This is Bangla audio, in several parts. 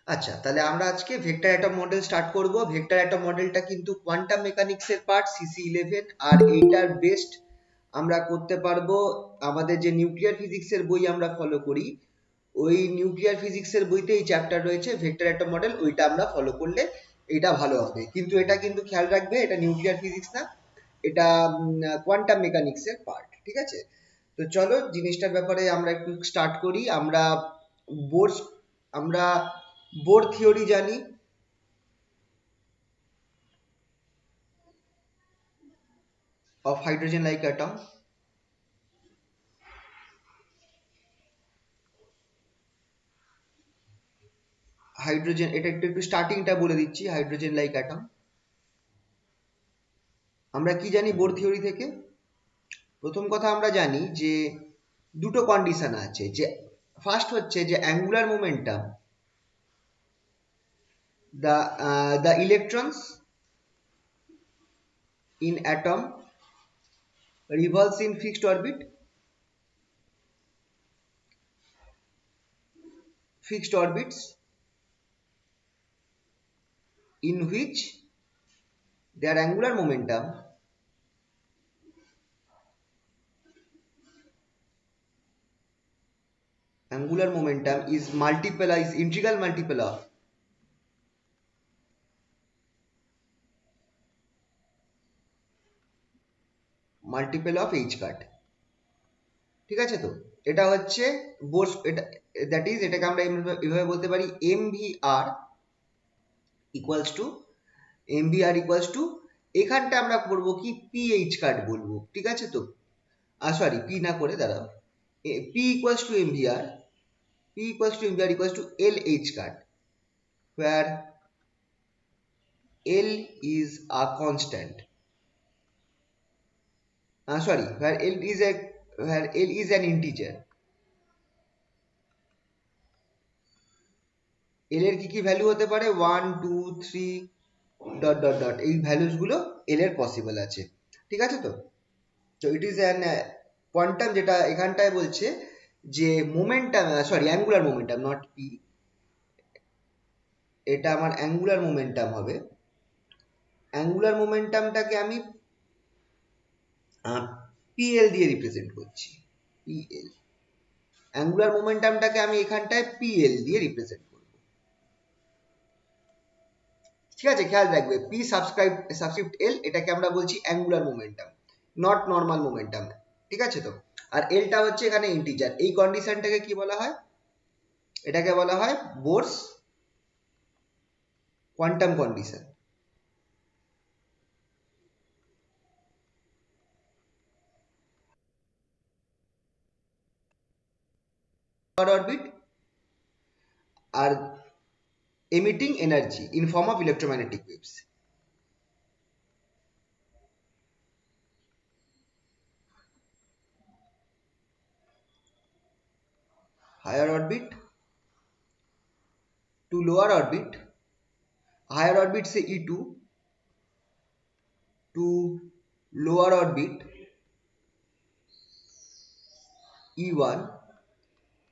আচ্ছা, তাহলে আমরা আজকে ভেক্টর অ্যাটম মডেল স্টার্ট করব। ভেক্টর অ্যাটম মডেলটা কিন্তু কোয়ান্টাম মেকানিক্স এর পার্ট, CC11, আর এইটার বেস্ট আমরা করতে পারবো আমাদের যে নিউক্লিয়ার ফিজিক্সের বই আমরা ফলো করি, ওই নিউক্লিয়ার ফিজিক্সের বইতে এই চ্যাপ্টার রয়েছে ভেক্টর অ্যাটম মডেল, ওইটা আমরা ফলো করলে এটা ভালো হবে। কিন্তু এটা কিন্তু খেয়াল রাখবে, এটা নিউক্লিয়ার ফিজিক্স না, এটা কোয়ান্টাম মেকানিক্স এর পার্ট, ঠিক আছে? তো চলো জিনিসটার ব্যাপারে আমরা একটু স্টার্ট করি। বোর আমরা বোর থিওরি জানি, of hydrogen like atom. Hydrogen, এটা একটু একটু স্টার্টিংটা বলে দিচ্ছি। হাইড্রোজেন লাইক অ্যাটম আমরা কি জানি বোর থিওরি থেকে? প্রথম কথা আমরা জানি যে দুটো কন্ডিশন আছে, যে ফার্স্ট হচ্ছে যে angular momentum, the electrons in atom revolves in fixed orbits in which their angular momentum is integral multiple of h cut, ঠিক আছে? তো এটা হচ্ছে বোর, এটা দ্যাট ইজ, এটাকে আমরা এভাবে বলতে পারি mvr ইকুয়ালস টু এখানটা আমরা করবো কি ph কাট বলবো, ঠিক আছে? তো সরি, পি না করে দাঁড়াও, p equals to mvr, equals to lh cut, where l is a constant, sorry, where l is an integer। l এর কি কি ভ্যালু হতে পারে? 1 2 3 ডট ডট ডট, এই ভ্যালুস গুলো l এর পসিবল আছে, ঠিক আছে? তো তো ইট ইজ অ্যান কোয়ান্টাম, যেটা এখানটায় বলছে যে momentum, sorry angular momentum, not P, এটা আমার অ্যাঙ্গুলার মোমেন্টাম হবে। অ্যাঙ্গুলার মোমেন্টামটাকে আমি পিএল দিয়ে রিপ্রেজেন্ট করছি, পিএল। অ্যাঙ্গুলার মোমেন্টামটাকে আমি এখানটায় পিএল দিয়ে রিপ্রেজেন্ট করব, ঠিক আছে? খেয়াল রাখবে, পি সাবস্ক্রিপ্ট এল, এটাকে আমরা বলছি angular momentum, not normal momentum, ঠিক আছে? তো আর এলটা হচ্ছে এখানে ইন্টিজার। এই কন্ডিশনটাকে কি বলা হয়? এটাকে বলা হয় বোরস কোয়ান্টাম কন্ডিশন। অরবিট আর emitting energy in form of electromagnetic waves। Higher orbit to lower orbit, higher orbit से E2 to lower orbit E1,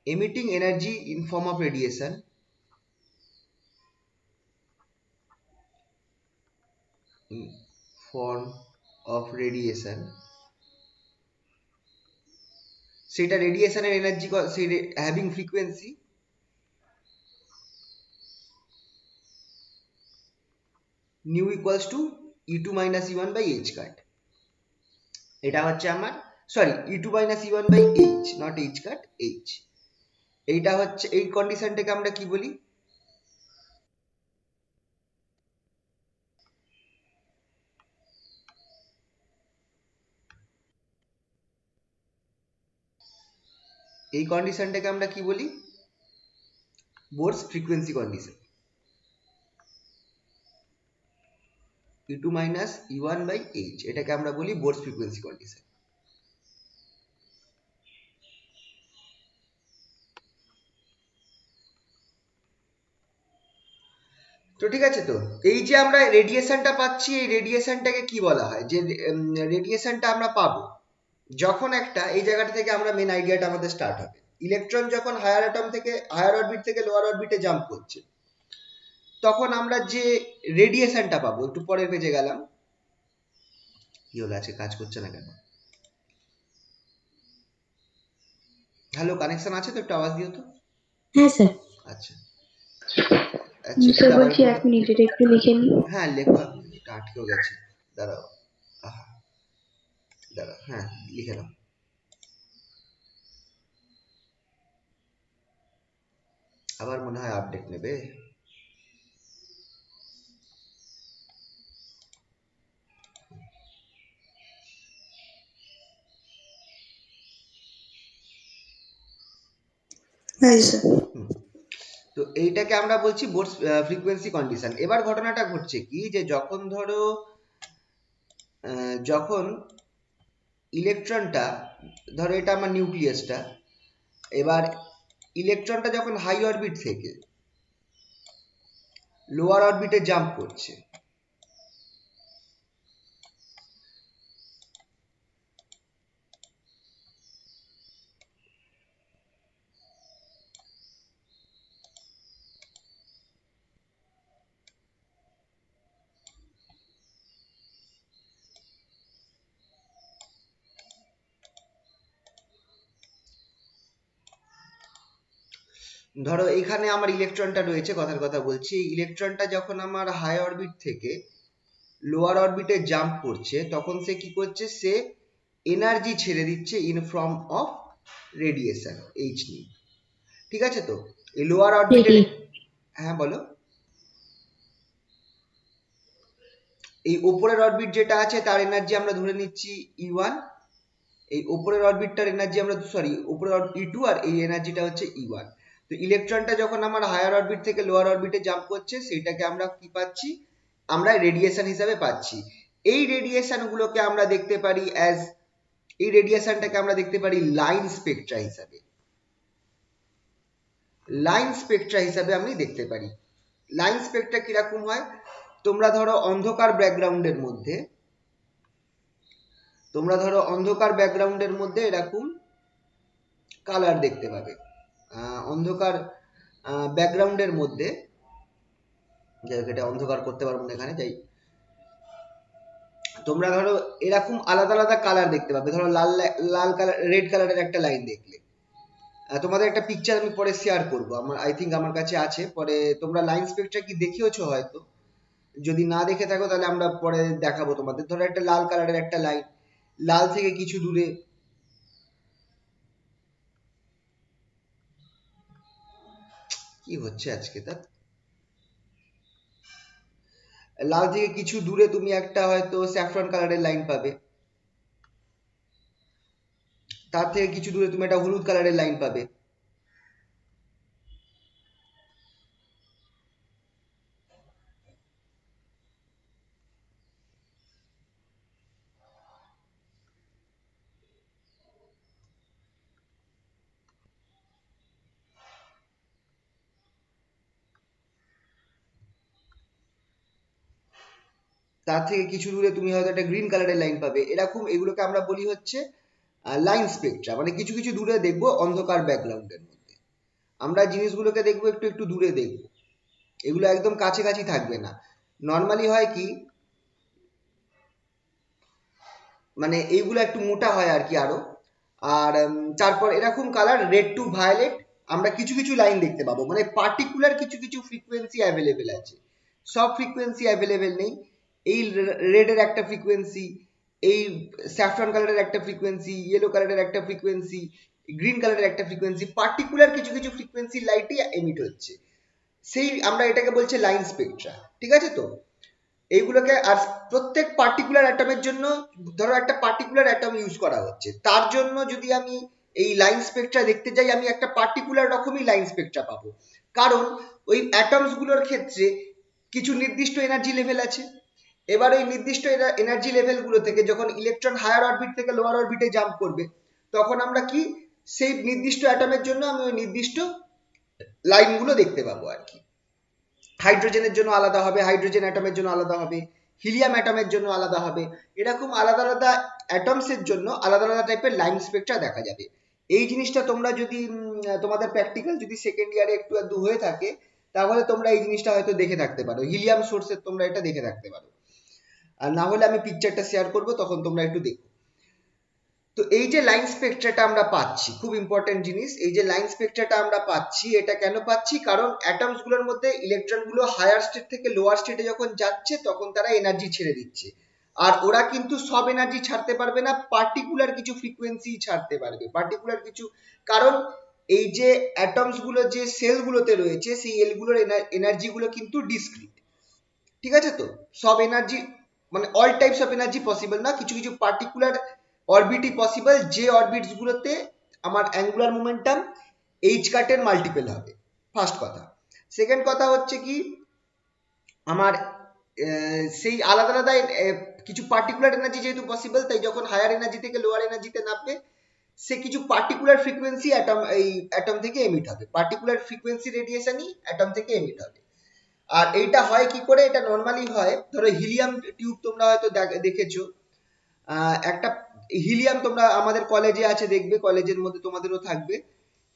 emitting energy in form of radiation, in form of radiation। সেটা রেডিয়েশনের এনার্জি, সেই having frequency nu equals to E2 minus E1 by H cut. এটা হচ্ছে আমার, sorry, E2 minus E1 by H, not H cut, H। এইটা হচ্ছে, এই কন্ডিশনটাকে আমরা কি বলি? এই কন্ডিশনটাকে আমরা কি বলি? Bohr's frequency condition. E2 minus E1 by H, এটাকে আমরা বলি বোরস ফ্রিকোয়েন্সি কন্ডিশন। তো ঠিক আছে? তো এই যে আমরা রেডিয়েশনটা পাচ্ছি, এই রেডিয়েশনটাকে কি বলা হয়? যে রেডিয়েশনটা আমরা পাবো যখন একটা, এই জায়গাটা থেকে আমরা মেন আইডিয়াটা আমাদের স্টার্ট হবে। ইলেকট্রন যখন হায়ার অ্যাটম থেকে, হায়ার অরবিট থেকে লোয়ার অরবিটে জাম্প করছে, তখন আমরা যে রেডিয়েশনটা পাবো, একটু পরের পেজে গেলাম, কি হলো আজকে কাজ করছে না কেন? হ্যালো, কানেকশন আছে তো? একটু আওয়াজ দিও তো। হ্যাঁ স্যার। আচ্ছা আচ্ছা, স্যার একটু আবার বলছি বলো। 1 মিনিট, এটা একটু লিখে নিন। হ্যাঁ লেখো, এটা আটকেও গেছে, দাঁড়াও। আহা, দাঁড়াও, হ্যাঁ লিখে নাও। আবার মনে হয় আপডেট নেবে। হ্যাঁ স্যার। হুম, তো এইটাকে আমরা বলছি বোর্ড ফ্রিকোয়েন্সি কন্ডিশন। এবার ঘটনাটা ঘটছে কি, যে যখন ধরো যখন ইলেকট্রনটা, ধরো এটা আমার নিউক্লিয়াসটা, এবার ইলেকট্রনটা যখন হাই অরবিট থেকে লোয়ার অরবিটে জাম্প করছে, ধরো এখানে আমার ইলেকট্রনটা রয়েছে, কথার কথা বলছি, ইলেকট্রনটা যখন আমার হাই অরবিট থেকে লোয়ার অরবিটে জাম্প করছে, তখন সে কি করছে, সে এনার্জি ছেড়ে দিচ্ছে in form of radiation, H নিয়ে। ঠিক আছে, তো এই লোয়ার অরবিটের, রেডি। হ্যাঁ বলো। এই ওপরের অরবিট যেটা আছে তার এনার্জি আমরা ধরে নিচ্ছি E1, এই ওপরের অরবিটটার এনার্জি আমরা, সরি, উপরের E2, আর এই এনার্জিটা হচ্ছে E1। তো ইলেকট্রনটা যখন আমার হায়ার অরবিট থেকে লোয়ার অরবিটে জাম্প করছে, সেইটাকে আমরা কি পাচ্ছি, আমরা রেডিয়েশন হিসাবে পাচ্ছি। এই রেডিয়েশন গুলোকে আমরা দেখতে পারি অ্যাজ, এই রেডিয়েশনটাকে আমরা দেখতে পারি লাইন স্পেকট্রা হিসাবে। লাইন স্পেকট্রা হিসাবে আমি দেখতে পারি। লাইন স্পেকট্রা কিরকম হয়, তোমরা ধরো অন্ধকার ব্যাকগ্রাউন্ডের মধ্যে, তোমরা ধরো অন্ধকার ব্যাকগ্রাউন্ডের মধ্যে এরকম কালার দেখতে পাবে। অন্ধকার ব্যাকগ্রাউন্ডের মধ্যে, যাই হোক এটা অন্ধকার করতে পারবো না এখানে, যাই, তোমরা ধরো এরকম আলাদা আলাদা কালার দেখতে পাবে। ধরো লাল, লাল কালার, রেড কালারের একটা লাইন দেখলে, তোমাদের একটা পিকচার আমি পরে শেয়ার করব, আমার আই থিঙ্ক আমার কাছে আছে, পরে তোমরা লাইন স্পেকট্রা কি দেখিয়েছো হয়তো, যদি না দেখে থাকো তাহলে আমরা পরে দেখাবো তোমাদের। ধরো একটা লাল কালারের একটা লাইন, লাল থেকে কিছু দূরে, কি হচ্ছে আজকে তা, লাল থেকে কিছু দূরে তুমি একটা হয়তো স্যাফরন কালারের লাইন পাবে, তার থেকে কিছু দূরে তুমি একটা হলুদ কালারের লাইন পাবে, তার থেকে কিছু দূরে তুমি হয়তো একটা গ্রিন কালারের লাইন পাবে। এরকম এগুলোকে আমরা বলি হচ্ছে লাইন স্পেকট্রা, মানে কিছু কিছু দূরে দেখবো অন্ধকার ব্যাকগ্রাউন্ডের মধ্যে। আমরা জিনিসগুলোকে দেখবো একটু একটু দূরে দেখবো, এগুলো একদম কাছাকাছি থাকবে না। নর্মালি হয় কি, মানে এইগুলো একটু মোটা হয় আর কি আরো। আর তারপর এরকম কালার রেড টু ভায়োলেট আমরা কিছু কিছু লাইন দেখতে পাবো, মানে পার্টিকুলার কিছু কিছু ফ্রিকোয়েন্সি অ্যাভেলেবেল আছে, সব ফ্রিকোয়েন্সি অ্যাভেলেবেল নেই। এই রেডের একটা ফ্রিকোয়েন্সি, এই স্যাফরন কালারের একটা ফ্রিকোয়েন্সি, ইয়েলো কালারের একটা ফ্রিকোয়েন্সি, গ্রিন কালারের একটা ফ্রিকোয়েন্সি, পার্টিকুলার কিছু কিছু ফ্রিকোয়েন্সি লাইটই এমিট হচ্ছে, সেই আমরা এটাকে বলছি লাইন স্পেকট্রা। ঠিক আছে, তো এইগুলোকে, আর প্রত্যেক পার্টিকুলার অ্যাটমের জন্য, ধরো একটা পার্টিকুলার অ্যাটম ইউজ করা হচ্ছে, তার জন্য যদি আমি এই লাইন স্পেকট্রা দেখতে যাই, আমি একটা পার্টিকুলার রকমই লাইন স্পেকট্রা পাবো, কারণ ওই অ্যাটমস গুলোর ক্ষেত্রে কিছু নির্দিষ্ট এনার্জি লেভেল আছে। এবার ওই নির্দিষ্ট এনার্জি লেভেল গুলো থেকে যখন ইলেকট্রন হায়ার অরবিট থেকে লোয়ার অরবিটে জাম্প করবে, তখন আমরা কি, সেই নির্দিষ্ট অ্যাটমের জন্য আমি ওই নির্দিষ্ট লাইনগুলো দেখতে পাবো আর কি। হাইড্রোজেনের জন্য আলাদা হবে, হাইড্রোজেন অ্যাটমের জন্য আলাদা হবে, হিলিয়াম অ্যাটমের জন্য আলাদা হবে, এরকম আলাদা আলাদা অ্যাটমস এর জন্য আলাদা আলাদা টাইপের লাইন স্পেকট্রা দেখা যাবে। এই জিনিসটা তোমরা যদি তোমাদের প্র্যাকটিক্যাল যদি সেকেন্ড ইয়ারে একটু আধটু হয়ে থাকে, তাহলে তোমরা এই জিনিসটা হয়তো দেখে থাকতে পারো, হিলিয়াম সোর্সের তোমরা এটা দেখে থাকতে পারো। আর না হলে আমি পিকচারটা শেয়ার করব, তখন তোমরা একটু দেখো। তো এই যে লাইন স্পেকট্রাটা আমরা পাচ্ছি, খুব ইম্পর্টেন্ট জিনিস, এই যে লাইন স্পেকট্রাটা আমরা পাচ্ছি, এটা কেন পাচ্ছি? কারণ অ্যাটমস গুলোর মধ্যে ইলেকট্রন গুলো হায়ার স্টেট থেকে লোয়ার স্টেটে যখন যাচ্ছে তখন তারা এনার্জি ছেড়ে দিচ্ছে। আর ওরা কিন্তু সব এনার্জি ছাড়তে পারবে না, পার্টিকুলার কিছু ফ্রিকোয়েন্সি ছাড়তে পারবে, পার্টিকুলার কিছু। কারণ এই যে অ্যাটমস গুলো যে সেল গুলোতে রয়েছে, সেই এলগুলোর এনার্জি গুলো কিন্তু ডিসক্রিট, ঠিক আছে? তো সব এনার্জি মানে all types of energy possible না, কিছু কিছু পার্টিকুলার অরবিটই পসিবল, যে অরবিটস গুলোতে আমার অ্যাঙ্গুলার মোমেন্টাম এইচ কাটের মাল্টিপল হবে, ফার্স্ট কথা। সেকেন্ড কথা হচ্ছে কি, আমার সেই আলাদা আলাদা কিছু পার্টিকুলার এনার্জি যেহেতু পসিবল, তাই যখন হায়ার এনার্জি থেকে লোয়ার এনার্জিতে নামবে, সে কিছু পার্টিকুলার ফ্রিকোয়েন্সি অ্যাটম থেকে এমিট হবে, পার্টিকুলার ফ্রিকোয়েন্সি রেডিয়েশনই অ্যাটম থেকে এমিট হবে। আর এইটা হয় কি করে? এটা নর্মালি হয়, ধরো হিলিয়াম টিউব তোমরা হয়তো দেখেছো, একটা হিলিয়াম তোমরা আমাদের কলেজে আছে, দেখবে কলেজের মধ্যে তোমাদেরও থাকবে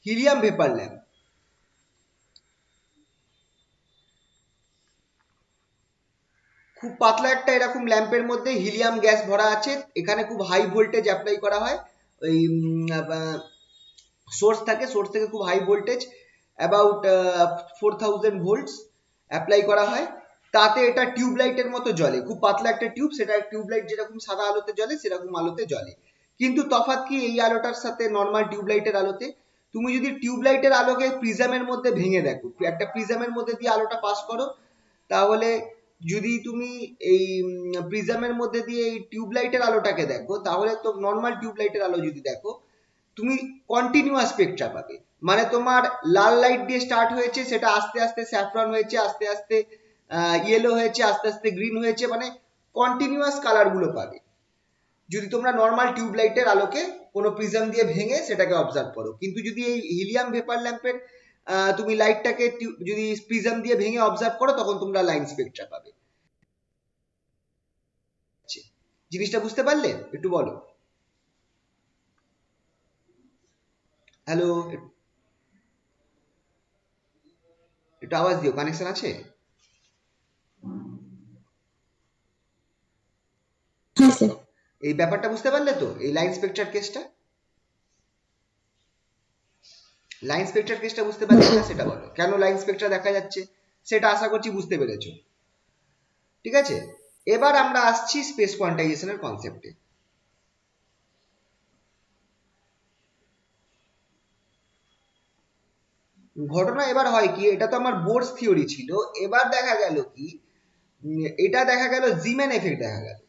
হিলিয়াম ভেপার ল্যাম্প। খুব পাতলা একটা এরকম ল্যাম্পের মধ্যে হিলিয়াম গ্যাস ভরা আছে, এখানে খুব হাই ভোল্টেজ অ্যাপ্লাই করা হয়, ওই সোর্স থাকে, সোর্স থেকে খুব high voltage about 4000 volts apply করা হয়, তাতে এটা টিউবলাইটের মতো জ্বলে, খুব পাতলা একটা টিউব, সেটা টিউবলাইট যেরকম সাদা আলোতে জ্বলে সেরকম আলোতে জ্বলে। কিন্তু তফাৎ কি এই আলোটার সাথে নর্মাল টিউবলাইটের আলোতে? তুমি যদি টিউবলাইটের আলোকে প্রিজমের মধ্যে ভেঙে দেখো, একটা প্রিজমের মধ্যে দিয়ে আলোটা পাস করো, তাহলে যদি তুমি এই প্রিজমের মধ্যে দিয়ে এই টিউবলাইটের আলোটাকে দেখো, তাহলে তো নর্মাল টিউবলাইটের আলো যদি দেখো, তুমি কন্টিনিউয়াস স্পেকট্রা পাবে। মানে তোমার লাল লাইট দিয়ে স্টার্ট হয়েছে, সেটা আস্তে আস্তে স্যাফরন হয়েছে, আস্তে আস্তে ইয়েলো হয়েছে, আস্তে আস্তে গ্রিন হয়েছে, মানে কন্টিনিউয়াস কালার গুলো পাবে যদি তোমরা নর্মাল টিউবলাইটের আলোকে কোনো প্রিজম দিয়ে ভেঙে সেটাকে অবজার্ভ করো। কিন্তু যদি এই হিলিয়াম ভেপার ল্যাম্পের তুমি লাইটটাকে যদি প্রিজম দিয়ে ভেঙে অবজার্ভ করো, তখন তোমরা লাইন স্পেকট্রা পাবে। জিনিসটা বুঝতে পারলে? একটু বলো। হ্যালো, একটু আওয়াজ দিও, কানেকশন আছে? হ্যাঁ স্যার। এই ব্যাপারটা বুঝতে পারলে তো, এই লাইন স্পেকট্রার কেসটা? লাইন স্পেকট্রার কেসটা বুঝতে পারলে কিনা সেটা বলো, কেন লাইন স্পেকট্রা দেখা যাচ্ছে সেটা আশা করছি বুঝতে পেরেছো, ঠিক আছে? এবার আমরা আসছি স্পেস কোয়ান্টাইজেশনের কনসেপ্টে। ঘটনা এবার হয় কি, এটা তো আমার বোরস থিওরি ছিল, এবার দেখা গেল কি, এটা দেখা গেল জিম্যান এফেক্ট দেখা গেল।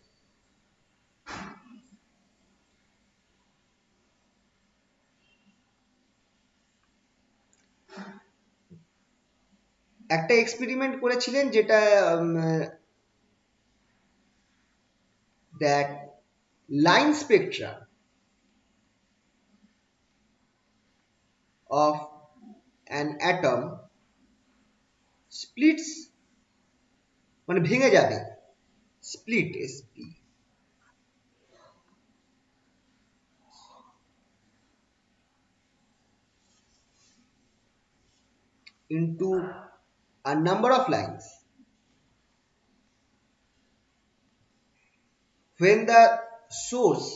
একটা এক্সপেরিমেন্ট করেছিলেন, যেটা that line Spectra of an atom splits, মানে ভেঙে যাবে, split sp into a number of lines when the source,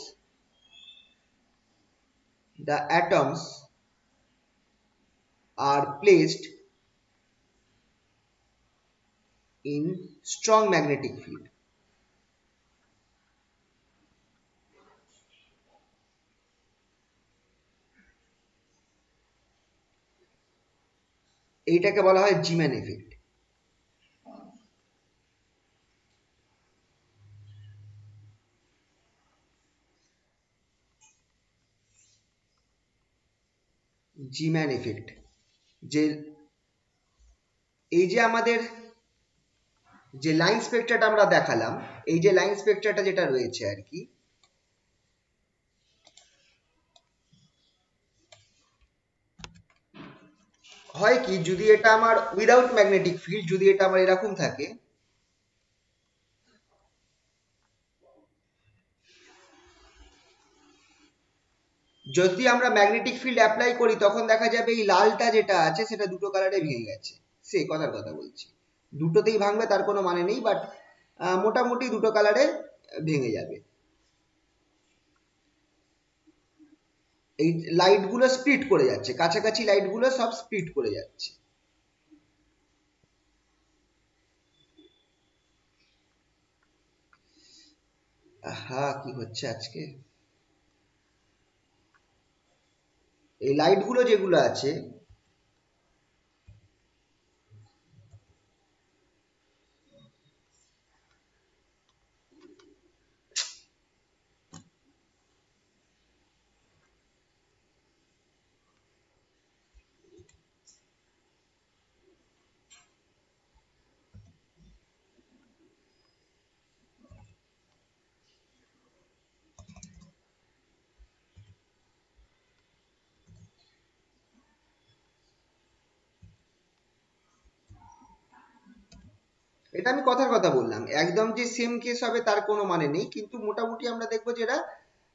the atoms are placed in strong magnetic field. এইটাকে বলা হয় জিম্যান এফেক্ট। জিম্যান এফেক্ট, যে এই যে আমাদের যে লাইন স্পেকট্রাটা আমরা দেখালাম, এই যে লাইন স্পেকট্রাটা যেটা রয়েছে আর কি, হয় কি, যদি এটা আমার উইদাউট ম্যাগনেটিক ফিল্ড, যদি এটা আমার এরকম থাকে, যদি আমরা ম্যাগনেটিক ফিল্ড অ্যাপ্লাই করি, তখন দেখা যাবে এই লালটা যেটা আছে সেটা দুটো কালারে ভেঙে গেছে, সেই কথার কথা বলছি, দুটোতেই ভাঙবে তার কোনো মানে নেই, বাট মোটামুটি দুটো কালারে ভেঙে যাবে। এই লাইট গুলো স্প্লিট করে যাচ্ছে, কাছাকাছি লাইট গুলো সব স্প্লিট করে যাচ্ছে। হ্যাঁ, কি হচ্ছে আজকে, এই লাইট গুলো যেগুলো আছে এটা আমি কথার কথা বললাম, একদম যে সেম কেস হবে তার কোনো মানে নেই, কিন্তু মোটামুটি আমরা দেখবো যেটা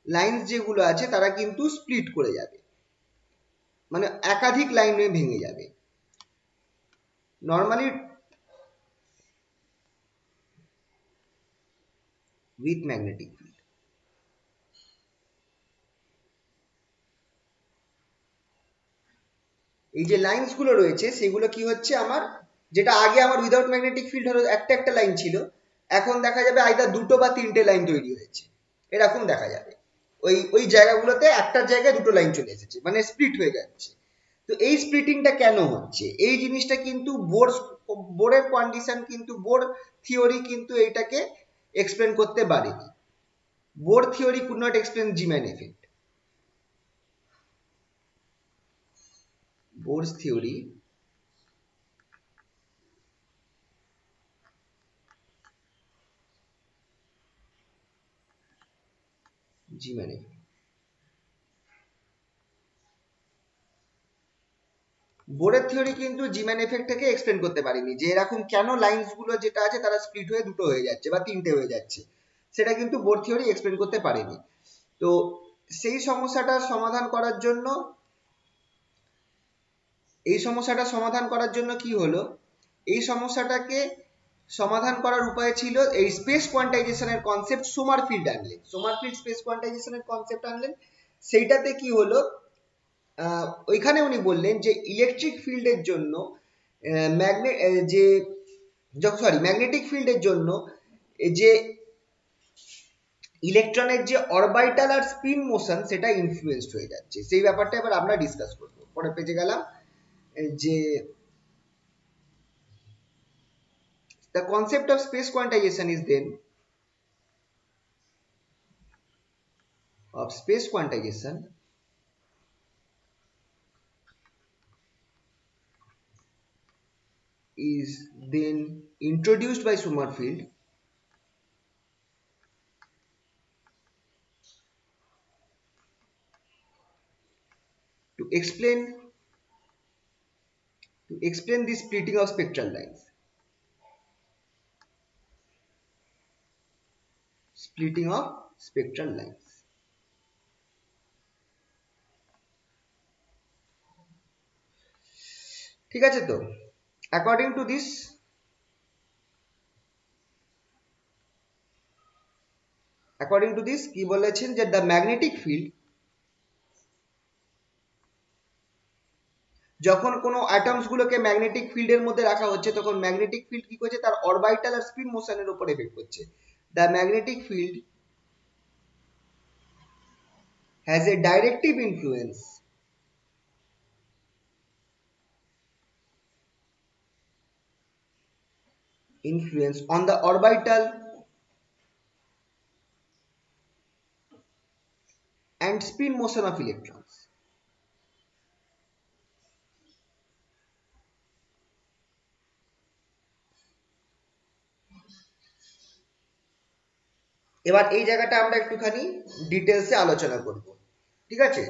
লাইন্স যেগুলো আছে তারা কিন্তু স্প্লিট করে যাবে, মানে একাধিক লাইনে ভেঙে যাবে নর্মালি উইথ ম্যাগনেটিক ফিল্ড। এই যে লাইন্স গুলো রয়েছে সেগুলো কি হচ্ছে আমার, যেটা আগে আমার উইদাউট ম্যাগনেটিক ফিল্ড হলো একটা একটা লাইন ছিল, এখন দেখা যাবে আইদার দুটো বা তিনটে লাইন তৈরি হয়েছে, এরকম দেখা যাবে। ওই ওই জায়গাগুলোতে একটার জায়গায় দুটো লাইন চলে এসেছে, মানে স্প্লিট হয়ে যাচ্ছে। তো এই স্প্লিটিংটা কেন হচ্ছে, এই জিনিসটা কিন্তু বোরের কন্ডিশন কিন্তু বোর থিওরি কিন্তু এইটাকে এক্সপ্লেন করতে পারেনি। Bohr theory could not explain Zeeman effect. Bohr's theory Zeeman effect, বোরের থিওরি কিন্তু জিম্যান এফেক্টটাকে এক্সপ্লেন করতে পারেনি, যে এরকম কেন লাইন্স গুলো যেটা আছে তারা স্প্লিট হয়ে দুটো হয়ে যাচ্ছে বা তিনটে হয়ে যাচ্ছে, সেটা কিন্তু বোর থিওরি এক্সপ্লেন করতে পারেনি। তো সেই সমস্যাটার সমাধান করার জন্য, এই সমস্যাটা সমাধান করার জন্য কি হলো, এই সমস্যাটাকে সমাধান করার উপায় ছিল এই স্পেস কোয়ান্টাইজেশনের কনসেপ্ট সোমারফিল্ড আনলেন, সোমারফিল্ড স্পেস কোয়ান্টাইজেশনের কনসেপ্ট আনলেন। সেইটাতে কি হলো, ওইখানে উনি বললেন যে ইলেকট্রিক ফিল্ডের জন্য ম্যাগনেট যে সরি ম্যাগনেটিক ফিল্ডের জন্য যে ইলেকট্রনের যে অরবাইটাল আর স্পিন মোশন সেটা ইনফ্লুয়েসড হয়ে যাচ্ছে, সেই ব্যাপারটা এবার আমরা ডিসকাস করবো। পরের পেজে গেলাম, যে the concept of space quantization is then of space quantization is then introduced by Sommerfeld to explain the splitting of spectral lines, splitting of spectral lines। ঠিক আছে, তো according to this কি বলেছেন, যে the magnetic field, যখন কোনো অ্যাটমস গুলোকে ম্যাগনেটিক ফিল্ডের মধ্যে রাখা হচ্ছে তখন ম্যাগনেটিক ফিল্ড কি করছে, তার অরবাইটাল আর স্পিন মোশনের উপর এফেক্ট করছে। The magnetic field has a directive influence on the orbital and spin motion of electrons। এবার এই জায়গাটা আমরা একটুখানি ডিটেলসে আলোচনা করব, ঠিক আছে।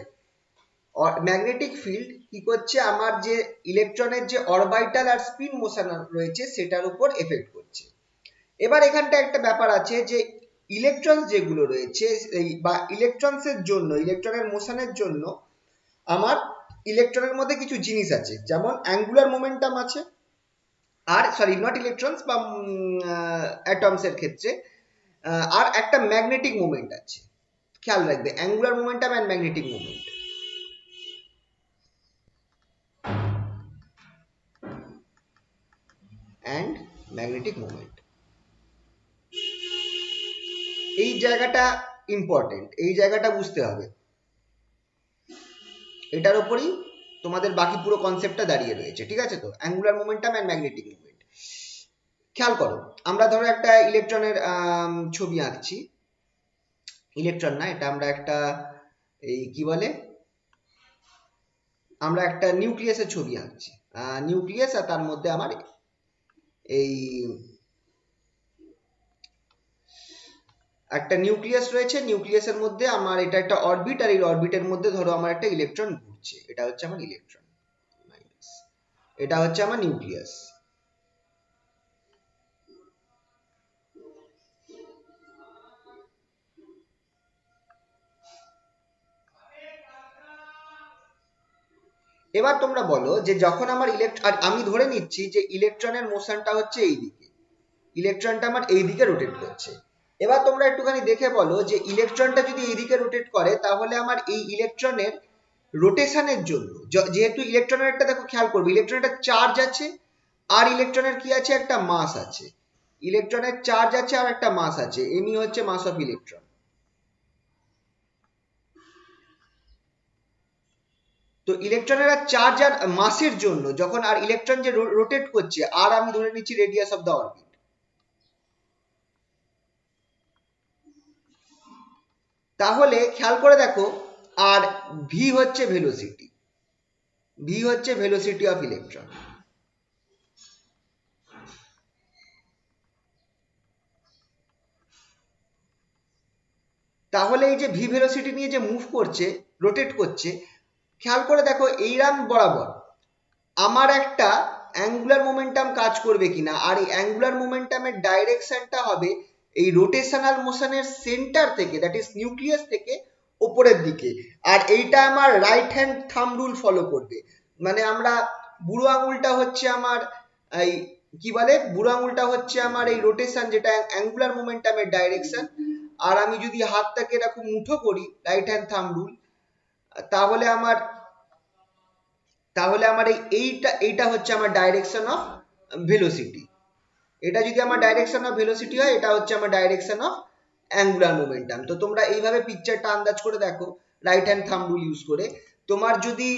ম্যাগনেটিক ফিল্ড কি করছে, আমার যে ইলেকট্রনের যে অরবাইটাল আর স্পিন মোশন রয়েছে সেটার উপর এফেক্ট করছে। এবার এখানটা একটা ব্যাপার আছে, যে ইলেকট্রন যেগুলো রয়েছে বা ইলেকট্রনসের জন্য, ইলেকট্রনের মোশনের জন্য আমার ইলেকট্রনের মধ্যে কিছু জিনিস আছে, যেমন অ্যাঙ্গুলার মোমেন্টাম আছে, আর সরি নট ইলেকট্রনস বা অ্যাটমস এর ক্ষেত্রে আর একটা ম্যাগনেটিক মোমেন্ট আছে, খেয়াল রাখবে, angular momentum and magnetic moment. And magnetic moment, এই জায়গাটা ইম্পর্টেন্ট, এই জায়গাটা বুঝতে হবে, এটার উপরই তোমাদের বাকি পুরো কনসেপ্টটা দাঁড়িয়ে রয়েছে, ঠিক আছে? তো angular momentum and magnetic moment, খেয়াল করো, আমরা ধরো একটা ইলেকট্রনের ছবি আঁকছি, ইলেকট্রন না, এটা আমরা একটা এই কি বলে, আমরা একটা নিউক্লিয়াসের ছবি আঁকছি, নিউক্লিয়াস, আর তার মধ্যে আমার এই একটা নিউক্লিয়াস রয়েছে, নিউক্লিয়াসের মধ্যে আমার এটা একটা অরবিট, আর এই অরবিটের মধ্যে ধরো আমার একটা ইলেকট্রন ঘুরছে, এটা হচ্ছে আমার ইলেকট্রন, এটা হচ্ছে আমার নিউক্লিয়াস। এবার তোমরা বলো যে যখন আমার আর আমি ধরে নিচ্ছি যে ইলেকট্রনের মোশনটা হচ্ছে এই দিকে, ইলেকট্রনটা আমার এই দিকে রোটেট করছে। এবার তোমরা একটুখানি দেখে বলো যে ইলেকট্রনটা যদি এই দিকে রোটেট করে, তাহলে আমার এই ইলেকট্রনের রোটেশনের জন্য, যেহেতু ইলেকট্রনের একটা, দেখো খেয়াল করবে, ইলেকট্রনের একটা চার্জ আছে আর ইলেকট্রনের কি আছে, একটা মাস আছে, ইলেকট্রনের চার্জ আছে আর একটা মাস আছে, এমই হচ্ছে মাস অফ ইলেকট্রন। তো ইলেকট্রনের আর চার্জ আর মাসের জন্য যখন আর ইলেকট্রন যে রোটেট করছে, আর আমি ধরে নিচ্ছি রেডিয়াস অফ দ্য অরবিট, তাহলে খেয়াল করে দেখো, আর ভি হচ্ছে ভেলোসিটি, ভি হচ্ছে ভেলোসিটি অফ ইলেকট্রন। তাহলে এই যে ভি ভেলোসিটি নিয়ে যে মুভ করছে, রোটেট করছে, খেয়াল করে দেখো এইরাম বরাবর আমার একটা অ্যাঙ্গুলার মোমেন্টাম কাজ করবে কিনা, আর এই অ্যাঙ্গুলার মোমেন্টামের ডাইরেকশনটা হবে এই রোটেশনাল মোশনের সেন্টার থেকে, দ্যাট ইজ নিউক্লিয়াস থেকে ওপরের দিকে, আর এইটা আমার right hand thumb rule follow করবে। মানে আমরা বুড়ো আঙুলটা হচ্ছে আমার এই কি বলে, বুড়ো আঙুলটা হচ্ছে আমার এই রোটেশন, যেটা অ্যাঙ্গুলার মোমেন্টামের ডাইরেকশন, আর আমি যদি হাতটাকে এরকম মুঠো করি, রাইট হ্যান্ড থাম্ব রুল, তাহলে আমার তাহলে আমার এইটা এইটা হচ্ছে আমার ডাইরেকশন অফ ভেলোসিটি, এটা যদি আমার ডাইরেকশন অফ ভেলোসিটি হয়, এটা হচ্ছে আমার ডাইরেকশন অফ অ্যাঙ্গুলার মোমেন্টাম। তো তোমরা এইভাবে পিকচারটা আন্দাজ করে দেখো right hand thumb rule use করে, তোমার যদি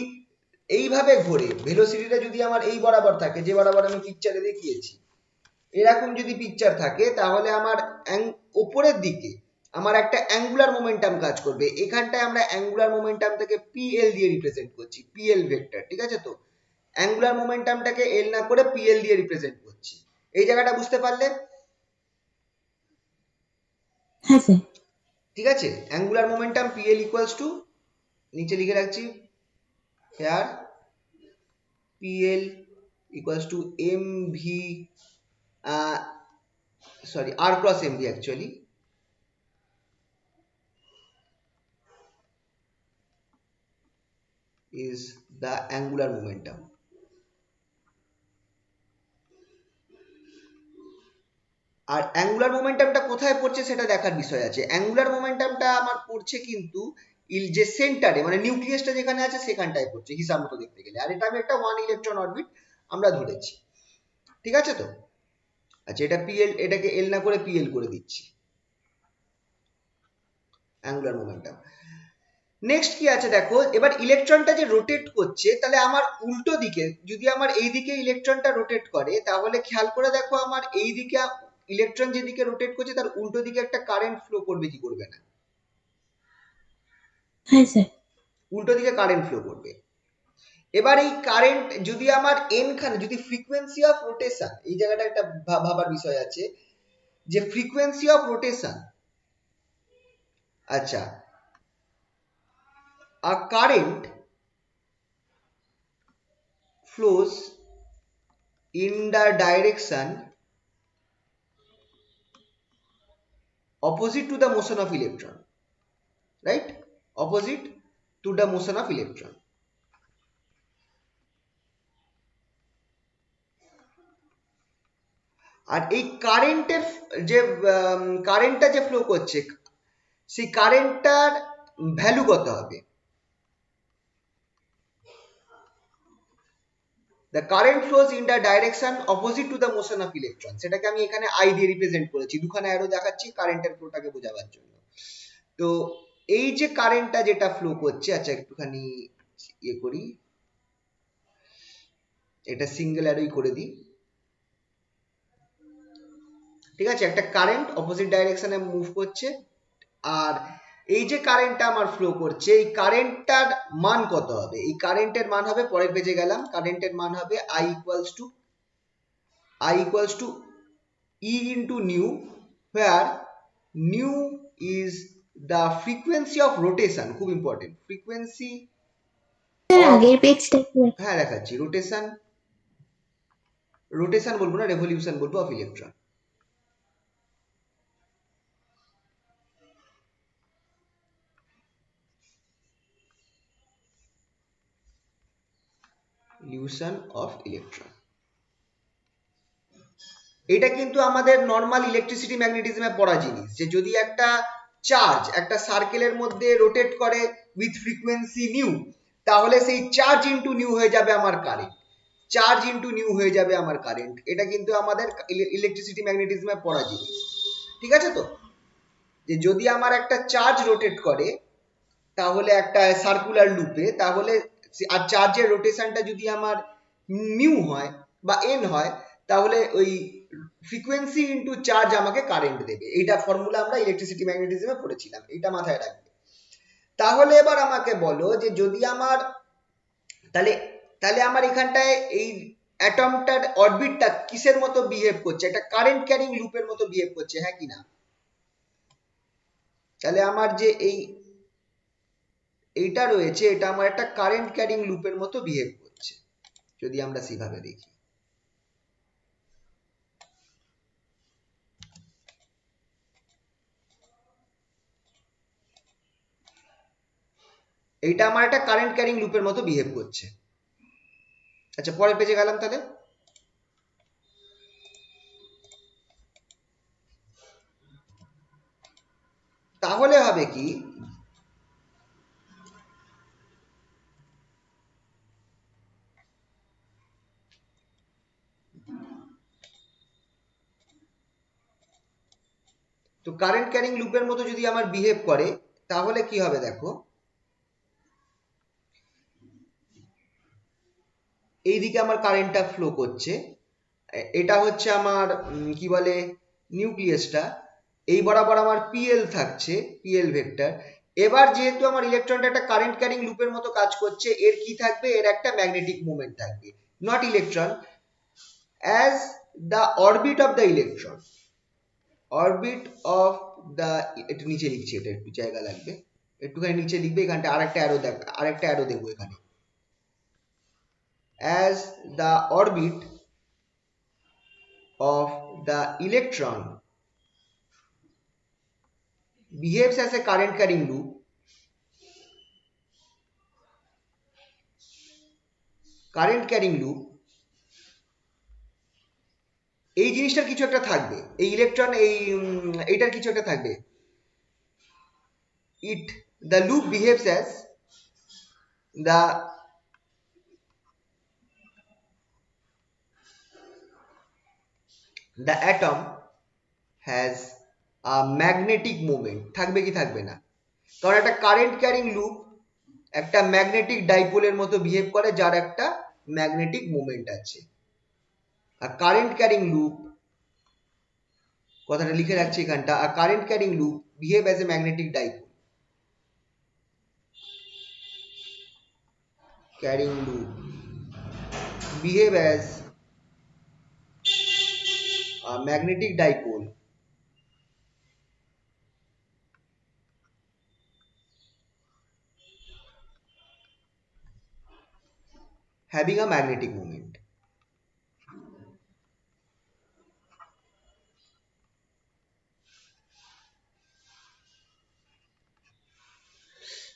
এইভাবে ঘোরে, ভেলোসিটিটা যদি আমার এই বরাবর থাকে, যে বরাবর আমি পিকচারে দেখিয়েছি, এরকম যদি পিকচার থাকে, তাহলে আমার ওপরের দিকে আমার একটা অ্যাঙ্গুলার মোমেন্টাম কাজ করবে, এখানটায় আমরা অ্যাঙ্গুলার মোমেন্টামটাকে পিএল দিয়ে রিপ্রেজেন্ট করছি, পিএল ভেক্টর, ঠিক আছে? তো অ্যাঙ্গুলার মোমেন্টামটাকে এল না করে পিএল দিয়ে রিপ্রেজেন্ট করছি, এই জায়গাটা বুঝতে পারলে? হ্যাঁ স্যার। ঠিক আছে, angular momentum PL equals to, নিচে লিখে রাখছি, here PL equals to M V, sorry R cross M V actually, is the angular momentum. আর অ্যাঙ্গুলার মোমেন্টামটা কোথায় পড়ছে সেটা দেখার বিষয় আছে, অ্যাঙ্গুলার মোমেন্টামটা আমার পড়ছে কিন্তু যে সেন্টারে, মানে নিউক্লিয়াসটা যেখানে আছে সেখানটায় পড়ছে হিসাব মতো দেখতে গেলে, আর এটা আমি একটা ওয়ান ইলেকট্রন অরবিট আমরা ধরেছি, ঠিক আছে? তো আচ্ছা, এটা পিএল, এটাকে এল না করে পিএল করে দিচ্ছি, অ্যাঙ্গুলার মোমেন্টাম। নেক্সট কি আছে দেখো, এবার ইলেকট্রনটা যে রোটেট করছে, তাহলে আমার উল্টো দিকে, যদি আমার এই দিকে ইলেকট্রনটা রোটেট করে, তাহলে খেয়াল করে দেখো আমার এই দিকে ইলেকট্রন যেদিকে রোটেট করছে তার উল্টো দিকে একটা কারেন্ট ফ্লো করবে কি করবে না? হ্যাঁ স্যার। উল্টো দিকে কারেন্ট ফ্লো করবে। এবার এই কারেন্ট যদি আমার এন খানে, যদি ফ্রিকোয়েন্সি অফ রোটেশন, এই জায়গাটা একটা ভাবার বিষয় আছে, যে ফ্রিকোয়েন্সি অফ রোটেশন, আচ্ছা, a current flows in the direction opposite to the motion of electron, right? Opposite to the motion of electron. আর এই কারেন্টের যে কারেন্টটা যে ফ্লো করছে সেই কারেন্টটার ভ্যালু কত হবে? The current flows in the direction opposite to the motion of electron, সেটাকে আমি এখানে আই দিয়ে রিপ্রেজেন্ট করেছি, দুখানা অ্যারো দেখাচ্ছি কারেন্টের ফ্লোটাকে বোঝাবার জন্য। তো এই যে কারেন্টটা যেটা ফ্লো করছে, আচ্ছা একটুখানি ইয়ে করি, এটা সিঙ্গেল অ্যারোই করে দিই, ঠিক আছে? একটা কারেন্ট অপোজিট ডাইরেকশনে মুভ করছে, আর এই যে কারেন্টটা আমার ফ্লো করছে এই কারেন্টটার মান কত হবে? এই কারেন্টের মান হবে, পরের পেজে গেলাম, কারেন্টের মান হবে I equals to E into nu, where nu is the frequency of rotation, খুব ইম্পর্টেন্ট, ফ্রিকোয়েন্সি স্যার অফ, আগের পেজটা একটু হ্যাঁ দেখাচ্ছি, রোটেশন, রোটেশন বলবো না, রেভলিউশন বলবো, of electron. Revolution of electron, এটা কিন্তু আমাদের নর্মাল ইলেকট্রিসিটি ম্যাগনেটিজমে পড়া জিনিস, যে যদি একটা চার্জ একটা সার্কেলের মধ্যে রোটেট করে উইথ ফ্রিকোয়েন্সি নিউ, তাহলে সেই চার্জ ইনটু নিউ হয়ে যাবে আমার কারেন্ট, চার্জ ইনটু নিউ হয়ে যাবে আমার কারেন্ট। এটা কিন্তু আমাদের ইলেকট্রিসিটি ম্যাগনেটিজমে পড়া জিনিস, ঠিক আছে? তো যে যদি আমার একটা চার্জ রোটেট করে তাহলে একটা সার্কুলার লুপে, তাহলে আর চার্জের রোটেশনটা যদি আমার নিউ হয় বা এন হয়, তাহলে ওই ফ্রিকোয়েন্সি ইনটু চার্জ আমাকে কারেন্ট দেবে। এইটা ফর্মুলা আমরা ইলেকট্রিসিটি ম্যাগনেটিজমে পড়েছিলাম, এটা মাথায় রাখবে। তাহলে এবার আমাকে বলো যে যদি আমার, তাহলে তাহলে আমার এখানটায় এই অ্যাটমটার অরবিটটা কিসের মতো বিহেভ করছে? একটা কারেন্ট ক্যারিং লুপের মতো বিহেভ করছে, হ্যাঁ কি না? তাহলে আমার যে এইটা রয়েছে, এটা আমার একটা কারেন্ট ক্যারিং লুপের মতো বিহেভ করছে, যদি আমরা সেভাবে দেখি। এইটা আমার একটা কারেন্ট ক্যারিং লুপের মতো বিহেভ করছে। আচ্ছা পরের পেজে গেলাম, তাহলে তাহলে হবে কি, তো কারেন্ট ক্যারিং লুপের মতো যদি আমার বিহেভ করে তাহলে কি হবে দেখো, এইদিকে আমার কারেন্টটা ফ্লো করছে, এটা হচ্ছে আমার কি বলে নিউক্লিয়াসটা, এই বরাবর আমার পিএল থাকছে, পিএল ভেক্টর। এবার যেহেতু আমার ইলেকট্রনটা একটা কারেন্ট ক্যারিং লুপের মতো কাজ করছে, এর কি থাকবে? এর একটা ম্যাগনেটিক মোমেন্ট থাকবে, not electron, as the orbit of the electron, orbit of the, একটু নিচে লিখছি, এটা একটু জায়গা লাগবে, একটুখানি নিচে লিখবে, এখানটা আরেকটা অ্যারো দেখ, আরেকটা অ্যারো দেবো এখানে, as the orbit of the electron behaves as a current carrying loop, current carrying loop, এই জিনিসটার কিছু একটা থাকবে, এই ইলেকট্রন এইটার কিছু একটা থাকবে, it, the loop behaves as the atom has a magnetic moment, থাকবে কি থাকবে না? কারণ একটা কারেন্ট ক্যারিং লুপ একটা ম্যাগনেটিক ডাইপোলের মতো বিহেভ করে, যার একটা ম্যাগনেটিক মোমেন্ট আছে। আর কারেন্ট ক্যারিং লুপ, কথাটা লিখে রাখছি এখানটা, আর current carrying loop behave as a magnetic dipole, carrying loop behave as a magnetic dipole having a magnetic moment.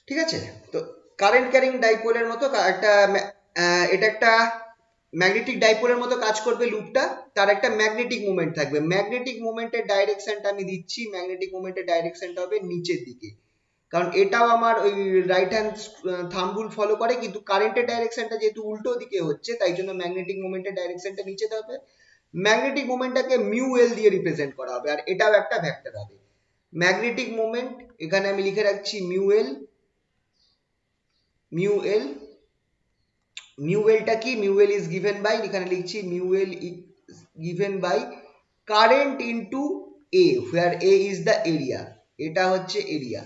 ঠিক আছে? তো কারেন্ট ক্যারিং ডাইপোলের মতো একটা এটা একটা ম্যাগনেটিক ডাইপোলের মতো কাজ করবে লুপটা, তার একটা ম্যাগনেটিক মোমেন্ট থাকবে। ম্যাগনেটিক মোমেন্টের ডাইরেকশনটা আমি দিচ্ছি, ম্যাগনেটিক মোমেন্টের ডাইরেকশনটা হবে নিচের দিকে, কারণ এটাও আমার ওই right hand thumb rule follow করে, কিন্তু কারেন্টের ডাইরেকশনটা যেহেতু উল্টো দিকে হচ্ছে তাই জন্য ম্যাগনেটিক মোমেন্টের ডাইরেকশনটা নিচেতে হবে। ম্যাগনেটিক মোমেন্টটাকে মিউ এল দিয়ে রিপ্রেজেন্ট করা হবে, আর এটাও একটা ভেক্টর হবে। ম্যাগনেটিক মোমেন্ট এখানে আমি লিখে রাখছি mu L. Mu L, mu এলটা কি? Mu L is given by, এখানে লিখছি mu L is given by current into A, where A is the area. এটা হচ্ছে এরিয়া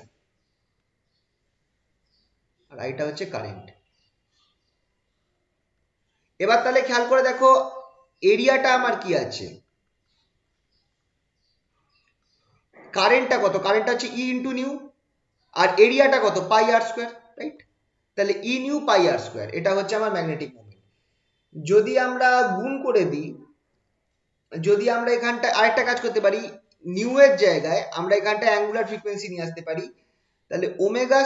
আর এটা হচ্ছে কারেন্ট। এবার তাহলে খেয়াল করে দেখো এরিয়াটা আমার কি আছে, কারেন্টটা কত? কারেন্টটা হচ্ছে ই ইন্টু নিউ, আর এরিয়াটা কত? পাই আর স্কোয়ার, রাইট? তাহলে ই নিউ পাই আর স্কোয়ার, এটা হচ্ছে আমার ম্যাগনেটিক মোমেন্ট। যদি আমরা গুণ করে দিই, যদি আমরা এখানটা আরেকটা কাজ করতে পারি, নিউ এর জায়গায় আমরা এখানটা অ্যাঙ্গুলার ফ্রিকোয়েন্সি নিয়ে আসতে পারি, তাহলে ওমেগা,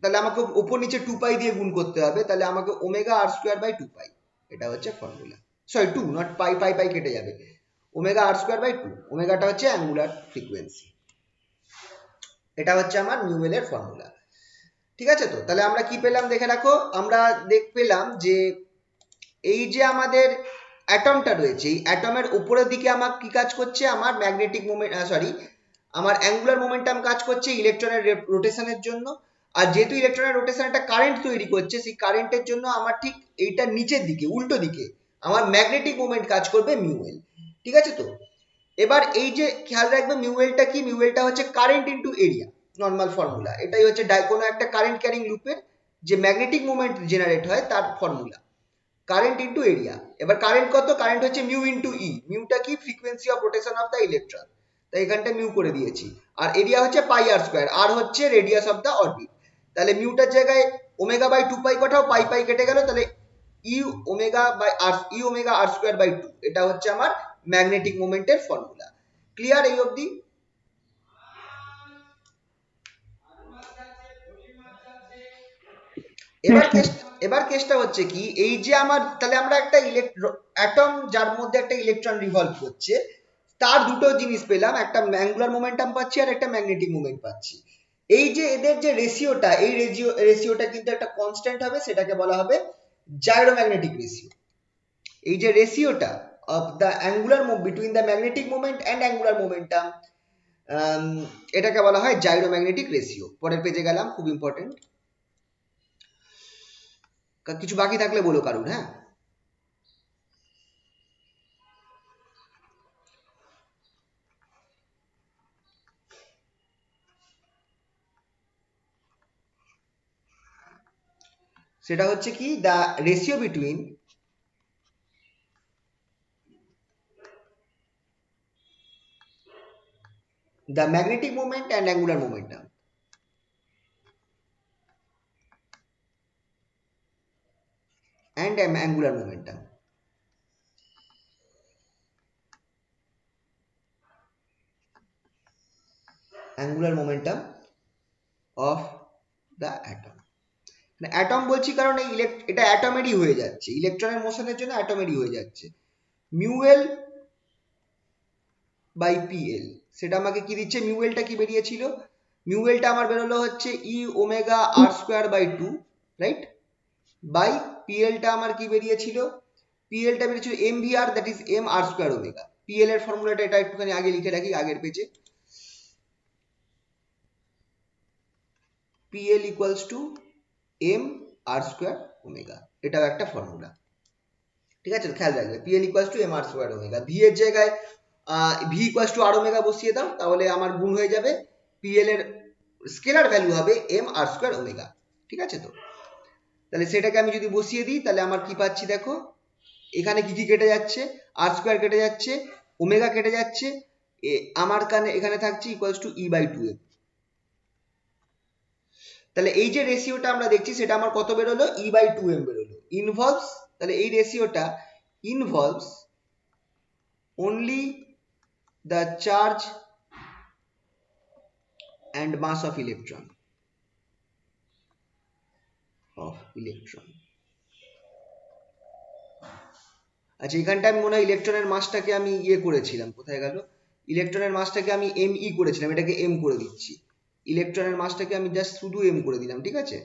তাহলে আমাকে ওপর নিচে 2 পাই দিয়ে গুণ করতে হবে, তাহলে আমাকে ওমেগা আর স্কোয়ার বাই 2 পাই, এটা হচ্ছে ফর্মুলা। সরি 2 নট পাই, পাই পাই কেটে যাবে, ওমেগা আর স্কোয়ার বাই 2, ওমেগাটা হচ্ছে অ্যাঙ্গুলার ফ্রিকোয়েন্সি। এটা হচ্ছে আমার নিউয়েল এর ফর্মুলা। ঠিক আছে, তো তাহলে আমরা কি পেলাম দেখে রাখো, আমরা পেলাম যে এই যে আমাদের অ্যাটমটা রয়েছে, এই অ্যাটমের উপরের দিকে আমার কি কাজ করছে? আমার ম্যাগনেটিক মোমেন্ট, সরি, আমার অ্যাঙ্গুলার মোমেন্টাম কাজ করছে ইলেকট্রনের রোটেশনের জন্য। আর যেহেতু ইলেকট্রনের রোটেশন একটা কারেন্ট তৈরি করছে, সেই কারেন্টের জন্য আমার ঠিক এইটা নিচের দিকে উল্টো দিকে আমার ম্যাগনেটিক মোমেন্ট কাজ করবে মিউএল। ঠিক আছে, তো এবার এই যে খেয়াল রাখবে মিউএলটা কি? মিউএলটা হচ্ছে current into area, normal formula. এটাই হচ্ছে কোনো একটা কারেন্ট ক্যারিং লুপের যে ম্যাগনেটিক মোমেন্ট জেনারেট হয় তার ফর্মুলা, কারেন্ট ইনটু এরিয়া। এবার কারেন্ট কত? কারেন্ট হচ্ছে মিউ ইনটু ই। মিউটা কি? Frequency of rotation of the electron, তাই এখানটা মিউ করে দিয়েছি। আর এরিয়া হচ্ছে পাই আর স্কোয়ার, আর হচ্ছে রেডিয়াস অফ দ্য অরবিট। তাহলে মিউটার জায়গায় ওমেগা বাই 2 পাই কটাও, পাই পাই কেটে গেল, তাহলে E omega by R, E omega R square by 2, এটা হচ্ছে আমার ম্যাগনেটিক মোমেন্টের ফর্মুলা। ক্লিয়ার এই অবধি? এবার কেস, এবার কেসটা হচ্ছে কি, এই যে আমার তাহলে আমরা একটা অ্যাটম যার মধ্যে একটা ইলেকট্রন রিভলভ করছে, তার দুটো জিনিস পেলাম, একটা অ্যাঙ্গুলার মোমেন্টাম পাচ্ছি আর একটা ম্যাগনেটিক মোমেন্ট পাচ্ছি। এই যে এদের যে রেশিওটা, এই রেশিওটা কিন্তু একটা কনস্ট্যান্ট হবে, সেটাকে বলা হবে জাইরোম্যাগনেটিক রেশিও। এই যে রেশিওটা of the angular between the magnetic moment and angular momentum, এটাকে বলা হয় জাইরোম্যাগনেটিক রেশিও। পরের পেজে গেলাম, খুব ইম্পর্টেন্ট। কিছু বাকি থাকলে বলো কারণ, হ্যাঁ? সেটা হচ্ছে কি, the ratio between the magnetic moment and angular momentum. And angular momentum. Angular momentum of the atom. Atom বলছি কারণ এই এটা অ্যাটমেরই হয়ে যাচ্ছে, ইলেকট্রনের মোশনের জন্য অ্যাটমেরই হয়ে যাচ্ছে। মিউএল বাই পিএল, সেটা আমাকে কি দিচ্ছে? মিউএলটা কি বেরিয়েছিল? মিউএলটা আমার বেরোলো হচ্ছে E omega R square by 2, right? By পিএলটা আমার কি বেরিয়েছিল? পিএলটা বেরিয়েছিল M V R, that is M R square omega. PL এর ফর্মুলাটা এটা একটুখানি আগে লিখে রাখি, আগের পেজে। PL equals to m r square omega, এটাও একটা ফর্মুলা। ঠিক আছে, খেয়াল রাখবে PL equals to m r square omega। v এর জায়গায় v equals to r omega বসিয়ে দাও, তাহলে আমার গুণ হয়ে যাবে, PL এর স্কেলার ভ্যালু হবে m r square omega। ঠিক আছে, তো তাহলে সেটাকে আমি যদি বসিয়ে দিই, তাহলে আমার কি পাচ্ছি দেখো, এখানে কি কি কেটে যাচ্ছে? r স্কোয়ার কেটে যাচ্ছে, ওমেগা কেটে যাচ্ছে, আমার কানে এখানে থাকছে equals to e by 2m। তাহলে এই যে রেশিওটা আমরা দেখছি সেটা আমার কত বেরোলো? ই বাই 2m বেরোলো। ইনভলভস, তাহলে এই রেশিওটা involves only the charge and mass of electron, আচ্ছা, এখানটা আমি মনে হয় ইলেকট্রনের মাসটাকে আমি ইয়ে করেছিলাম, কোথায় গেল, ইলেকট্রনের মাসটাকে আমি এম ই করেছিলাম, এটাকে এম করে দিচ্ছি। ইলেকট্রনের মাসটাকে আমি জাস্ট শুধু এম করে দিলাম, ঠিক আছে,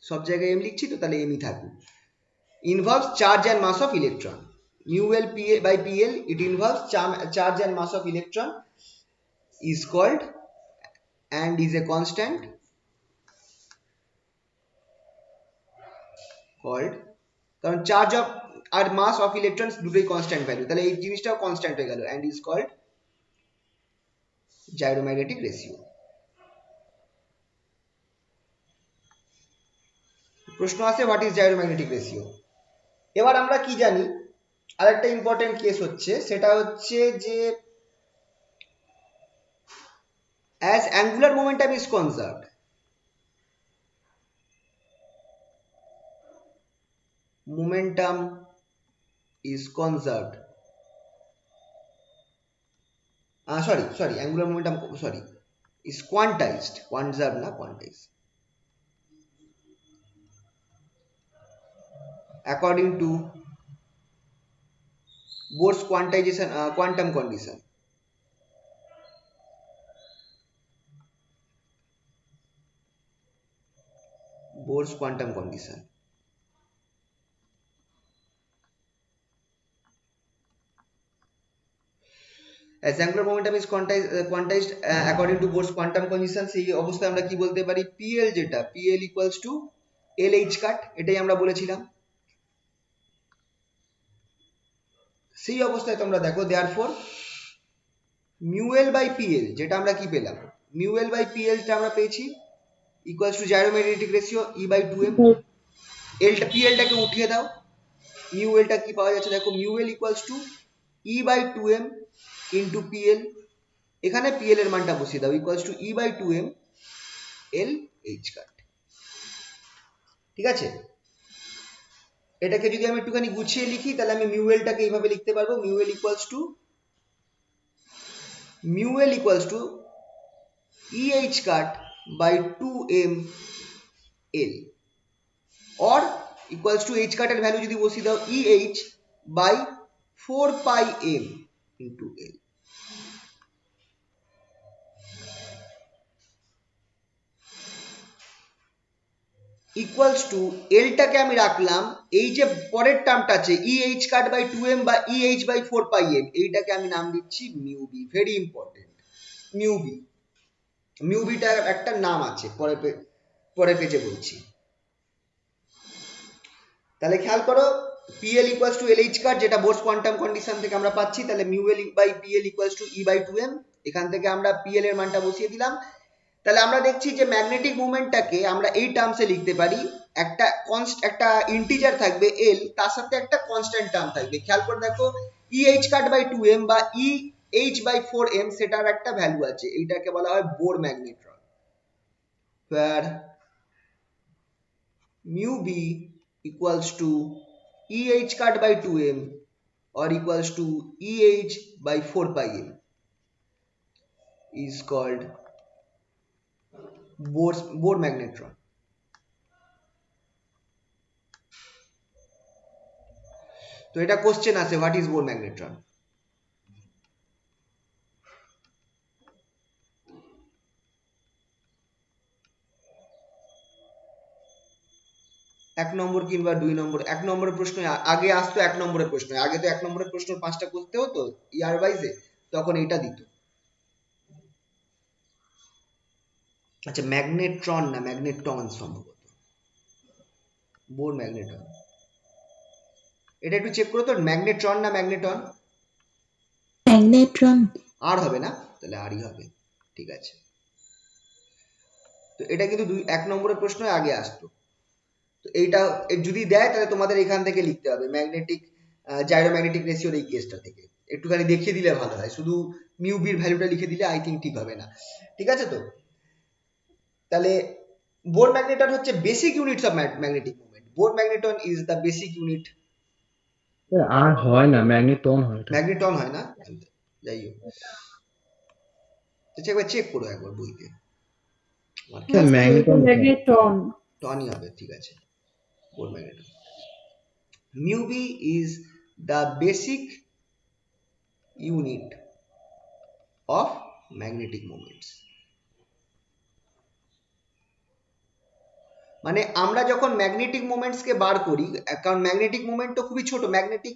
সব জায়গায় এম লিখছি তো, তাহলে এমই থাকুক। Involves charge and mass of electron. Mu L by PL, it involves charge and mass of electron is called and is a constant called, কারণ চার্জ অফ আর মাস অফ ইলেকট্রনস দুটোই কনস্ট্যান্ট ভ্যালু, তাহলে এই জিনিসটাও কনস্ট্যান্ট হয়ে গেল, and is called gyromagnetic ratio. প্রশ্ন আছে হোয়াট ইজ gyromagnetic ratio। এবার আমরা কি জানি, আরেকটা ইম্পর্টেন্ট কেস হচ্ছে, সেটা হচ্ছে যে as angular momentum is conserved, momentum is conserved, sorry, angular momentum, sorry, is quantized, conserved na quantized, according to Bohr's quantization quantum condition. Bohr's quantum condition. As angular momentum is quantized according to Bohr's quantum condition, সেই অবস্থায় আমরা কি বলতে পারি, PL যেটা, PL equals to LH cut, এটাই আমরা বলেছিলাম। সেই অবস্থায় তোমরা দেখো therefore mu L by PL, যেটা আমরা কি পেলাম, mu L by PL টা আমরা পেয়েছি equals to gyromagnetic ratio E by 2m। এলটা পিএলটাকে উঠিয়ে দাও, মিউ এলটা কি পাওয়া যাচ্ছে দেখো, mu L equals to E by two M into PL, এখানে পিএল এর মানটা বসিয়ে দাও, equals to E by two M L H cut, ঠিক আছে। এটাকে যদি আমি একটুখানি গুছিয়ে লিখি, তাহলে আমি মিউ এলটাকে এইভাবে লিখতে পারবো, mu L equals to E H cut by two M L, or equals to h cut এর ভ্যালু যদি বসিয়ে দাও E H by 4 pi M into L. Equals to এলটাকে আমি রাখলাম, এই যে পরের টার্মটা আছে E H cut by two M বা E H by 4 pi M, এইটাকে আমি নাম দিচ্ছি mu B, very important, mu B. Mu বিটার একটা নাম আছে, পরের পেজে বলছি। তাহলে খেয়াল করো, PL equals to LH কাট, যেটা বোরস কোয়ান্টাম কন্ডিশন থেকে আমরা পাচ্ছি, তাহলে mu L by PL equals to E by 2m, এখান থেকে আমরা PL এর মানটা বসিয়ে দিলাম। তাহলে আমরা দেখছি যে ম্যাগনেটিক মোমেন্টটাকে আমরা এই টার্মসে লিখতে পারি, একটা ইন্টিজার থাকবে L, তার সাথে একটা কনস্ট্যান্ট টার্ম থাকবে। খেয়াল করে দেখো EH কাট বাই 2m বা EH বাই 4m, সেটার একটা ভ্যালু আছে, এইটাকে বলা হয় bore ম্যাগনেট্রন, where mu b equals to EH cut by 2m or equals to EH by 4 pi m is called Bohr magnetron. তো এটা কোশ্চেন আছে, হোয়াট ইজ বোর ম্যাগনেট্রন। এক নম্বর কিংবা 2 নম্বর, এক নম্বরের প্রশ্ন আগে আসতো, এক নম্বরের প্রশ্ন আগে তো এক নম্বরের প্রশ্ন 5টা করতে হতো ইয়ার ওয়াইজে, তখন এটা দিত। আচ্ছা, ম্যাগনেট্রন না ম্যাগনেটন সম্ভবত, বোর ম্যাগনেটন, এটা একটু চেক করো তো, ম্যাগনেট্রন না ম্যাগনেটন, ম্যাগনেট্রন। আর হবে না, তাহলে আরই হবে, ঠিক আছে। তো এটা কিন্তু এক নম্বরের প্রশ্ন আগে আসতো, তো এইটা যদি দেয় তাহলে তোমাদের এখান থেকে লিখতে হবে ম্যাগনেটিক জাইরোম্যাগনেটিক রেশিওর এই কেসটা থেকে, একটুখানি দেখিয়ে দিলে ভালো হয়, শুধু মিউ বির ভ্যালুটা লিখে দিলে আই থিঙ্ক ঠিক হবে না, ঠিক আছে। তো তাহলে বোর ম্যাগনেটন হচ্ছে basic units of magnetic moment, Bohr magneton is the basic unit. আর হয় না, ম্যাগনেটন হয় এটা। ম্যাগনেটন হয় না, যাই হোক, আচ্ছা একবার চেক করো একবার বইতে, ম্যাগনেটন ম্যাগনেট্রন। টনই হবে, ঠিক আছে, Bohr magneton. mu b is the basic unit of magnetic moments. মানে আমরা যখন ম্যাগনেটিক মোমেন্টস কে বার করি, কারণ ম্যাগনেটিক মোমেন্ট তো খুবই ছোট, magnetic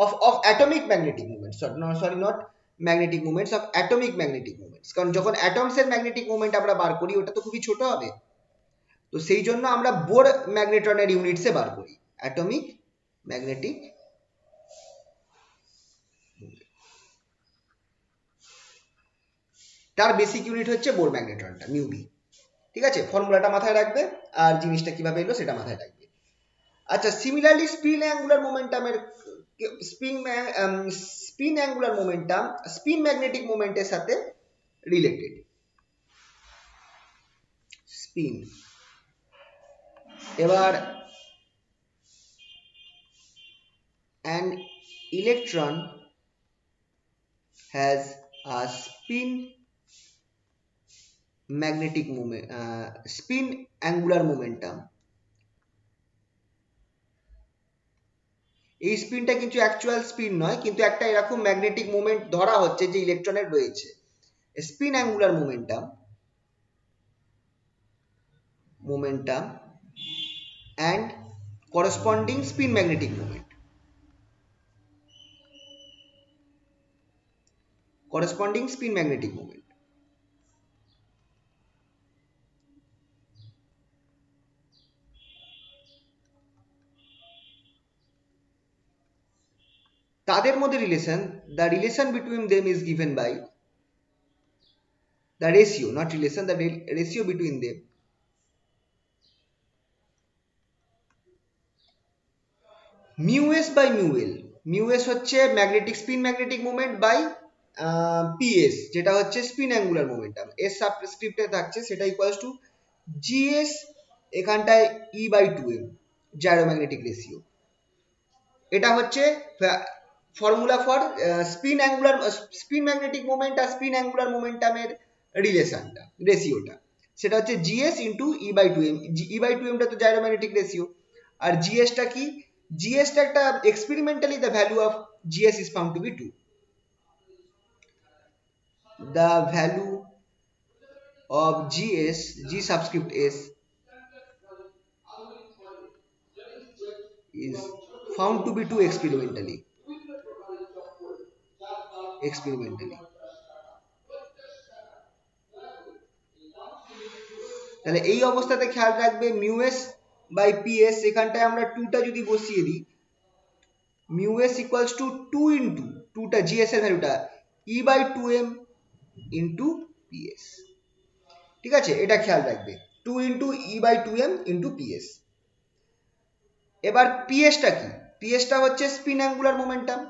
of atomic magnetic moments, sorry not magnetic moments, of atomic magnetic moments, কারণ যখন অ্যাটমস এর ম্যাগনেটিক মোমেন্ট আমরা বার করি ওটা তো খুবই ছোট হবে, তো সেই জন্য আমরা বোর ম্যাগনেট্রনের ইউনিটসে বার করি অ্যাটমিক ম্যাগনেটিক। তার বেসিক ইউনিট হচ্ছে বোর ম্যাগনেট্রনটা মিউ বি। ঠিক আছে, ফর্মুলাটা মাথায় রাখবে আর জিনিসটা কিভাবে এলো সেটা মাথায় রাখবে। আচ্ছা, সিমিলারলি স্পিন অ্যাঙ্গুলার মোমেন্টামের spin angular momentum spin magnetic মোমেন্টের সাথে রিলেটেড। স্পিন, এবার an electron has a spin magnetic moment, spin angular momentum. এই স্পিনটা কিন্তু অ্যাকচুয়াল স্পিন নয়, কিন্তু একটা এরকম ম্যাগনেটিক মোমেন্ট ধরা হচ্ছে যে ইলেকট্রনের রয়েছে। Spin angular momentum and corresponding spin magnetic moment, corresponding spin magnetic moment. তাদের মধ্যে relation, the relation between them is given by the ratio, not relation, the ratio between them mu s by mu l. mu s হচ্ছে magnetic spin magnetic moment by ps যেটা হচ্ছে স্পিন অ্যাঙ্গুলার মোমেন্টাম, এস সাবস্ক্রিপ্টে থাকছে, সেটা ইকুয়ালস টু gs এখানটায় e by 2m gyromagnetic ratio. এটা হচ্ছে formula for spin magnetic moment আর স্পিন অ্যাঙ্গুলার মোমেন্টামের রিলেশনটা, রেশিওটা, সেটা হচ্ছে GS into E by two M. E by two এমটা তো জাইরোম্যাগনেটিক রেশিও, আর জিএসটা কি, জিএসটা একটা experimentally the value of GS is found to B 2, the value of GS, G subscript S is found to be 2 experimentally. তাহলে এই অবস্থাতে খেয়াল রাখবে মিউ এস বাই পিএস, এখানটায় আমরা 2টা যদি বসিয়ে দিই, mu S equals to 2 into 2টা জিএস এর ভ্যালুটা ই বাই 2m ইন্টু পিএস। ঠিক আছে, এটা খেয়াল রাখবে, 2 into E by 2m into PS. এবার পিএসটা কি, পিএসটা হচ্ছে spin angular momentum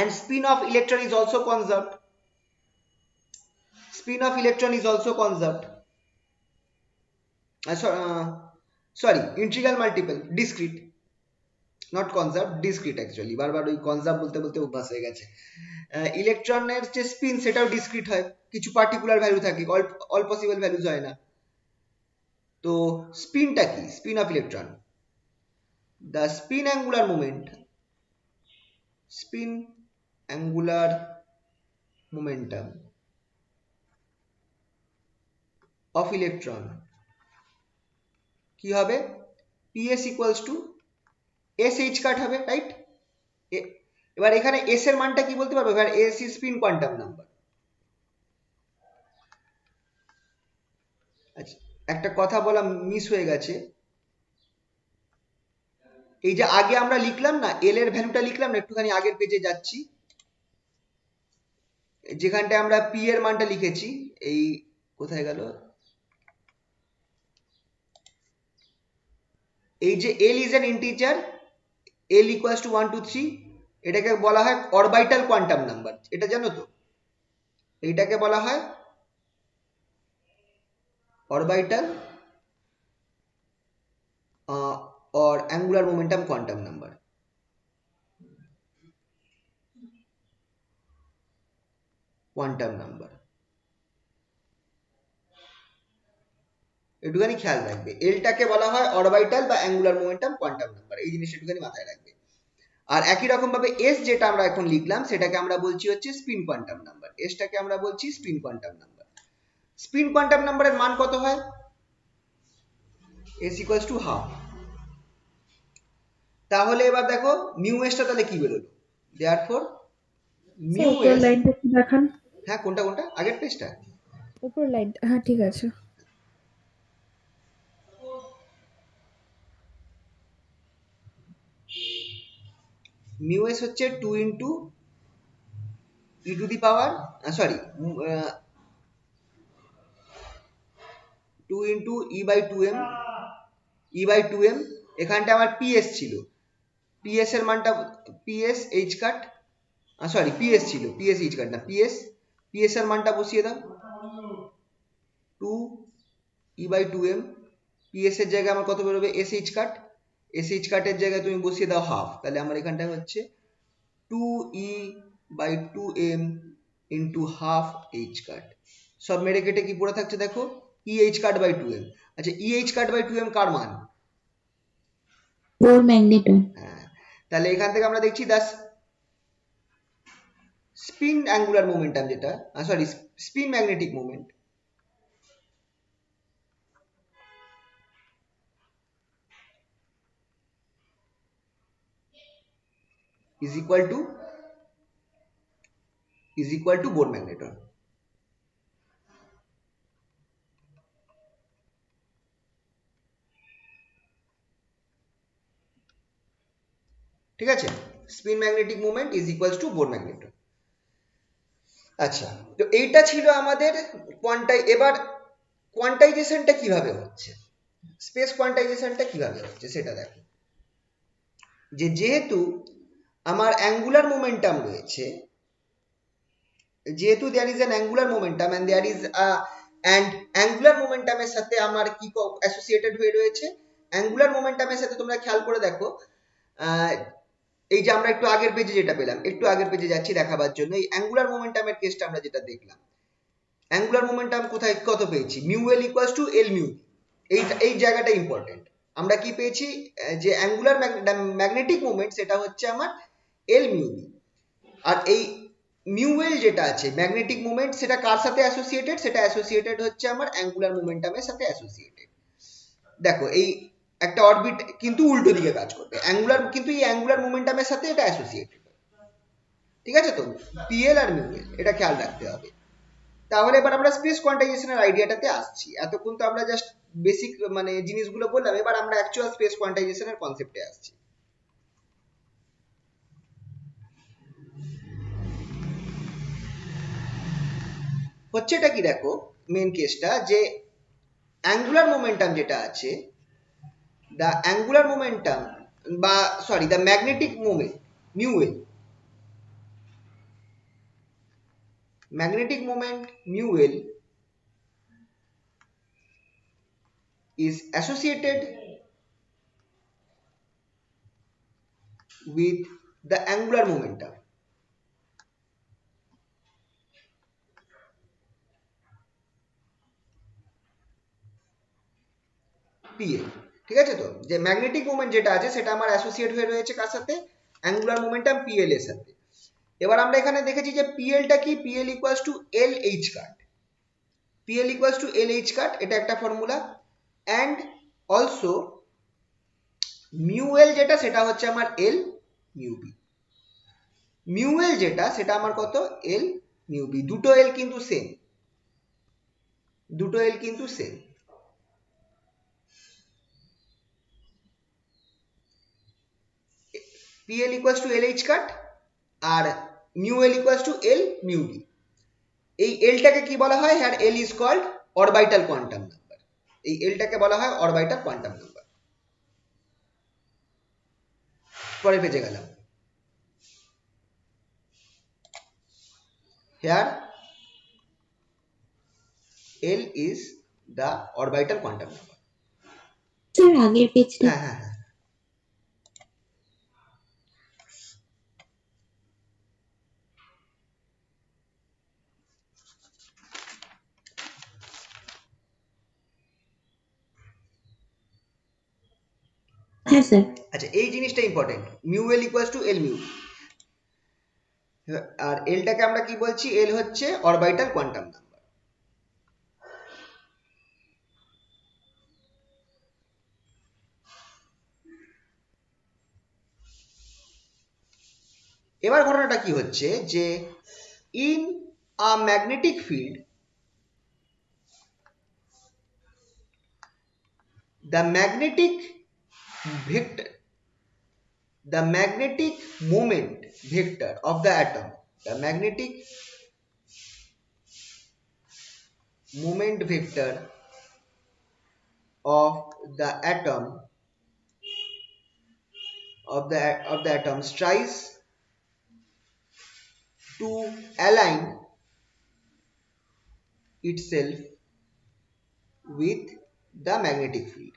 and spin of electron is also conserved, spin of electron is also conserved, sorry integral multiple discrete, not conserved, discrete actually, বারবার ওই কনজার্ভ বলতে বলতে অভ্যাস হয়ে গেছে। ইলেকট্রনের যে স্পিন সেটাও ডিসক্রিট হয়, কিছু পার্টিকুলার ভ্যালু থাকে, অল পসিবল ভ্যালুজ হয় না। তো স্পিনটা কি, spin of electron, the spin angular moment, spin angular momentum of electron কি হবে, ps equals to S H cut হবে, রাইট। এবার এখানে এস এর মানটা কি বলতে পারবো, এবার S is spin quantum number. আচ্ছা, একটা কথা বলা মিস হয়ে গেছে, এই যে আগে আমরা লিখলাম না এল এর ভ্যালুটা লিখলাম না, একটুখানি আগের পেজে যাচ্ছি, যেখানটায় আমরা পি এর মানটা লিখেছি, এই কোথায় গেল, এই যে এল is an integer, L equals to 1 2 3, এটাকে বলা হয় অরবিটাল কোয়ান্টাম নাম্বার, এটা জানো তো, এইটাকে বলা হয় orbital or angular momentum quantum number. Quantum number একটুখানি খেয়াল রাখবে, এলটাকে বলা হয় অরবিটাল বা অ্যাঙ্গুলার মোমেন্টাম কোয়ান্টাম নাম্বার, এই জিনিসটা একটুখানি মাথায় রাখবে। আর একই রকম ভাবে এস যেটা আমরা এখন লিখলাম সেটাকে আমরা বলছি হচ্ছে স্পিন কোয়ান্টাম নাম্বার, এসটাকে আমরা বলছি spin quantum number. Spin quantum নাম্বারের মান কত হয়? S equals to half. তাহলে এবার দেখো মিউ এসটা তাহলে কি বেরোলো, দেয়ারফর স্যার মিউ উপর এস, লাইনটা একটু দেখান। হ্যাঁ কোনটা কোনটা আগের পেজটা? উপর লাইনটা, হ্যাঁ ঠিক আছে। মিউ এস হচ্ছে 2 into E to the power, sorry 2 into E by two M, E by two M. এখানটা আমার পিএস ছিল, পিএস এর মানটা, PS H cut, sorry PS ছিল, পিএস এইচ কাট না, পিএস, পিএস এর মানটা বসিয়ে দাও 2 E by two M. PS এর জায়গায় আমার কত বেরোবে, S H cut, S H কাটের জায়গায় তুমি বসিয়ে দাও হাফ, তাহলে আমার এখানটা হচ্ছে 2 E by two M into half H cut. সব মেরে কেটে কি পড়ে থাকছে দেখো, E H cut by two M. আচ্ছা E H cut by two M কার মান? Bohr magneton. হ্যাঁ, তাহলে এখান থেকে আমরা দেখছি দ্য স্পিন অ্যাঙ্গুলার মোমেন্টাম যেটা, sorry spin magnetic moment is equal to Bohr magneton. ঠিক আছে, spin magnetic moment is equal to Bohr magneton. আচ্ছা, তো এইটা ছিল আমাদের কোয়ান্টাই। এবার কোয়ান্টাইজেশনটা কিভাবে হচ্ছে, স্পেস কোয়ান্টাইজেশনটা কিভাবে হচ্ছে সেটা দেখো। যেহেতু আমার অ্যাঙ্গুলার মোমেন্টাম রয়েছে, যেহেতু there is an angular momentum and there is and angular মোমেন্টামের সাথে আমার কি অ্যাসোসিয়েটেড হয়ে রয়েছে, অ্যাঙ্গুলার মোমেন্টামের সাথে তোমরা খেয়াল করে দেখো, এই যে আমরা একটু আগের পেজে যেটা পেলাম, একটু আগের পেজে যাচ্ছি দেখাবার জন্য, এই অ্যাঙ্গুলার মোমেন্টামের কেসটা আমরা যেটা দেখলাম, অ্যাঙ্গুলার মোমেন্টাম কোথায় কত পেয়েছি, mu L equals to L mu. এই জায়গাটা ইম্পর্টেন্ট। আমরা কি পেয়েছি, যে অ্যাঙ্গুলার ম্যাগনেটিক মোমেন্ট সেটা হচ্ছে আমার এল মিউ বি। আর এই মিউ এল যেটা আছে ম্যাগনেটিক মোমেন্ট, সেটা কার সাথে অ্যাসোসিয়েটেড, সেটা অ্যাসোসিয়েটেড হচ্ছে আমার অ্যাঙ্গুলার মোমেন্টামের সাথে অ্যাসোসিয়েটেড। দেখো এই একটা অরবিট কিন্তু উল্টো দিকে কাজ করবে, অ্যাঙ্গুলার কিন্তু এই অ্যাঙ্গুলার মোমেন্টামের সাথে এটা অ্যাসোসিয়েটেড। ঠিক আছে, তো পিএল আর মিউ এল এটা খেয়াল রাখতে হবে। তাহলে এবার আমরা স্পেস কোয়ান্টাইজেশনের আইডিয়াটাতে আসছি। এতক্ষণ তো আমরা জাস্ট বেসিক মানে জিনিসগুলো বললাম, এবার আমরা অ্যাকচুয়াল স্পেস কোয়ান্টাইজেশনের কনসেপ্টে আসছি। হচ্ছে এটা কি দেখো, মেন কেসটা যে অ্যাঙ্গুলার মোমেন্টাম যেটা আছে, দ্য অ্যাঙ্গুলার মোমেন্টাম বা sorry the magnetic moment mu L, magnetic moment mu L is associated with the angular momentum PL। ঠিক আছে, তো যে ম্যাগনেটিক মোমেন্ট যেটা আছে সেটা আমার অ্যাসোসিয়েট হয়ে রয়েছে কার সাথে, অ্যাঙ্গুলার মোমেন্টাম PL এর সাথে। এবার আমরা এখানে দেখেছি যে PLটা কি, PL equals to L H cut, PL equals to L H cut, এটা একটা formula. And also mu L যেটা সেটা হচ্ছে আমার L mu B, mu L যেটা সেটা আমার কত, এল মিউ বি, দুটো এল কিন্তু সেম, দুটো এল কিন্তু same. PL equals to LH cut আর mu L equals to L mu B। এই এলটাকে কি বলা হয়, হ্যাঁ L is called orbital quantum number, এই এলটাকে বলা হয় অরবিটাল কোয়ান্টাম নাম্বার। পরে পেজে গেলাম, here L is the orbital quantum number. Sir আগের পেজটা। হ্যাঁ হ্যাঁ হ্যাঁ, হ্যাঁ স্যার। আচ্ছা, এই জিনিসটা important, mu L equals to L mu. আর এলটাকে আমরা কি বলছি, এল হচ্ছে অরবিটাল কোয়ান্টাম নাম্বার। এবার ঘটনাটা কি হচ্ছে যে in a magnetic field the magnetic vector the magnetic moment vector of the atom the magnetic moment vector of the atom of the atom tries to align itself with the magnetic field.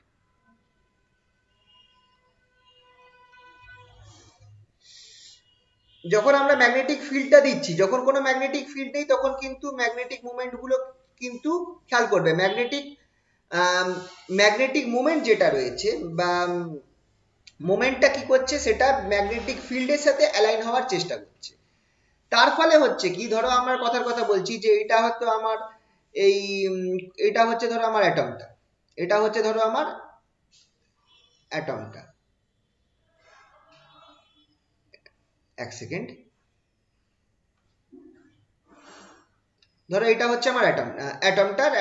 যখন আমরা ম্যাগনেটিক ফিল্ডটা দিচ্ছি, যখন কোনো ম্যাগনেটিক ফিল্ড নেই তখন কিন্তু ম্যাগনেটিক মুভমেন্ট গুলো কিন্তু খেয়াল করবে, ম্যাগনেটিক মুভমেন্ট যেটা রয়েছে বা মোমেন্টটা কি করছে, সেটা ম্যাগনেটিক ফিল্ডের সাথে অ্যালাইন হওয়ার চেষ্টা করছে। তার ফলে হচ্ছে কি, ধরো আমরা কথার কথা বলছি যে এটা হয়তো আমার এই এটা হচ্ছে ধরো আমার অ্যাটমটা, এটা হচ্ছে ধরো আমার অ্যাটমটা, এক সেকেন্ড, ধরো এটা হচ্ছে আমার অ্যাটমটার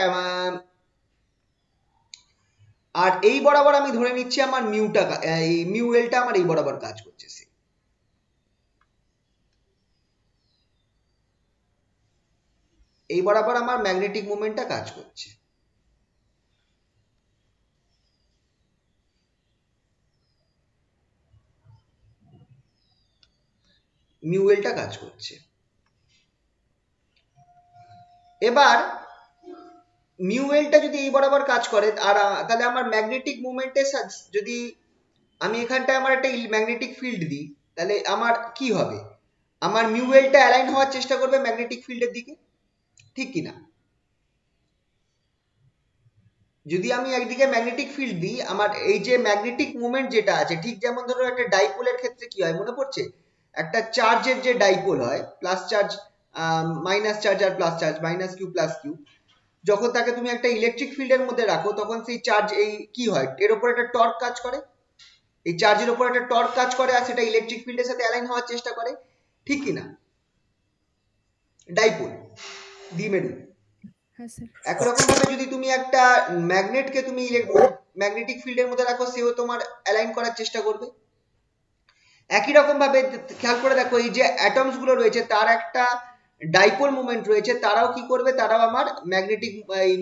আর এই বরাবর আমি ধরে নিচ্ছি আমার মিউটা, এই মিউ এলটা আমার এই বরাবর কাজ করছে, এই বরাবর আমার ম্যাগনেটিক মুভমেন্টটা কাজ করছে। মিউ এলটা কাজ করছে। এবার মিউ এলটা যদি এই বরাবর কাজ করে, আর তাহলে আমার ম্যাগনেটিক মুভমেন্টের যদি আমি এখানটায় আমার একটা ম্যাগনেটিক ফিল্ড দিই, তাহলে আমার কি হবে, আমার মিউ এলটা অ্যালাইন হওয়ার চেষ্টা করবে ম্যাগনেটিক ফিল্ডের দিকে, ঠিক কিনা? যদি আমি একদিকে ম্যাগনেটিক ফিল্ড দিই, আমার এই যে ম্যাগনেটিক মুভমেন্ট যেটা আছে, ঠিক যেমন ধরো একটা ডাইপোলের ক্ষেত্রে কি হয় মনে পড়ছে, একটা চার্জের যে ডাইপোল হয়, প্লাস চার্জ মাইনাস চার্জ আর plus charge, minus Q plus Q, যখন তাকে তুমি একটা ইলেকট্রিক ফিল্ডের মধ্যে রাখো তখন সেই চার্জ এই কি হয়, এর উপর একটা টর্ক কাজ করে, এই চার্জের উপর একটা টর্ক কাজ করে আর সেটা ইলেকট্রিক ফিল্ডের সাথে অ্যালাইন হওয়ার চেষ্টা করে, ঠিক কিনা? ডাইপোল, দ্বিমেরু। হ্যাঁ স্যার। একরকম ভাবে যদি তুমি একটা ম্যাগনেটকে তুমি ম্যাগনেটিক ফিল্ডের মধ্যে রাখো, সেও তোমার অ্যালাইন করার চেষ্টা করবে। একই রকম ভাবে খেয়াল করে দেখো, এই যে অ্যাটমস গুলো রয়েছে তার একটা ডাইপোল মুভমেন্ট রয়েছে, তারাও কি করবে, তারাও আমার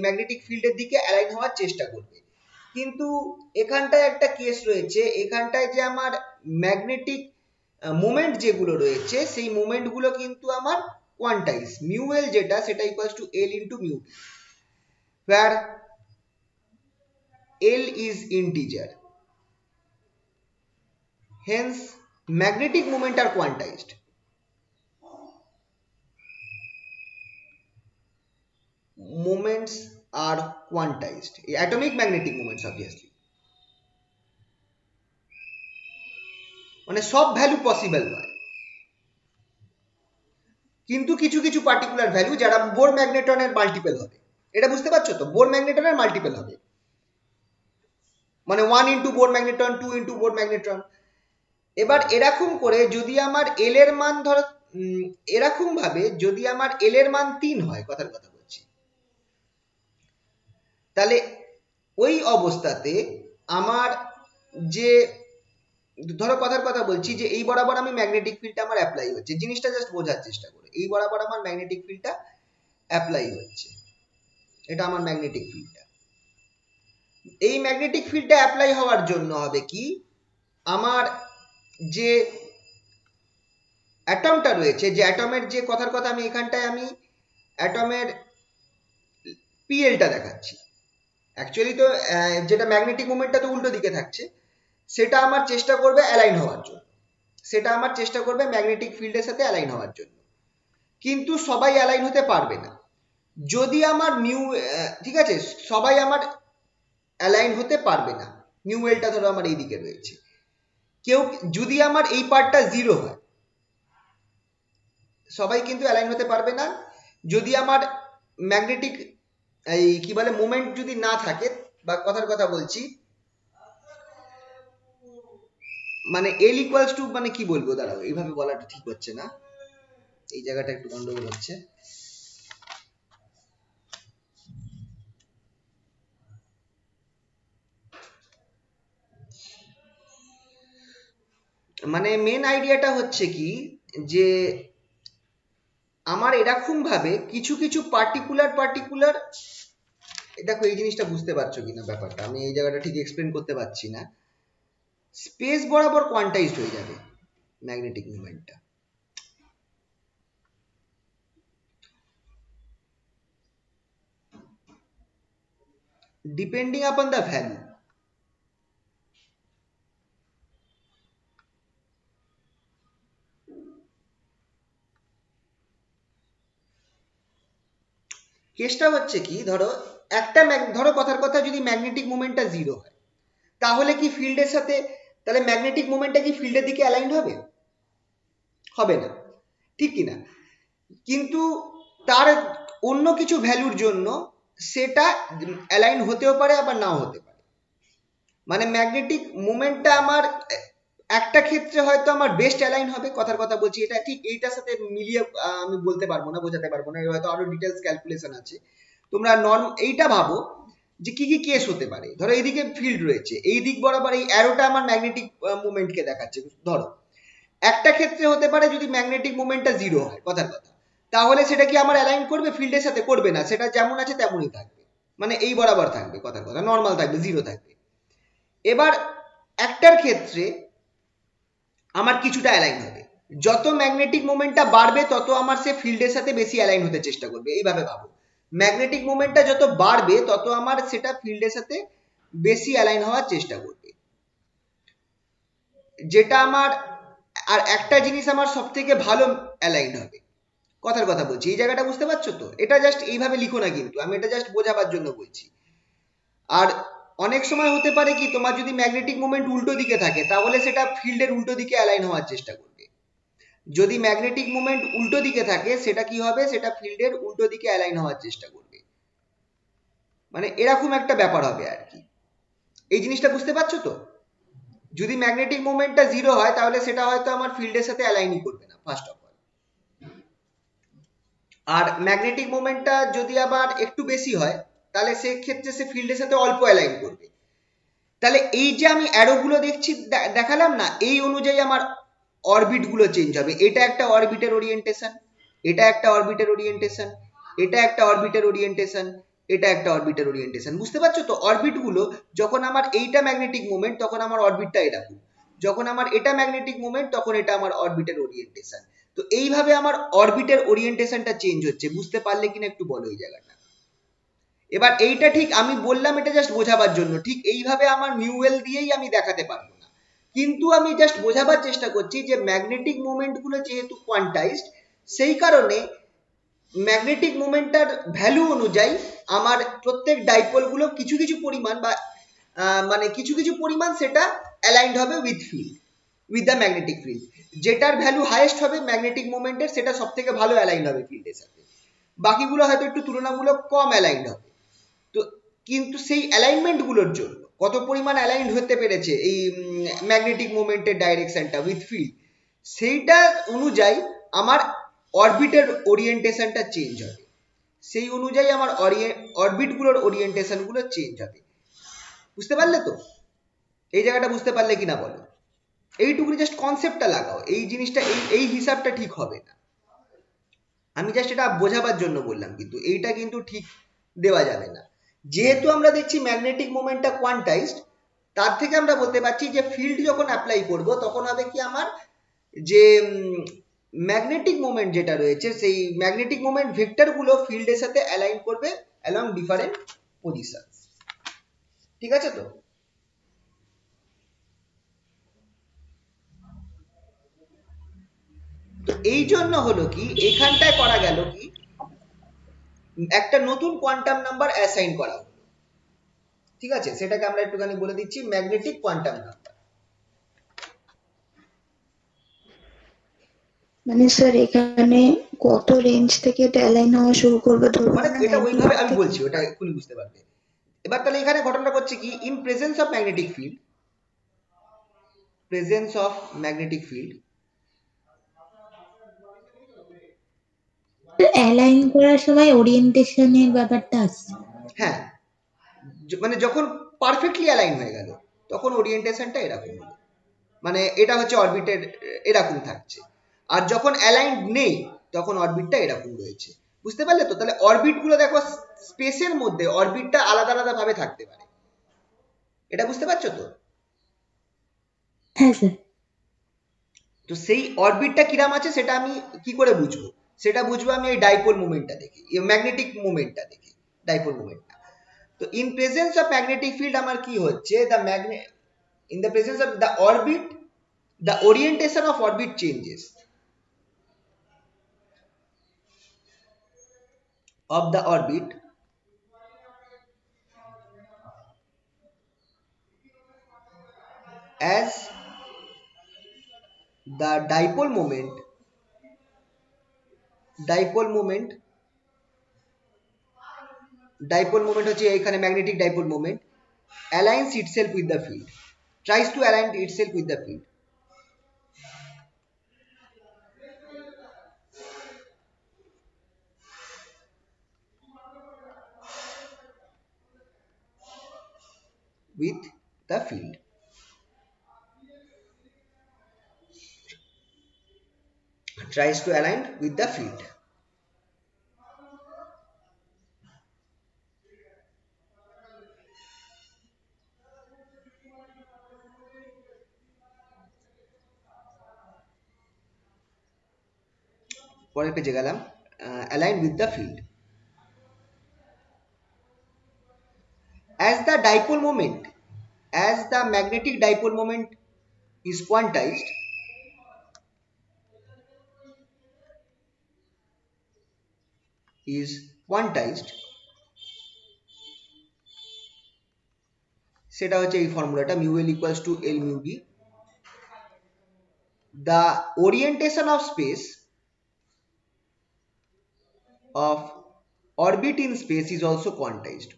ম্যাগনেটিক ফিল্ডের দিকে অ্যালাইন হওয়ার চেষ্টা করবে। কিন্তু এখানটায় একটা কেস রয়েছে, এখানটায় যে আমার ম্যাগনেটিক মোমেন্ট যেগুলো রয়েছে সেই মোমেন্ট গুলো কিন্তু আমার কোয়ান্টাইজ, মিউ এল যেটা সেটা equals to L into mu, where L is integer. Hence, magnetic moment are quantized. Moments are quantized. Atomic magnetic moments, obviously. মানে সব ভ্যালু পসিবল নয়, কিন্তু কিছু কিছু পার্টিকুলার ভ্যালু যারা বোর ম্যাগনেটনের মাল্টিপল হবে, এটা বুঝতে পারছো তো, বোর ম্যাগনেটনের মাল্টিপল হবে, মানে 1 into Bohr magneton, 2 into Bohr magneton. এবার এরকম করে যদি আমার এল এর মান ধরো এরকম ভাবে যদি আমার এল এর মান 3 হয়, কথার কথা বলছি, তাহলে ওই অবস্থাতে আমার যে ধরো কথার কথা বলছি যে এই বরাবর আমি ম্যাগনেটিক ফিল্ডটা আমার অ্যাপ্লাই হচ্ছে, জিনিসটা জাস্ট বোঝার চেষ্টা করে, এই বরাবর আমার ম্যাগনেটিক ফিল্ডটা অ্যাপ্লাই হচ্ছে, এটা আমার ম্যাগনেটিক ফিল্ডটা। এই ম্যাগনেটিক ফিল্ডটা অ্যাপ্লাই হওয়ার জন্য হবে কি, আমার যে অ্যাটমটা রয়েছে, যে অ্যাটমের যে কথার কথা আমি এখানটায় আমি অ্যাটমের পিএলটা দেখাচ্ছি, অ্যাকচুয়ালি তো যেটা ম্যাগনেটিক মোমেন্টটা তো উল্টো দিকে থাকছে, সেটা আমার চেষ্টা করবে অ্যালাইন হওয়ার জন্য, সেটা আমার চেষ্টা করবে ম্যাগনেটিক ফিল্ডের সাথে অ্যালাইন হওয়ার জন্য, কিন্তু সবাই অ্যালাইন হতে পারবে না। যদি আমার ঠিক আছে, সবাই আমার অ্যালাইন হতে পারবে না, মিউ এলটা ধরো আমার এই দিকে রয়েছে, কেউ যদি আমার এই পার্টটা জিরো হয়, সবাই কিন্তু অ্যালাইন হতে পারবে না। যদি আমার ম্যাগনেটিক এই কি বলে মোমেন্ট যদি না থাকে, বা কথার কথা বলছি, মানে এল ইকুয়ালস টু, মানে কি বলবো, দাঁড়াও, এইভাবে বলাটা ঠিক হচ্ছে না, এই জায়গাটা একটু গন্ডগোল হচ্ছে। মানে মেন আইডিয়াটা হচ্ছে কি, যে আমার এরকম ভাবে কিছু কিছু পার্টিকুলার, দেখো এই জিনিসটা বুঝতে পারছো কিনা ব্যাপারটা, আমি এই জায়গাটা ঠিক এক্সপ্লেন করতে পারছি না। স্পেস বরাবর কোয়ান্টাইজড হয়ে যাবে ম্যাগনেটিক মুভমেন্টটা, ডিপেন্ডিং আপন দ্য ভ্যালু। কেসটা হচ্ছে কি, ধরো ধরো কথার কথা, যদি ম্যাগনেটিক মোমেন্টটা জিরো হয়, তাহলে কি ফিল্ডের সাথে, তাহলে ম্যাগনেটিক মোমেন্টটা কি ফিল্ডের দিকে অ্যালাইন্ড হবে? হবে না, ঠিক কি না? কিন্তু তার অন্য কিছু ভ্যালুর জন্য সেটা অ্যালাইন হতেও পারে, আবার নাও হতে পারে। মানে ম্যাগনেটিক মোমেন্টটা আমার একটা ক্ষেত্রে হয়তো আমার বেস্ট অ্যালাইন হবে, কথার কথা বলছি, এটা ঠিক এইটার সাথে মিলিয়ে আমি বলতে পারবো না, বোঝাতে পারবো না, এর হয়তো আরো ডিটেলস ক্যালকুলেশন আছে। তোমরা এইটা ভাবো যে কি কি কেস হতে পারে। ধরো এইদিকে ফিল্ড রয়েছে, এই দিক বরাবর এই অ্যারোটা আমার ম্যাগনেটিক মোমেন্টকে দেখাচ্ছে। ধরো একটা ক্ষেত্রে হতে পারে যদি ম্যাগনেটিক মোমেন্টটা জিরো হয়, কথার কথা, তাহলে সেটা কি আমার অ্যালাইন করবে ফিল্ডের সাথে? করবে না, সেটা যেমন আছে তেমনই থাকবে, মানে এই বরাবর থাকবে, কথার কথা নর্মাল থাকবে, জিরো থাকবে। এবার একটার ক্ষেত্রে আমার কিছুটা অ্যালাইন হবে, যত ম্যাগনেটিক মোমেন্টটা বাড়বে তত আমার সে ফিল্ডের সাথে বেশি অ্যালাইন হতে চেষ্টা করবে। এইভাবে ভাবো, ম্যাগনেটিক মোমেন্টটা যত বাড়বে তত আমার সেটা ফিল্ডের সাথে বেশি অ্যালাইন হওয়ার চেষ্টা করবে, যেটা আমার, আর একটা জিনিস আমার সব থেকে ভালো অ্যালাইন হবে, কথার কথা বলছি, এই জায়গাটা বুঝতে পারছো তো? এটা জাস্ট এইভাবে লিখো না, কিন্তু আমি এটা জাস্ট বোঝাবার জন্য বলছি। আর অনেক সময় হতে পারে কি, তোমার যদি ম্যাগনেটিক মোমেন্ট উল্টো দিকে থাকে, তাহলে সেটা ফিল্ডের উল্টো দিকে অ্যালাইন হওয়ার চেষ্টা করবে। যদি ম্যাগনেটিক মোমেন্ট উল্টো দিকে থাকে, সেটা কি হবে, সেটা ফিল্ডের উল্টো দিকে অ্যালাইন হওয়ার চেষ্টা করবে। মানে এরকম একটা ব্যাপার হবে আর কি। এই জিনিসটা বুঝতে পারছো তো? যদি ম্যাগনেটিক মোমেন্টটা জিরো হয়, তাহলে সেটা হয়তো আমার ফিল্ডের সাথে অ্যালাইনই করবে না, ফার্স্ট অফ অল। আর ম্যাগনেটিক মোমেন্টটা যদি আবার একটু বেশি হয়, তাহলে সেক্ষেত্রে সে ফিল্ডের সাথে অল্প অ্যালাইন করবে। তাহলে এই যে আমি অ্যারোগুলো দেখছি, দেখালাম না, এই অনুযায়ী আমার অরবিট গুলো চেঞ্জ হবে। এটা একটা অরবিটের ওরিয়েন্টেশন, এটা একটা অরবিটের ওরিয়েন্টেশন, এটা একটা অরবিটের ওরিয়েন্টেশন, এটা একটা অরবিটের ওরিয়েন্টেশন। বুঝতে পারছো তো? অরবিট গুলো যখন আমার এইটা ম্যাগনেটিক মোমেন্ট, তখন আমার অরবিটটা এরকম, যখন আমার এটা ম্যাগনেটিক মোমেন্ট, তখন এটা আমার অরবিটের ওরিয়েন্টেশন। তো এইভাবে আমার অরবিটের ওরিয়েন্টেশনটা চেঞ্জ হচ্ছে। বুঝতে পারলে কিনা একটু বলো এই জায়গাটা। এবার এইটা ঠিক আমি বললাম, এটা জাস্ট বোঝাবার জন্য, ঠিক এইভাবে আমার মিউয়েল দিয়েই আমি দেখাতে পারবো না, কিন্তু আমি জাস্ট বোঝাবার চেষ্টা করছি যে ম্যাগনেটিক মোমেন্ট গুলো যেহেতু কোয়ান্টাইজড, সেই কারণে ম্যাগনেটিক মোমেন্টটার ভ্যালু অনুযায়ী আমার প্রত্যেক ডাইপোল গুলো কিছু কিছু পরিমাণ, বা মানে কিছু কিছু পরিমাণ সেটা অ্যালাইন্ড হবে with field, with the magnetic field. যেটার ভ্যালু হাইয়েস্ট হবে ম্যাগনেটিক মোমেন্টের, সেটা সব থেকে ভালো অ্যালাইন্ড হবে ফিল্ডের সাথে। বাকিগুলো হয়তো একটু তুলনামূলক কম অ্যালাইন্ড হবে। তো কিন্তু সেই অ্যালাইনমেন্ট গুলোর জন্য কত পরিমাণ অ্যালাইন্ড হতে পেরেছে এই ম্যাগনেটিক মোমেন্টের ডাইরেকশনটা উইথ ফিল্ড, সেইটা অনুযায়ী আমার অরবিটের ওরিয়েন্টেশনটা চেঞ্জ হবে, সেই অনুযায়ী আমার অরবিট গুলোর ওরিয়েন্টেশন গুলো চেঞ্জ হবে। বুঝতে পারলে তো? এই জায়গাটা বুঝতে পারলে কিনা বলো? এইটুকু জাস্ট কনসেপ্টটা লাগাও, এই জিনিসটা এই এই হিসাবটা ঠিক হবে না। আমি জাস্ট এটা বোঝাবার জন্য বললাম, কিন্তু এইটা কিন্তু ঠিক দেওয়া যাবে না। যেহেতু আমরা দেখছি ম্যাগনেটিক মোমেন্টটা কোয়ান্টাইজড, তার থেকে আমরা বলতে পারছি যে ফিল্ড যখন অ্যাপ্লাই করব, তখন হবে কি, আমার যে ম্যাগনেটিক মোমেন্ট যেটা রয়েছে, সেই ম্যাগনেটিক মোমেন্ট ভেক্টর গুলো ফিল্ডের সাথে অ্যালাইন করবে অ্যালং ডিফারেন্ট পজিশন। ঠিক আছে তো? তো এই জন্য হলো কি, এখানটায় করা গেল কি, একটা নতুন কোয়ান্টাম নাম্বার অ্যাসাইন করা হলো। ঠিক আছে, সেটাকে আমরা একটুখানি বলে দিচ্ছি ম্যাগনেটিক কোয়ান্টাম নাম্বার। মানে স্যার এখানে কত রেঞ্জ থেকে এটা অ্যালাইন হওয়া শুরু করবে, ধরুন মানে আমরা এটা 90 ওইভাবে আমি থেকে। বলছি, ওটা এক্ষুনি বুঝতে পারবে। এবার তাহলে এখানে ঘটনাটা করছে কি, in presence of magnetic field, presence of magnetic field, align করার সময় ওরিয়েন্টেশনের ব্যাপারটা আসছে। হ্যাঁ, মানে যখন পারফেক্টলি অ্যালাইন হয়ে গেল তখন ওরিয়েন্টেশনটা এরকম হলো, মানে এটা হচ্ছে অরবিটের এরকম থাকছে। আর যখন অ্যালাইন্ড নেই তখন অরবিটটা এরকম রয়েছে। বুঝতে পারলে তো? তাহলে অরবিট গুলো দেখো, স্পেসের মধ্যে অরবিটটা আলাদা আলাদা ভাবে থাকতে পারে, এটা বুঝতে পারছো তো? হ্যাঁ স্যার। তো সেই অরবিটটা কিরাম আছে সেটা আমি কি করে বুঝবো? সেটা বুঝবো আমি এই ডাইপোল মোমেন্টটা দেখি, ম্যাগনেটিক মোমেন্টটা দেখি, ডাইপোল মোমেন্টটা। তো in presence of magnetic field আমার কি হচ্ছে, the magnet in the presence of the orbit, the orientation of orbit changes, of the orbit as the dipole moment হচ্ছে এখানে magnetic dipole moment aligns itself with the field, tries to align itself with the field, with the field, tries to align with the field. পরের পেজে গেলাম, align with the field. As the dipole moment, as the magnetic dipole moment is quantized, সেটা হচ্ছে এই ফর্মুলাটা mu L equals to L mu B, the orientation of space of orbit in space is also quantized,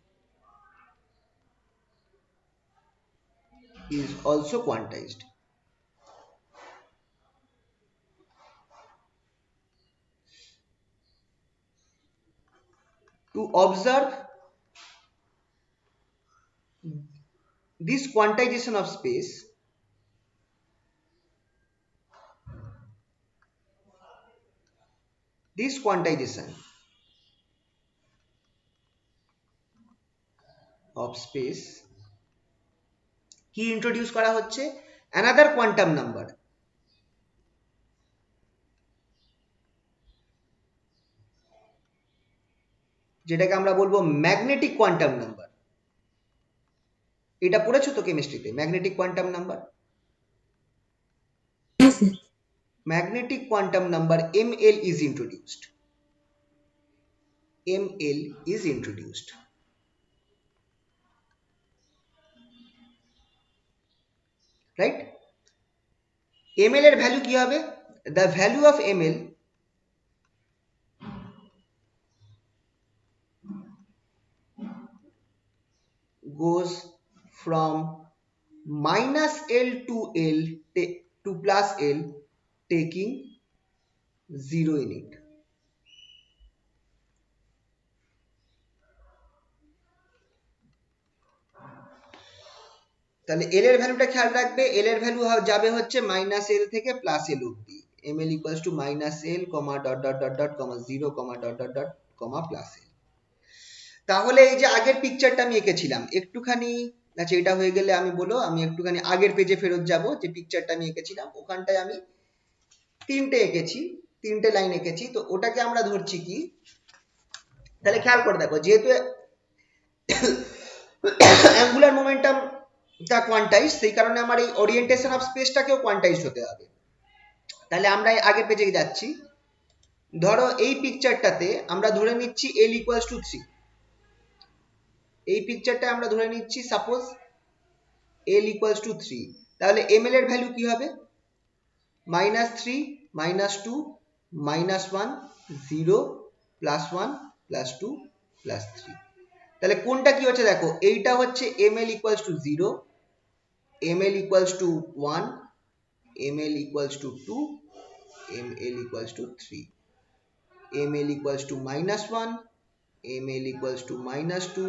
to observe this quantization of space, this quantization of space কি ইন্ট্রোডিউস করা হচ্ছে, অ্যানাদার কোয়ান্টাম নাম্বার, যেটাকে আমরা বলবো ম্যাগনেটিক কোয়ান্টাম নাম্বার। এটা পড়েছো তো কেমিস্ট্রিতে, ম্যাগনেটিক কোয়ান্টাম নাম্বার? হ্যাঁ sir. magnetic quantum number ml is introduced, right? ml এর ভ্যালু কি হবে? The value of ml goes from minus L to L to plus L, taking 0 in it. তাহলে L এর ভ্যালুটা খেয়াল রাখবে, L এর ভ্যালু যাবে হচ্ছে মাইনাস L থেকে প্লাস L অবধি, ml equals to minus L, dot dot dot dot, 0, dot dot dot, plus L। তাহলে এই যে আগের পিকচারটা আমি এঁকেছিলাম একটুখানি, আচ্ছা এটা হয়ে গেলে আমি বলো, আমি একটুখানি আগের পেজে ফেরত যাব, যে পিকচারটা আমি এঁকেছিলাম ওখানটায় আমি তিনটে লাইন এঁকেছি, তো ওটাকে আমরা ধরছি কি, তাহলে খেয়াল করে দেখো, যেহেতু অ্যাঙ্গুলার মোমেন্টাম টা কোয়ান্টাইজ, সেই কারণে আমার এই ওরিয়েন্টেশন অফ স্পেসটাকেও কোয়ান্টাইজ হতে হবে। তাহলে আমরা আগের পেজে যাচ্ছি, ধরো এই পিকচারটাতে আমরা ধরে নিচ্ছি L equals to 3, এই পিকচারটা আমরা ধরে নিচ্ছি সাপোজ L equals to 3, তাহলে ml এর ভ্যালু কি হবে? -3 -2 -1 0 +1 +2 +3। তাহলে কোনটা কি হচ্ছে দেখো, এইটা হচ্ছে ml equals to 0, ml equals to 1, ml equals to 2, ml equals to 3, ml equals to -1, ml equals to -2,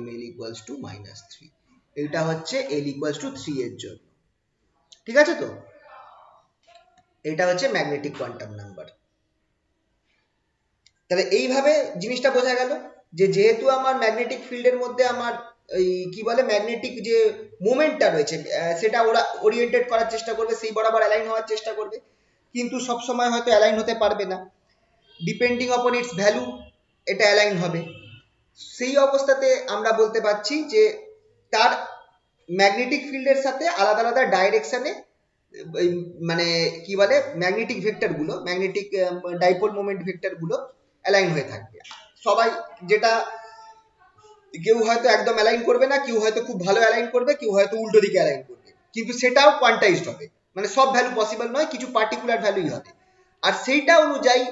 ml equals to -3। এটা হচ্ছে l equals to 3 এর জন্য। ঠিক আছে তো, এটা হচ্ছে ম্যাগনেটিক কোয়ান্টাম নাম্বার। তাহলে এইভাবে জিনিসটা বোঝা গেল যে যেহেতু আমার ম্যাগনেটিক ফিল্ডের মধ্যে আমার এই কি বলে ম্যাগনেটিক যে মোমেন্টটা রয়েছে সেটা ওরা ওরিয়েন্টেড করার চেষ্টা করবে, সেই বরাবর অ্যালাইন হওয়ার চেষ্টা করবে, কিন্তু সব সময় হয়তো অ্যালাইন হতে পারবে না, ডিপেন্ডিং অপন ইটস ভ্যালু এটা অ্যালাইন হবে। সেই অবস্থাতে আমরা বলতে পারছি যে তার ম্যাগনেটিক ফিল্ডের সাথে আলাদা আলাদা ডাইরেকশনে মানে কি বলে ম্যাগনেটিক ভেক্টর গুলো, ম্যাগনেটিক ডাইপোল মোমেন্ট ভেক্টর গুলো অ্যালাইন হয়ে থাকবে সবাই। যেটা কেউ হয়তো একদম অ্যালাইন করবে না, কেউ হয়তো খুব ভালো অ্যালাইন করবে, কেউ হয়তো উল্টো দিকে অ্যালাইন করবে, কিন্তু সেটাও কোয়ান্টাইজড হবে, মানে সব ভ্যালু পসিবল নয়, কিছু পার্টিকুলার ভ্যালুই হবে। আর সেইটা অনুযায়ী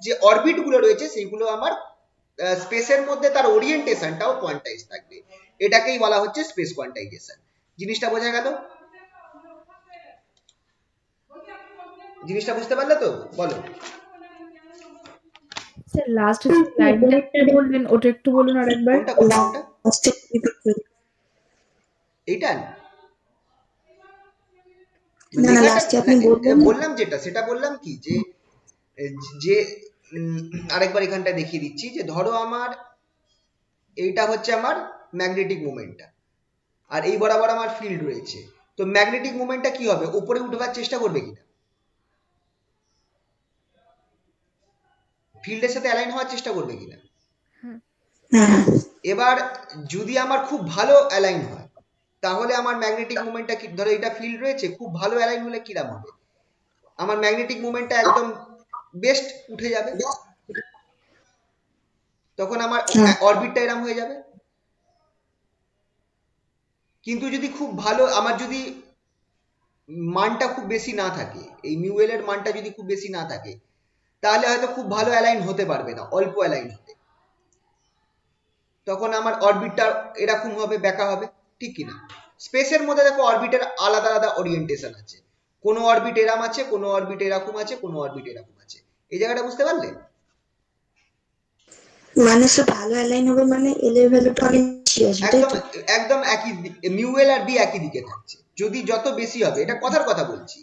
যে অরবিট গুলো রয়েছে সেইগুলো আমার স্পেসের মধ্যে তার ওরিয়েন্টেশনটাও কোয়ান্টাইজ থাকবে। এটাকেই বলা হচ্ছে স্পেস কোয়ান্টাইজেশন। জিনিসটা বোঝা গেল? জিনিসটা বুঝতে পারলে তো? বলো। স্যার লাস্ট যে লাইনটা বললেন ওটা একটু বলুন আরেকবার। কোনটা কোনটা কোনটা? লাস্টে repeat করুন। এইটা না না, লাস্টে আপনি বলবেন না। বললাম যেটা সেটা বললাম কি যে যে আরেকবার এখানটা দেখিয়ে দিচ্ছি যে ধরো আমার এইটা হচ্ছে আমার ম্যাগনেটিক মোমেন্টটা, আর এই বরাবর আমার ফিল্ড রয়েছে, তো ম্যাগনেটিক মোমেন্টটা কি হবে, উপরে উঠবার চেষ্টা করবে কিনা, ফিল্ডের সাথে অ্যালাইন হওয়ার চেষ্টা করবে কিনা। হ্যাঁ এবার যদি আমার খুব ভালো অ্যালাইন হয় তাহলে আমার ম্যাগনেটিক মোমেন্টটা কি, ধরো এটা ফিল্ড রয়েছে, খুব ভালো অ্যালাইন হলে কিরাম হবে, আমার ম্যাগনেটিক মোমেন্টটা একদম বেস্ট উঠে যাবে, তখন আমার হ্যাঁ অরবিটটা এরম হয়ে যাবে। কিন্তু যদি খুব ভালো আমার যদি মানটা খুব বেশি না থাকে, এই মিউএল এর মানটা যদি খুব বেশি না থাকে, তাহলে হয়তো খুব ভালো অ্যালাইন হতে পারবে না, অল্প অ্যালাইন হবে, তখন আমার অরবিটটা এরকম হবে, বেঁকা হবে, ঠিক কিনা। স্পেসের মধ্যে দেখো অরবিটের আলাদা আলাদা ওরিয়েন্টেশন আছে, কোনো অরবিট এরম আছে, কোনো অরবিট এরকম আছে, কোনো অরবিট এরকম আছে। এই জায়গাটা বুঝতে পারলে? মানে সে ভালো অ্যালাইন হবে মানে এল এর ভ্যালুটা অনেক বেশি আসবে, তাই একদম তো? একদম একই মিউএল আর বি একই দিকে থাকছে, যদি যত বেশি হবে, এটা কথার কথা বলছি,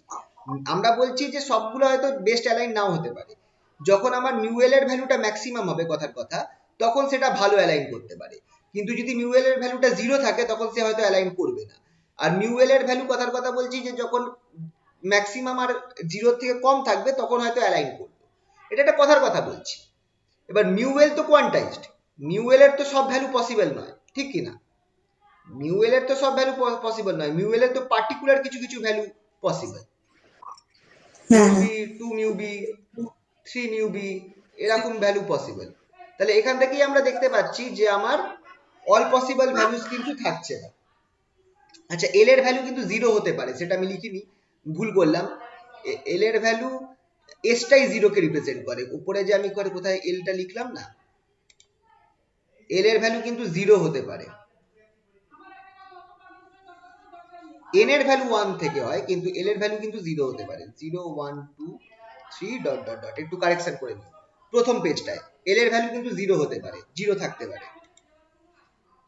আমরা বলছি যে সবগুলো হয়তো বেস্ট অ্যালাইন নাও হতে পারে, যখন আমার মিউএল এর ভ্যালুটা ম্যাক্সিমাম হবে কথার কথা, তখন সেটা ভালো অ্যালাইন করতে পারে, কিন্তু যদি মিউএল এর ভ্যালুটা 0 থাকে তখন সে হয়তো অ্যালাইন করবে না। আর মিউএল এর ভ্যালু কথার কথা বলছি যে যখন ম্যাক্সিমাম আর 0 থেকে কম থাকবে তখন হয়তো অ্যালাইন করবে, এটা একটা কথার কথা বলছি। এবার মিউএল তো কোয়ান্টাইজড, মিউএল এর তো সব ভ্যালু পসিবল নয়, ঠিক কিনা। মিউএল এর তো সব ভ্যালু পসিবল নয়, মিউএল এর তো পার্টিকুলার কিছু কিছু ভ্যালু পসিবল, হ্যাঁ মিউ হ্যাঁ B, 2 mu B, 3 mu B, এরকম ভ্যালু পসিবল। তাহলে এখান থেকেই আমরা দেখতে পাচ্ছি যে আমার অল পসিবল ভ্যালুস কিন্তু থাকছে না। আচ্ছা, এল এর ভ্যালু কিন্তু 0 হতে পারে, সেটা আমি লিখিনি, ভুল করলাম। এল এর ভ্যালু এসটাই 0 কে রিপ্রেজেন্ট করে, উপরে যে আমি করে কোথায় এলটা লিখলাম না, এল এর ভ্যালু কিন্তু 0 হতে পারে, এন এর ভ্যালু 1 থেকে হয়, কিন্তু এল এর ভ্যালু কিন্তু 0 হতে পারে, 0 1 2 3 ডট ডট ডট, একটু কারেকশন করে নিই প্রথম পেজটায়, এল এর ভ্যালু কিন্তু 0 হতে পারে, 0 থাকতে পারে,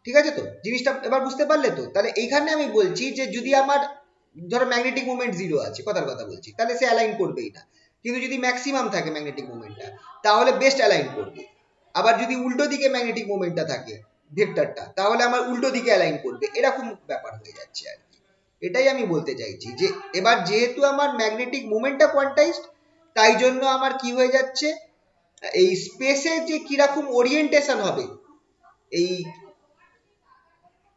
ঠিক আছে তো। জিনিসটা এবার বুঝতে পারলে তো? তাহলে এইখানে আমি বলছি যে যদি আমার ধরো ম্যাগনেটিক মোমেন্ট 0 আছে, কথার কথা বলছি, তাহলে সে অ্যালাইন করবেই না, কিন্তু যদি ম্যাক্সিমাম থাকে ম্যাগনেটিক মোমেন্টটা তাহলে বেস্ট অ্যালাইন করবে। আবার যদি উল্টো দিকে ম্যাগনেটিক মোমেন্টটা থাকে ভেক্টরটা, তাহলে আমার উল্টো দিকে অ্যালাইন করবে, এরকম ব্যাপার হয়ে যাচ্ছে আর কি। এটাই আমি বলতে চাইছি যে এবার যেহেতু আমার ম্যাগনেটিক মোমেন্টটা কোয়ান্টাইজড, তাই জন্য আমার কি হয়ে যাচ্ছে, এই স্পেসে যে কিরকম ওরিয়েন্টেশন হবে এই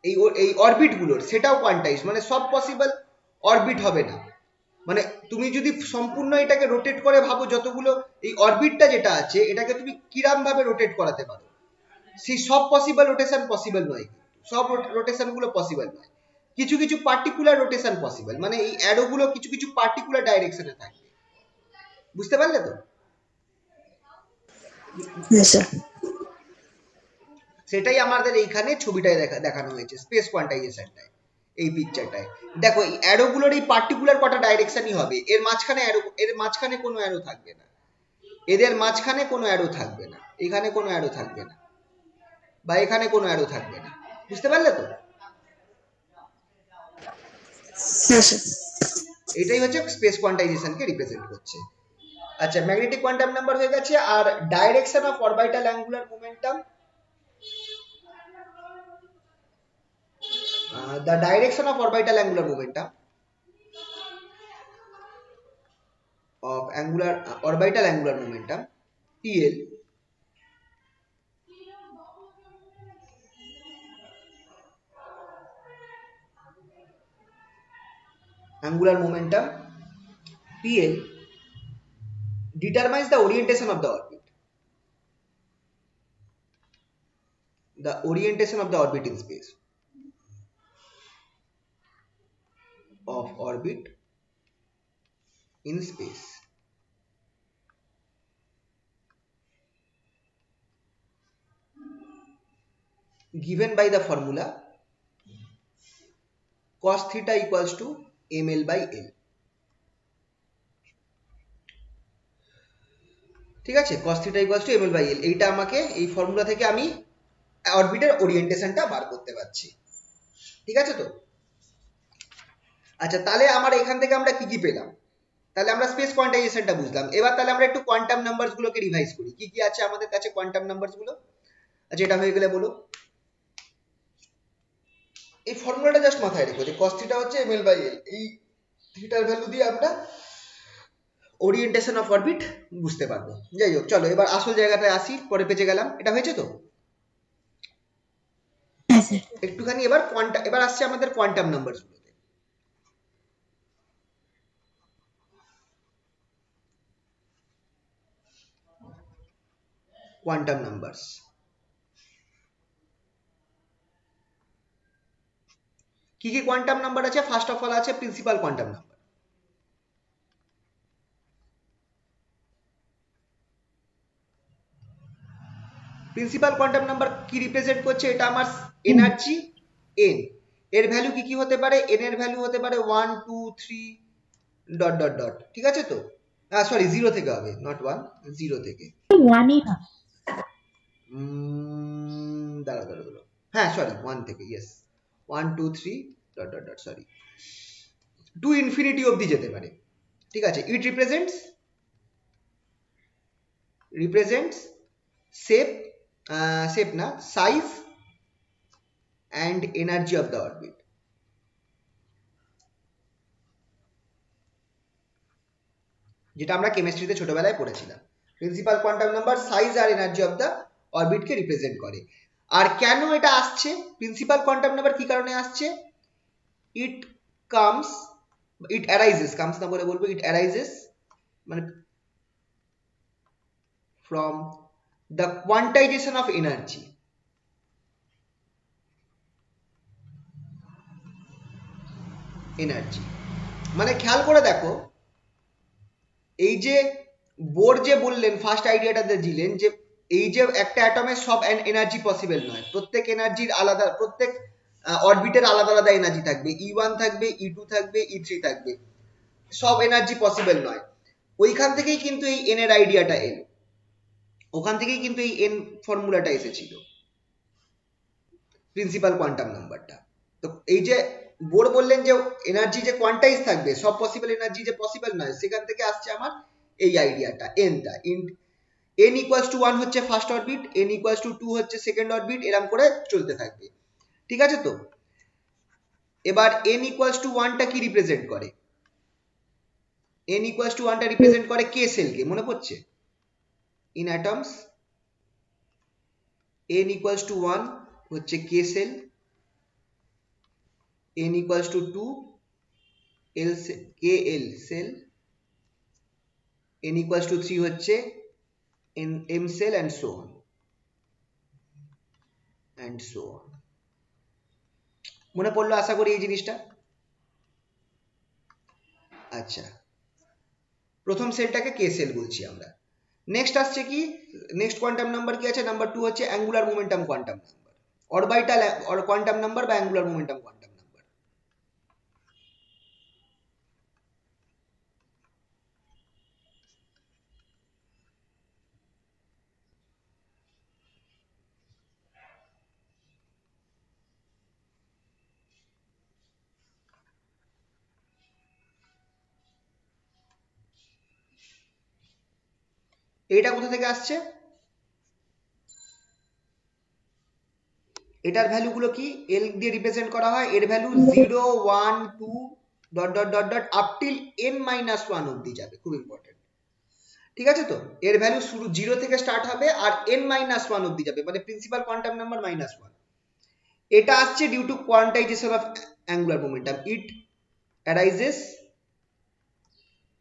এই এই অরবিট গুলোর, সেটাও কোয়ান্টাইজ, মানে সব পসিবল অরবিট হবে না, মানে তুমি যদি সম্পূর্ণ এটাকে রোটেট করে ভাবো, যতগুলো এই অরবিটটা যেটা আছে এটাকে তুমি কিরাম ভাবে রোটেট করাতে পারো, সেই সব পসিবল রোটেশন পসিবল নয়, সব রোটেশন গুলো পসিবল নয়। কিছু কিছু পার্টিকুলার রোটেশন পসিবল, মানে এই অ্যারো গুলো কিছু কিছু পার্টিকুলার ডাইরেকশনে থাকবে। বুঝতে পারলে তো? হ্যাঁ স্যার। সেটাই আমাদের এইখানে ছবিটায় দেখানো হয়েছে স্পেস কোয়ান্টাইজেশনটায়, এই পিকচারটায়। দেখো এই অ্যারো গুলোর এই পার্টিকুলার কটা ডাইরেকশনই হবে, এর মাঝখানে কোনো অ্যারো থাকবে না, এদের মাঝখানে কোনো অ্যারো থাকবে না, এখানে কোনো অ্যারো থাকবে না, বা এখানে কোনো অ্যারো থাকবে না। বুঝতে পারলে তো? হ্যাঁ স্যার। এটাই হচ্ছে স্পেস কোয়ান্টাইজেশনকে রিপ্রেজেন্ট করছে। আচ্ছা, ম্যাগনেটিক কোয়ান্টাম নাম্বার হয়ে গেছে। আর direction of orbital angular momentum, the direction of orbital angular momentum orbital angular momentum TL, angular momentum PL determines the orientation of the orbit, in space of orbit in space. Given by the formula cos theta equals to ml by l. ঠিক আছে, cos theta equals to ml by l, এইটা আমাকে এই ফর্মুলা থেকে আমি অরবিটের ওরিয়েন্টেশনটা বার করতে পারছি। ঠিক আছে তো? আচ্ছা, তাহলে আমার এখান থেকে আমরা কি কি পেলাম? তাহলে আমরা স্পেস কোয়ান্টাইজেশনটা বুঝলাম। এবার তাহলে আমরা একটু কোয়ান্টাম নাম্বারস গুলোকে রিভাইজ করি, কি কি আছে আমাদের কাছে কোয়ান্টাম নাম্বারস গুলো। আচ্ছা, এটা হয়ে গেলে বলো, এই ফর্মুলাটা জাস্ট মাথায় রেখো যে cos থিটা হচ্ছে ml by l, এই থিটার ভ্যালু দিয়ে আমরা ওরিয়েন্টেশন অফ অরবিট বুঝতে পারবো। যাই হোক, চলো এবার আসল জায়গাটায় আসি, পরে পেজে গেলাম। এটা হয়েছে তো? হ্যাঁ স্যার। একটুখানি এবার আসছে আমাদের কোয়ান্টাম নাম্বারস গুলোতে। কোয়ান্টাম নাম্বারস কি কি কোয়ান্টাম নাম্বার আছে? ফার্স্ট অফ অল আছে principal quantum number. Principal quantum number কি রিপ্রেজেন্ট করছে? এটা আমার এনার্জি এন, এর ভ্যালু কি কি হতে পারে? এন এর ভ্যালু হতে পারে 1 2 3 ডট ডট ডট। ঠিক আছে তো? সরি, 0 থেকে হবে, নট 1, 0 থেকে। ওয়ানই হয়। দাঁড়াও দাঁড়াও দাঁড়াও, হ্যাঁ সরি, 1 থেকে, yes, 1 2 3 dot dot dot, sorry, to infinity অবধি যেতে পারে। ঠিক আছে, ইট রিপ্রেজেন্টস শেপ, শেপ না, size and energy of the orbit. যেটা আমরা কেমিস্ট্রিতে ছোটবেলায় পড়েছিলাম। প্রিন্সিপাল কোয়ান্টাম নাম্বার সাইজ আর এনার্জি অফ দ্য অরবিটকে রিপ্রেজেন্ট করে। আর কেন এটা আসছে? প্রিন্সিপাল কোয়ান্টাম নাম্বার কি কারণে আসছে? ইট অ্যারাইজেস, কামস না বলে বলবো, ইট অ্যারাইজেস মানে from the quantisation of energy. মানে খেয়াল করে দেখো, এই যে বোর যে বললেন, ফার্স্ট আইডিয়াটা দিলেন যে এই যে একটা অ্যাটমের সব এনার্জি পসিবল নয়, প্রত্যেক এনার্জির আলাদা, প্রত্যেক অরবিটের আলাদা আলাদা এনার্জি থাকবে, E1 থাকবে, E2 থাকবে, E3 থাকবে, সব এনার্জি পসিবল নয়। ওইখান থেকেই কিন্তু এই এন এর আইডিয়াটা এলো, ওখান থেকেই কিন্তু এই এন ফর্মুলাটা এসেছিল, প্রিন্সিপাল কোয়ান্টাম নাম্বারটা। তো এই যে বোর বললেন যে এনার্জি যে কোয়ান্টাইজ থাকবে, সব পসিবল এনার্জি যে পসিবল নয়, সেখান থেকে আসছে আমার এই আইডিয়াটা, এনটা। n ইকুয়ালস টু 1 হচ্ছে first orbit, n equals to 2 হচ্ছে সেকেন্ড অরবিট, এরকম করে চলতে থাকবে। ঠিক আছে তো? এবার n ইকুয়ালস টু 1 টা কি রিপ্রেজেন্ট করে? n ইকুয়ালস টু 1 টা রিপ্রেজেন্ট করে কে সেলকে, মনে পড়ছে? In atoms n equals to 1 হচ্ছে K shell, n equals to 2 kl shell, n equals to 3 হচ্ছে m shell, and so on. মনে পড়লো আশা করি এই জিনিসটা। আচ্ছা, প্রথম সেলটাকে কে সেল বলছি আমরা। নেক্সট আসছে কি, নেক্সট কোয়ান্টাম নাম্বার কি আছে, নাম্বার 2 হচ্ছে angular momentum quantum number, orbital quantum number বা অ্যাঙ্গুলার মোমেন্টাম কোয়ান্টাম নাম্বার। এটা কোথা থেকে আসছে, এটার ভ্যালু গুলো কি, এল দিয়ে রিপ্রেজেন্ট করা হয়, এর value 0 1 2 dot dot dot dot up till n minus 1 অবধি যাবে, খুব ইম্পর্টেন্ট। ঠিক আছে, তো এর ভ্যালু শুরু 0 থেকে স্টার্ট হবে আর n মাইনাস 1 অবধি যাবে, মানে প্রিন্সিপাল কোয়ান্টাম নাম্বার -1। এটা আসছে due to quantisation of angular momentum, it arises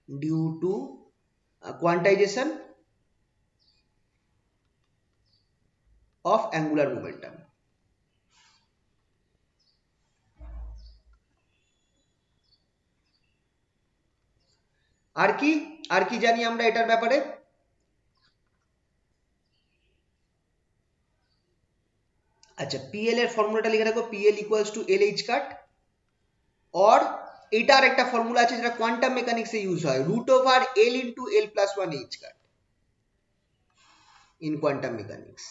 due to quantisation of angular momentum. আর কি, আর কি জানি আমরা এটার ব্যাপারে, আচ্ছা পিএল এর ফর্মুলাটা লিখে রাখো, PL equals to L H cut, or এটার একটা ফর্মুলা আছে যেটা কোয়ান্টাম মেকানিক্সে ইউজ হয়, root over L into L plus one H cut in quantum mechanics.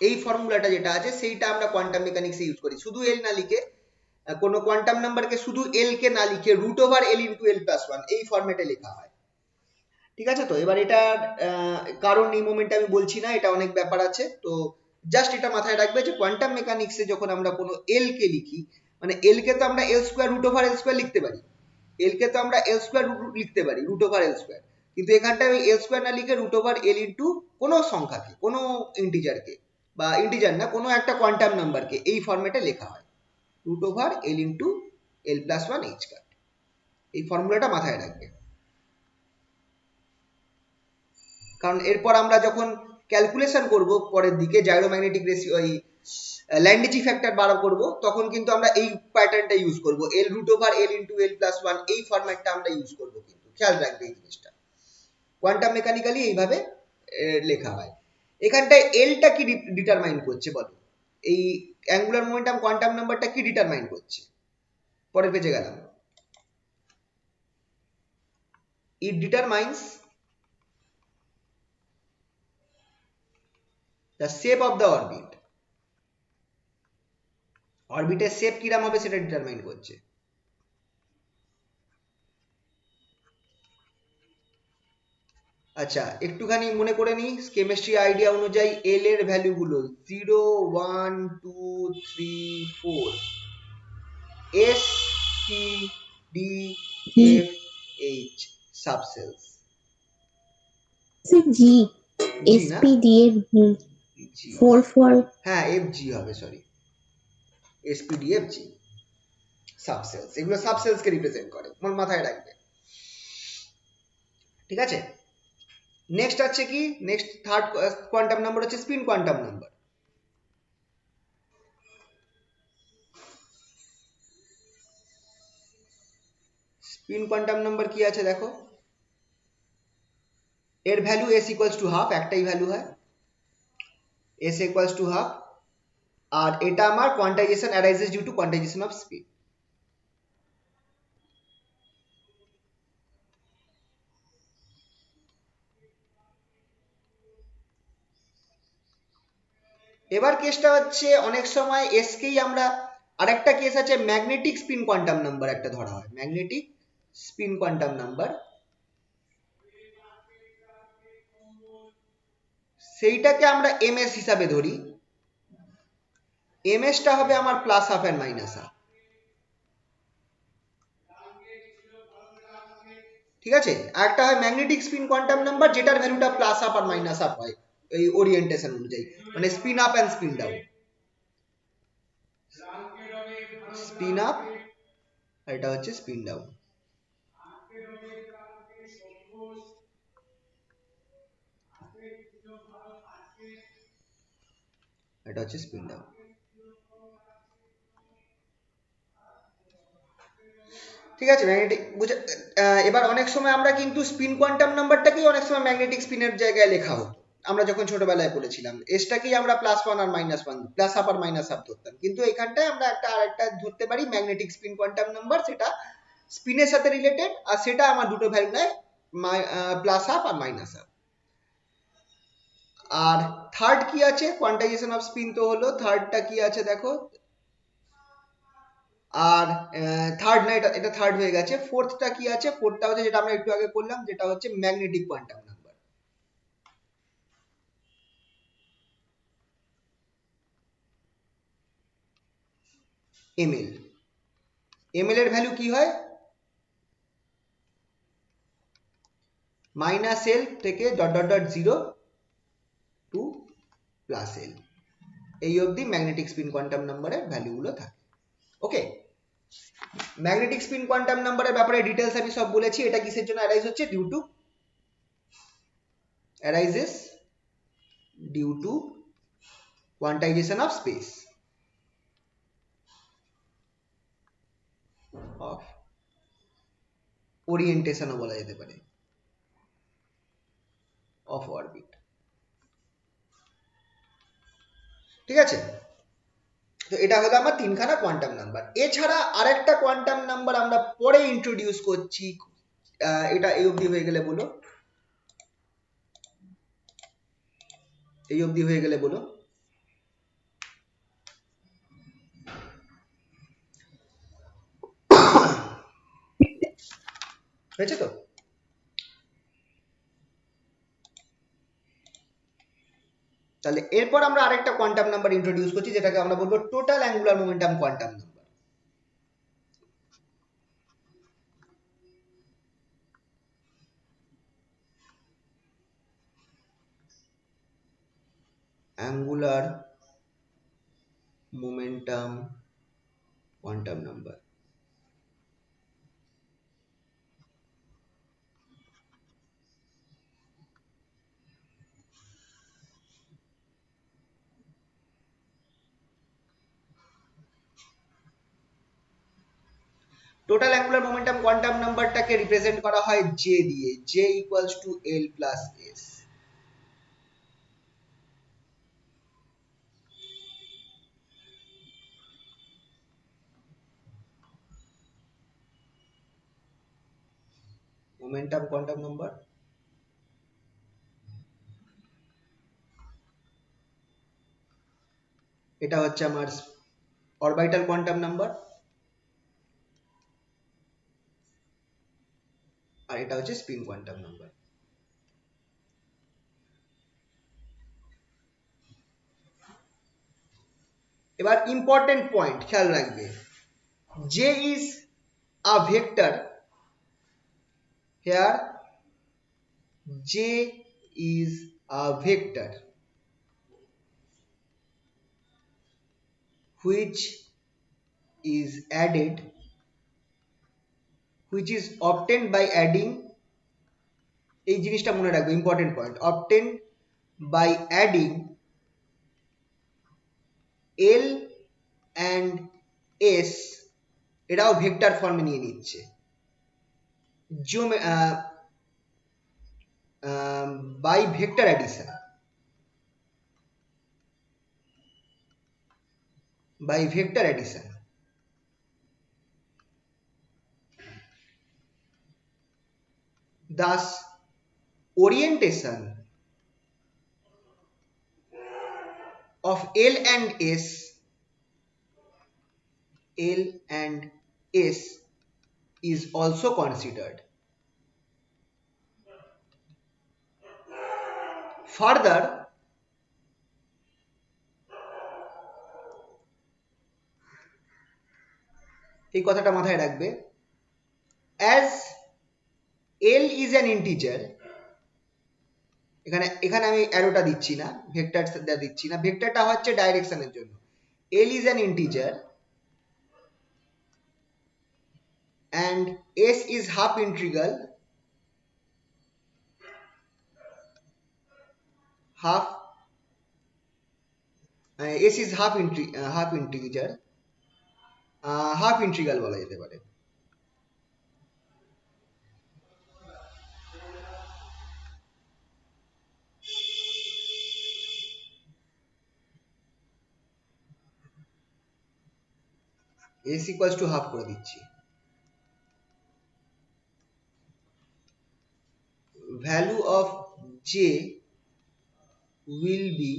এই ফর্মুলাটা যেটা আছে সেইটা আমরা কোয়ান্টাম মেকানিক্সে ইউজ করি, শুধু এল না লিখে, কোনো কোয়ান্টাম নাম্বারকে শুধু এল কে না লিখে root over L into L plus one এই ফর্মেটে লেখা হয়। ঠিক আছে, তো এবার এটার কারণ এই মোমেন্টে আমি বলছি না, এটা অনেক ব্যাপার আছে, তো জাস্ট এটা মাথায় রাখবে যে কোয়ান্টাম মেকানিক্সে যখন আমরা কোনো এল কে লিখি, মানে এল কে তো আমরা এল স্কোয়ার রুট ওভার এল স্কোয়ার লিখতে পারি, এল কে তো আমরা এল স্কোয়ার লিখতে পারি রুট ওভার এল স্কোয়ার, কিন্তু এখানটায় ওই এল স্কোয়ার না লিখে রুট ওভার এল ইন্টু কোনো সংখ্যাকে, কোনো ইন্টিজারকে, বা ইন্টিজার না, কোনো একটা কোয়ান্টাম নাম্বারকে এই ফর্মেটে লেখা হয়, root over L into L plus one H কাট। এই ফর্মুলাটা মাথায় রাখবে, কারণ এরপর আমরা যখন ক্যালকুলেশন করব পরের দিকে জাইরোম্যাগনেটিক রেশিও, ওই ল্যান্ডেজি ফ্যাক্টর বার করব, তখন কিন্তু আমরা এই প্যাটার্নটা ইউজ করব, এল root over L into L plus one এই ফরম্যাটটা আমরা ইউজ করব, কিন্তু খেয়াল রাখবে এই জিনিসটা, কোয়ান্টাম মেকানিক্যালি এইভাবে লেখা হয়। এখানটায় এলটা কি ডিটারমাইন করছে বলো, এই অ্যাঙ্গুলার মোমেন্টাম কোয়ান্টাম নাম্বারটা কি ডিটারমাইন করছে, পরের পেজে গেলাম, it determines the shape of the orbit, অরবিটের শেপ কিরাম হবে সেটা ডিটারমাইন করছে। আচ্ছা একটুখানি মনে করে নিই কেমিস্ট্রি আইডিয়া অনুযায়ী এল এর ভ্যালু গুলো 0 1 2 3 4, S P D F H subshells, G, G না, এসপিডিএফ জি, 4 হ্যাঁ এফ জি হবে, sorry, S P D F G subshells, এগুলো সাবসেলস কে রিপ্রেজেন্ট করে, তোমার মাথায় রাখবে। ঠিক আছে, নেক্সট আছে কি, নেক্সট থার্ড কোয়ান্টাম নাম্বার হচ্ছে spin quantum number. Spin quantum number কি আছে দেখো, এর value S equals to half, একটাই ভ্যালু হয়, এস ইকুয়ালস টু হাফ, আর এটা আমার quantisation arises due to quantisation of speed. এবার কেসটা হচ্ছে অনেক সময় এস কেই আমরা, আরেকটা কেস আছে ম্যাগনেটিক স্পিন কোয়ান্টাম নাম্বার একটা ধরা হয়, ম্যাগনেটিক স্পিন কোয়ান্টাম নাম্বার, সেইটাকে আমরা এমএস হিসাবে ধরি, এমএসটা হবে আমার plus half and minus half. ঠিক আছে, একটা হয় ম্যাগনেটিক স্পিন কোয়ান্টাম নাম্বার যেটার ভ্যালুটা প্লাস হাফ আর মাইনাস হাফ হয় এই ওরিয়েন্টেশন অনুযায়ী, মানে spin up and spin down, spin up আর এটা হচ্ছে স্পিন ডাউন, এটা হচ্ছে স্পিন ডাউন। ঠিক আছে, ম্যাগনেটিক এবার অনেক সময় আমরা কিন্তু স্পিন কোয়ান্টাম নাম্বারটাকেই অনেক সময় ম্যাগনেটিক স্পিনের জায়গায় লেখা হতো। আমরা যখন ছোটবেলায় পড়েছিলাম এসটাকেই আমরা +1 আর -1, প্লাস হাফ আর মাইনাস হাফ ধরতাম, কিন্তু এখানটায় আমরা আরেকটা ধরতে পারি ম্যাগনেটিক স্পিন কোয়ান্টাম নাম্বার, সেটা স্পিনের সাথে রিলেটেড, আর সেটা আমার দুটো ভ্যালু নেয়, প্লাস হাফ আর মাইনাস হাফ। আর থার্ড কি আছে, কোয়ান্টাইজেশন অফ স্পিন তো হলো, থার্ডটা কি আছে দেখো, আর থার্ড না, এটা থার্ড হয়ে গেছে। ফোর্থটা কি আছে, ফোর্থটা হচ্ছে যেটা আমরা একটু আগে করলাম, যেটা হচ্ছে magnetic quantum number. ML, ML এর ভ্যালু কি হয়, -L থেকে ... .0 টু +L, এই অবধি ম্যাগনেটিক স্পিন কোয়ান্টাম নাম্বারের ভ্যালুগুলো থাকে। ওকে, ম্যাগনেটিক স্পিন কোয়ান্টাম নাম্বারের ব্যাপারে ডিটেলস আমি সব বলেছি। এটা কিসের জন্য অ্যারাইজ হচ্ছে, due to quantisation of space, of ওরিয়েন্টেশনও বলা যেতে পারে, অফ অরবিট। ঠিক আছে, তো এটা হলো আমার তিনখানা কোয়ান্টাম নাম্বার। এছাড়া আরেকটা কোয়ান্টাম নাম্বার আমরা পরে ইন্ট্রোডিউস করছি, এটা এই অবধি হয়ে গেলে বলো, এই অবধি হয়ে গেলে বলো। হয়েছে তো? তাহলে এরপর আমরা আরেকটা কোয়ান্টাম নাম্বার ইন্ট্রোডিউস করছি, যেটাকে আমরা বলবো total angular momentum quantum number. Angular momentum quantum number. Total angular momentum quantum নাম্বারটাকে রিপ্রেজেন্ট করা হয় জে দিয়ে, J equals to L plus S. Momentum quantum number, এটা হচ্ছে আমার অরবিটাল কোয়ান্টাম নাম্বার, আর এটা হচ্ছে স্পিন কোয়ান্টাম নাম্বার। এবার ইম্পর্টেন্ট পয়েন্ট খেয়াল রাখবে, J is a vector, here J is a vector which is added, which is obtained by adding, এই জিনিসটা মনে রাখবে, important point, obtained by adding L and S, এটাও ভেক্টর ফর্মে নিয়ে নিচ্ছে, by vector addition, by vector addition. Thus orientation of L and S is also considered. Further, এই কথাটা মাথায় রাখবে, as L is an integer, এখানে আমি অ্যারোটা দিচ্ছি না, ভেক্টরটা দিচ্ছি না, ভেক্টরটা হচ্ছে ডাইরেকশনের জন্য। L is an integer and S is half integral, S is half integer, half integral বলা যেতে পারে। s equals to হাফ করে দিচ্ছি, value of j will be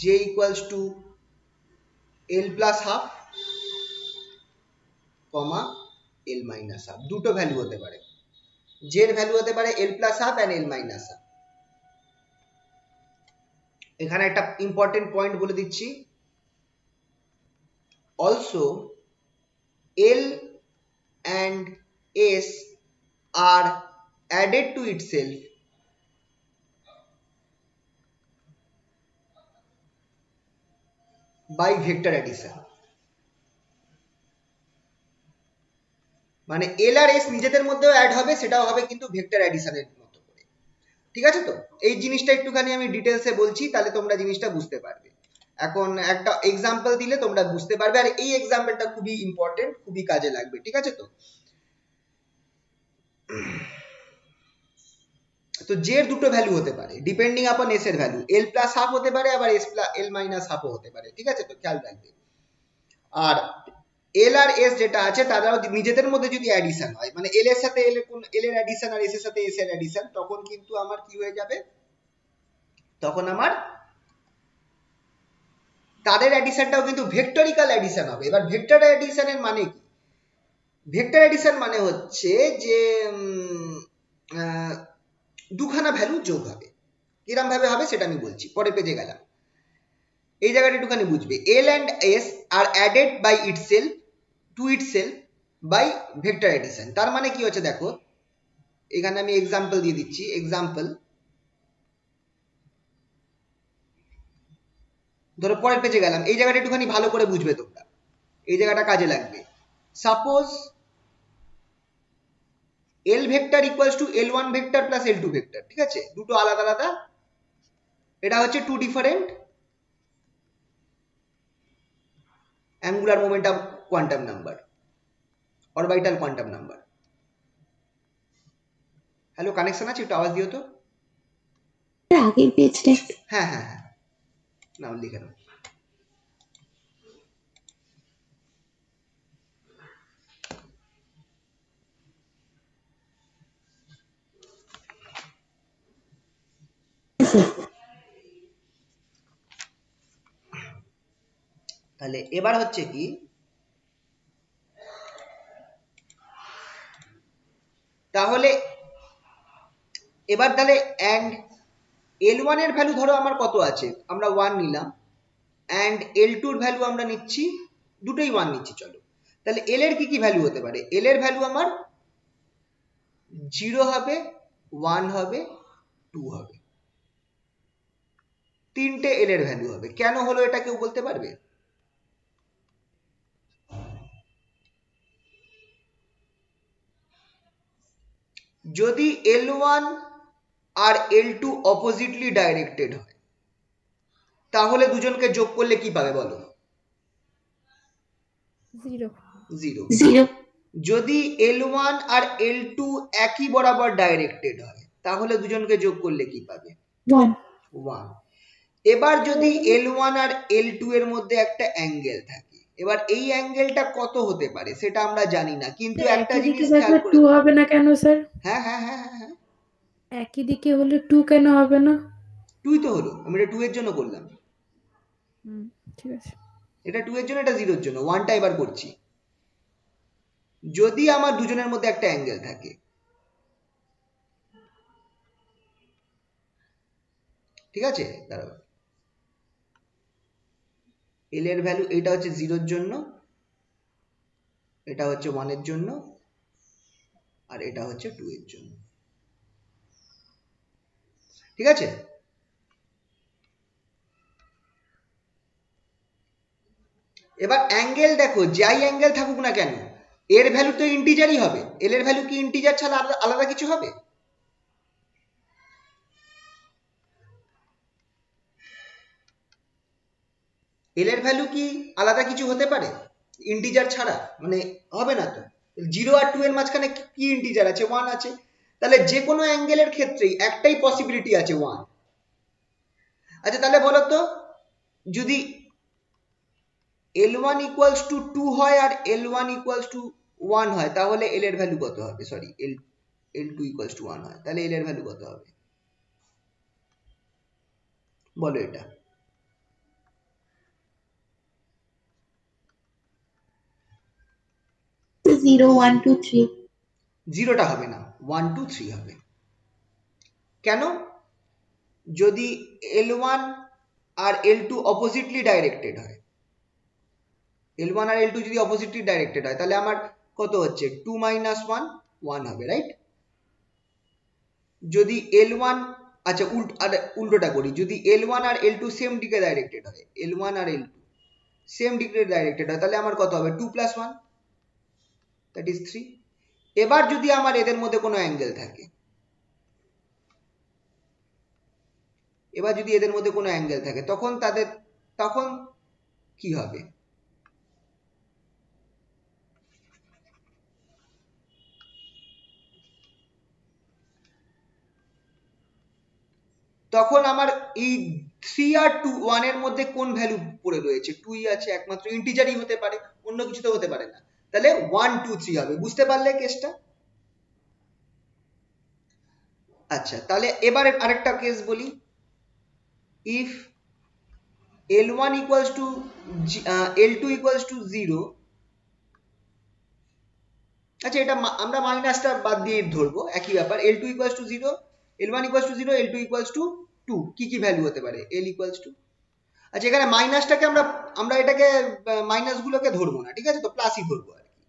j equals to l plus half comma l minus half, দুটো ভ্যালু হতে পারে, j এর ভ্যালু হতে পারে l plus half and l minus half। এখানে একটা ইম্পর্টেন্ট পয়েন্ট বলে দিচ্ছি, also l and s are added to itself by vector addition। মানে l আর s নিজেদের মধ্যেও অ্যাড হবে, সেটাও হবে কিন্তু ভেক্টর অ্যাডিশনের মতো করে। ঠিক আছে, তো এই জিনিসটা একটুখানি আমি ডিটেলসে বলছি, তাহলে তোমরা জিনিসটা বুঝতে পারবে। এখন একটা এক্সাম্পল দিলে তোমরা বুঝতে পারবে, আর এই এক্সাম্পলটা খুবই ইম্পর্টেন্ট, খুবই কাজে লাগবে। ঠিক আছে, তো j এর দুটো ভ্যালু হতে পারে ডিপেন্ডিং আপন s এর ভ্যালু, l প্লাস হাফ হতে পারে, আবার l মাইনাস হাফও হতে পারে। ঠিক আছে, তো খেয়াল রাখবে। আর l আর s যেটা আছে তারাও নিজেদের মধ্যে যদি অ্যাডিশন হয়, মানে l এর সাথে l এর অ্যাডিশন আর s এর সাথে s এর অ্যাডিশন, তখন কিন্তু আমার কি হয়ে যাবে, তখন আমার তাদের অ্যাডিশনটাও কিন্তু ভেক্টরিক্যাল অ্যাডিশন হবে। এবার ভেক্টর অ্যাডিশনের মানে কি? ভেক্টর অ্যাডিশন মানে হচ্ছে যে দুখানা ভ্যালু যোগ হবে। কিরম ভাবে হবে সেটা আমি বলছি, পরের পেজে গেলাম। এই জায়গাটা একটুখানি বুঝবে, l and s are added by itself to itself by vector addition। তার মানে কি হচ্ছে দেখো, এখানে আমি এক্সাম্পল দিয়ে দিচ্ছি। এক্সাম্পল ধরো পরের পেজে গেলাম, এই জায়গাটা একটুখানি ভালো করে বুঝবে তোমরা, এই জায়গাটা কাজে লাগবে। Suppose l vector equals to l1 vector plus l2 vector. ঠিক আছে, দুটো আলাদা আলাদা, এটা হচ্ছে two different angular momentum quantum number, orbital quantum number. Hello, connection আছে? একটু আওয়াজ দিও তো। আগের পেজটা হ্যাঁ হ্যাঁ হ্যাঁ, নাম লিখে নাও। তাহলে এবার হচ্ছে কি, তাহলে এবার তাহলে and l1 এর ভ্যালু ধরো আমার কত আছে, আমরা 1 নিলাম, and l2 এর ভ্যালু আমরা নিচ্ছি, দুটোই 1 নিচ্ছি। চলো, তাহলে l এর কি কি ভ্যালু হতে পারে? l এর ভ্যালু আমার 0 হবে, 1 হবে, 2 হবে, তিনটে l এর ভ্যালু হবে। কেন হলো এটা কেউ বলতে পারবে? যদি l1 আর l2 অপোজিটলি ডাইরেক্টেড হয়, তাহলে দুজনকে যোগ করলে কি পাবে বলো? 0 0। যদি l1 আর l2 একই বরাবর ডাইরেক্টেড হয়, তাহলে দুজনকে যোগ করলে কি পাবে? 1 1। এবার যদি l1 আর l2 এর মধ্যে একটা অ্যাঙ্গেল থাকে, এবার এই অ্যাঙ্গেলটা কত হতে পারে সেটা আমরা জানি না, কিন্তু একটা একই দিকে জিনিস খেয়াল থাকলে করে 2 হবে না কেন স্যার? হ্যাঁ হ্যাঁ হ্যাঁ হ্যাঁ হ্যাঁ, একই দিকে হলে 2 কেন হবে না? 2 তো হলো, আমি এটা 2 এর জন্য করলাম, ঠিক আছে। এটা 2 এর জন্য, এটা 0 এর জন্য। 1টা এবার করছি, যদি আমার দুজনের মধ্যে একটা অ্যাঙ্গেল থাকে, ঠিক আছে, দাঁড়াও, l এর ভ্যালু এটা হচ্ছে 0 এর জন্য, এটা হচ্ছে 1 এর জন্য, আর এটা হচ্ছে 2 এর জন্য। ঠিক আছে, এবার অ্যাঙ্গেল দেখো, যাই অ্যাঙ্গেল থাকুক না কেন, এর ভ্যালু তো ইন্টিজারই হবে। এল এর ভ্যালু কি ইন্টিজার ছাড়া আলাদা কিছু হবে? এল এর ভ্যালু কি আলাদা কিছু হতে পারে ইন্টিজার ছাড়া? মানে হবে না তো। 0 আর 2 এর মাঝখানে কি ইন্টিজার আছে? 1 আছে। তাহলে যে কোনো অ্যাঙ্গেলের ক্ষেত্রেই একটাই পসিবিলিটি আছে, 1। আচ্ছা তাহলে বলো তো, যদি L1 ইকুয়ালস টু 2 হয় আর L1 ইকুয়ালস টু 1 হয়, তাহলে L এর ভ্যালু কত হবে? সরি, L2 ইকুয়ালস টু 1 হয়, তাহলে L এর ভ্যালু কত হবে বলো এটা? Zero one two three. জিরোটা হবে না, 1 2 3 হবে। কেন? যদি L1 আর L2 অপোজিটলি ডাইরেক্টেড হয়, L1 আর L2 যদি অপোজিটলি ডাইরেক্টেড হয়, তাহলে আমার কত হচ্ছে? 2 মাইনাস 1 1 হবে, রাইট? যদি L1, আচ্ছা উল্টোটা করি, যদি L1 আর L2 সেম দিকে ডাইরেক্টেড হয়, L1 আর L2 সেম দিকে ডাইরেক্টেড হয়, তাহলে আমার কত হবে? 2 প্লাস 1, দ্যাট ইজ 3। এবার যদি আমার এদের মধ্যে কোনো অ্যাঙ্গেল থাকে, এবার যদি এদের মধ্যে কোনো অ্যাঙ্গেল থাকে, তখন কি হবে? তখন আমার এই 3 আর 1 এর মধ্যে কোন ভ্যালু পড়ে রয়েছে? 2ই আছে, একমাত্র ইন্টিজারই হতে পারে, অন্য কিছু তো হতে পারে না। তাহলে 1 2 3 হবে। বুঝতে পারলে কেসটা? আচ্ছা, তাহলে এবারে আরেকটা কেস বলি। If L1 equals to L2 equals to 0, আচ্ছা এটা আমরা মাইনাসটা বাদ দিয়ে ধরবো, একই ব্যাপার। L2 equals to 0, L1 equals to 0, L2 equals to 2, কি কি ভ্যালু হতে পারে? L equals to, আচ্ছা এখানে মাইনাসটাকে আমরা এটাকে মাইনাস গুলোকে ধরবো না, ঠিক আছে, তো প্লাসই ধরবো আর কি।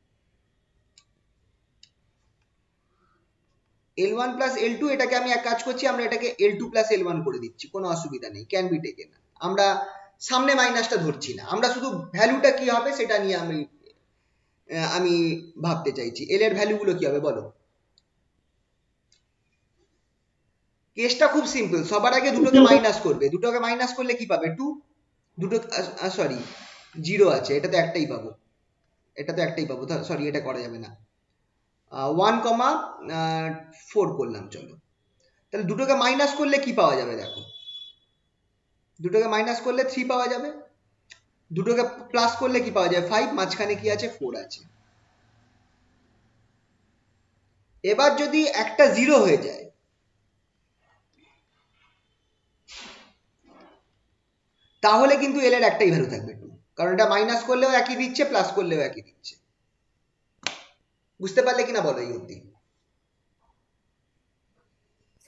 L1 প্লাস L2, এটাকে আমি এক কাজ করছি, আমরা এটাকে L2 প্লাস L1 করে দিচ্ছি, কোনো অসুবিধা নেই, ক্যান বি টেকেন। আমরা সামনে মাইনাসটা ধরছি না, আমরা শুধু ভ্যালুটা কি হবে সেটা নিয়ে আমি ভাবতে চাইছি। এল এর ভ্যালুগুলো কি হবে বলো? কেসটা খুব সিম্পল। সবার আগে দুটোকে মাইনাস করবে, দুটোকে মাইনাস করলে কি পাবে? 2। দুটো, সরি 0 আছে, এটা তো একটাই পাবো, এটা তো একটাই পাবো, সরি এটা করা যাবে না। 1,4 করলাম, চলো। তাহলে দুটোকে মাইনাস করলে কি পাওয়া যাবে দেখো? দুটোকে মাইনাস করলে 3 পাওয়া যাবে, দুটোকে প্লাস করলে কি পাওয়া যাবে? 5, মাঝখানে কি আছে? 4 আছে। এবার যদি একটা 0 হয়ে যায়, তাহলে কিন্তু এল এর একটাই ভ্যালু থাকবে 2, কারণ এটা মাইনাস করলেও একই দিচ্ছে, প্লাস করলেও একই দিচ্ছে। বুঝতে পারলে কিনা বলো এই অবধি?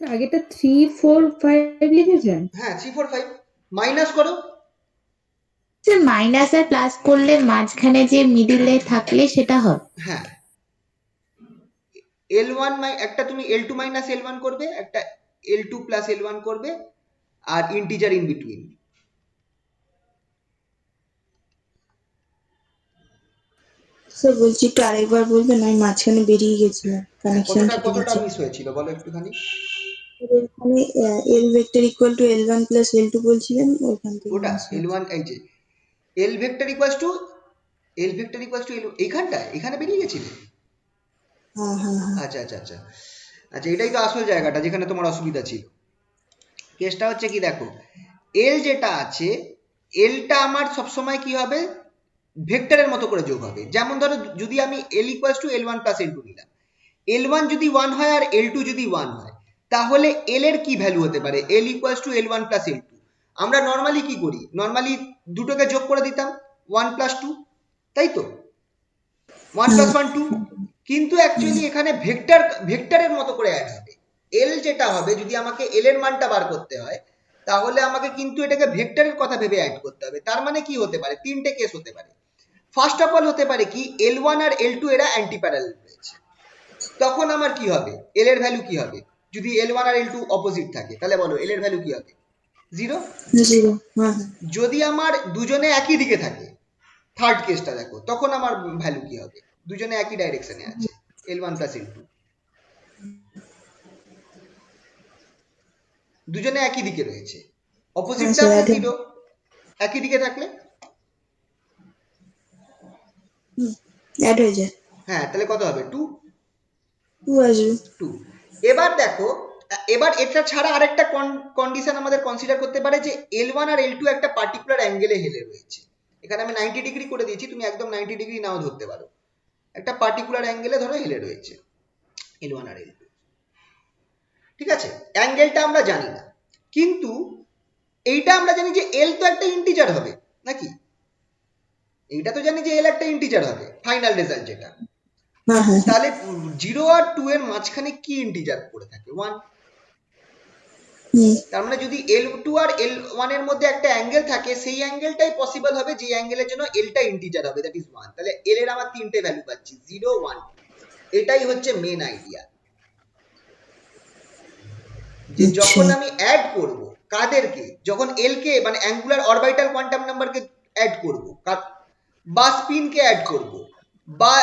আগেটা 3 4 5 লিখেছেন? হ্যাঁ, 3 4 5 মাইনাস করো। মাইনাস আর প্লাস করলে মাঝখানে যে মিডিলে থাকলে সেটা হয়। হ্যাঁ, L1 একটা তুমি L2 মাইনাস L1 করবে, একটা L2 প্লাস L1 করবে, আর ইন্টিজার ইন বিটুইন। স্যার বলছি একটু আরেকবার বলবেন, আমি মাঝখানে বেরিয়ে গেছিলাম, হ্যাঁ, কানেকশন কতটা কেটে কতটা গেছে। মিস হয়েছিল বলো একটুখানি? এখানে L vector equal to L one plus L two বলছিলেন, ওইখান থেকে ওটা মিস হয়েছে। L1, এই যে L ভেক্টর ইকুয়ালস টু এইখানটায়, এখানে বেরিয়ে গেছিলে? হ্যাঁ হ্যাঁ হ্যাঁ। আচ্ছা আচ্ছা আচ্ছা আচ্ছা, এটাই তো আসল জায়গাটা যেখানে তোমার অসুবিধা ছিল। কেসটা হচ্ছে কি দেখো, এল যেটা আছে, এলটা আমার সবসময় কি হবে? ভেক্টরের মতো করে যোগ হবে। যেমন ধরো যদি আমি এল equals to L1 plus L2 নিলাম, L1 যদি 1 হয় আর L2 যদি 1 হয়, তাহলে L এর কি ভ্যালু হতে পারে? L equals to L1 plus L2। আমরা নর্মালি কি করি? নর্মালি দুটোকে যোগ করে দিতাম, 1 প্লাস 2, তাই তো? 1 প্লাস 1 2, কিন্তু অ্যাকচুয়ালি এখানে ভেক্টরের মতো করে অ্যাড হবে। এল যেটা হবে, যদি আমাকে এল এর মানটা বার করতে হয়, তাহলে আমাকে কিন্তু এটাকে ভেক্টরের কথা ভেবে অ্যাড করতে হবে। তার মানে কি হতে পারে? তিনটে কেস হতে পারে। ফার্স্ট অফ অল হতে পারে কি, L1 আর L2 এরা অ্যান্টি প্যারালাল রয়েছে, তখন আমার কি হবে? এল এর ভ্যালু কি হবে? যদি L1 আর L2 অপোজিট থাকে, তাহলে বলো এল এর ভ্যালু কি হবে? 0। জিরো। হ্যাঁ হ্যাঁ। যদি আমার দুজনে একই দিকে থাকে, থার্ড কেসটা দেখো, তখন আমার ভ্যালু কি হবে? দুজনে একই ডাইরেকশনে আছে, L1 প্লাস L2, দুজনে একই দিকে রয়েছে। অপোজিট হ্যাঁ স্যার, থাকলে অ্যাড 0, একই দিকে থাকলে অ্যাড হয়ে যায়। হ্যাঁ, তাহলে কত হবে? 2 টু আসবে। 2। এবার দেখো, এবার এটা ছাড়া আরেকটা কন্ডিশন আমাদের কনসিডার করতে পারে, যে L1 আর L2 একটা পার্টিকুলার অ্যাঙ্গেলে হেলে রয়েছে। এখানে আমি 90 ডিগ্রি করে দিয়েছি, তুমি একদম 90 ডিগ্রি নাও ধরতে পারো, একটা পার্টিকুলার অ্যাঙ্গেলে ধরো হেলে রয়েছে L1 আর L2, ঠিক আছে? অ্যাঙ্গেলটা আমরা জানি না, কিন্তু এইটা আমরা জানি যে L তো একটা ইন্টিজার হবে নাকি, এইটা তো জানি যে L একটা ইন্টিজার হবে ফাইনাল রেজাল্ট যেটা। হ্যাঁ হ্যাঁ তাহলে 0 আর 2 এর মাঝখানে কি ইন্টিজার পড়ে থাকে? 1। হুম তার মানে যদি L2 আর L1 এর মধ্যে একটা অ্যাঙ্গেল থাকে, সেই অ্যাঙ্গেলটাই পসিবল হবে যে অ্যাঙ্গেলের জন্য Lটা ইন্টিজার হবে, দ্যাট ইজ 1। তাহলে L এর আমার তিনটে ভ্যালু পাচ্ছি, 0 1 2। এটাই হচ্ছে মেন আইডিয়া, যে আচ্ছা যখন আমি অ্যাড করব কাদেরকে, যখন L কে মানে অ্যাঙ্গুলার অরবিটাল কোয়ান্টাম নাম্বারকে অ্যাড করব, বা স্পিনকে অ্যাড করব, বা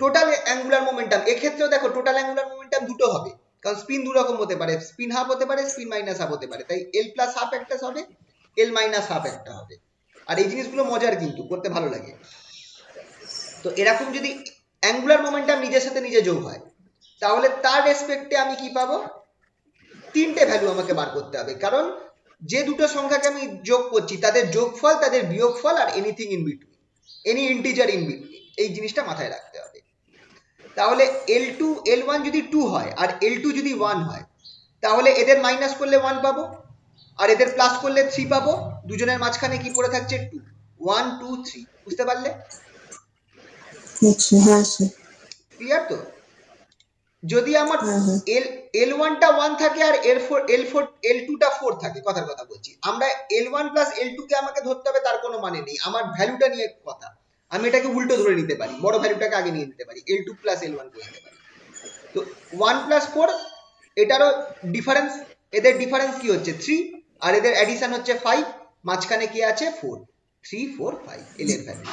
টোটাল অ্যাঙ্গুলার মোমেন্টাম, এক্ষেত্রেও দেখো টোটাল অ্যাঙ্গুলার মোমেন্টাম দুটো হবে, কারণ স্পিন দু রকম হতে পারে, স্পিন হাফ হতে পারে, স্পিন মাইনাস হাফ হতে পারে, তাই L প্লাস হাফ একটা হবে, L মাইনাস হাফ একটা হবে। আর এই জিনিসগুলো মজার, কিন্তু করতে ভালো লাগে। তো এরকম যদি অ্যাঙ্গুলার মোমেন্টাম নিজের সাথে নিজে যোগ হয়, তাহলে তার রেসপেক্টে আমি কি পাবো? তিনটে ভ্যালু আমাকে বার করতে হবে, কারণ যে দুটো সংখ্যাকে আমি যোগ করছি তাদের যোগফল, তাদের বিয়োগফল, আর anything in between, any integer in between, এই জিনিসটা মাথায় রাখতে হবে। তাহলে L2 L1 যদি 2 হয় আর L2 যদি 1 হয়, তাহলে এদের মাইনাস করলে 1 পাবো, আর এদের প্লাস করলে 3 পাবো, দুজনের মাঝখানে কি পড়ে থাকছে? 2। 1 2 3, বুঝতে পারলে? আচ্ছা হ্যাঁ স্যার ক্লিয়ার তো? যদি আমার হ্যাঁ হ্যাঁ L1 টা 1 থাকে আর L2 টা 4 থাকে, কথার কথা বলছি, আমরা L1 প্লাস L2 কে আমাকে ধরতে হবে তার কোনো মানে নেই, আমার ভ্যালুটা নিয়ে কথা। আমি এটাকে উল্টো ধরে নিতে পারি, বড় ভ্যালুটাকে আগে নিয়ে নিতে পারি, L2 প্লাস L1 করে নিতে পারি। তো 1 প্লাস 4, এটারও ডিফারেন্স, এদের ডিফারেন্স কি হচ্ছে? 3, আর এদের অ্যাডিশন হচ্ছে 5, মাঝখানে কি আছে? 4। 3 4 5 L এর ভ্যালু।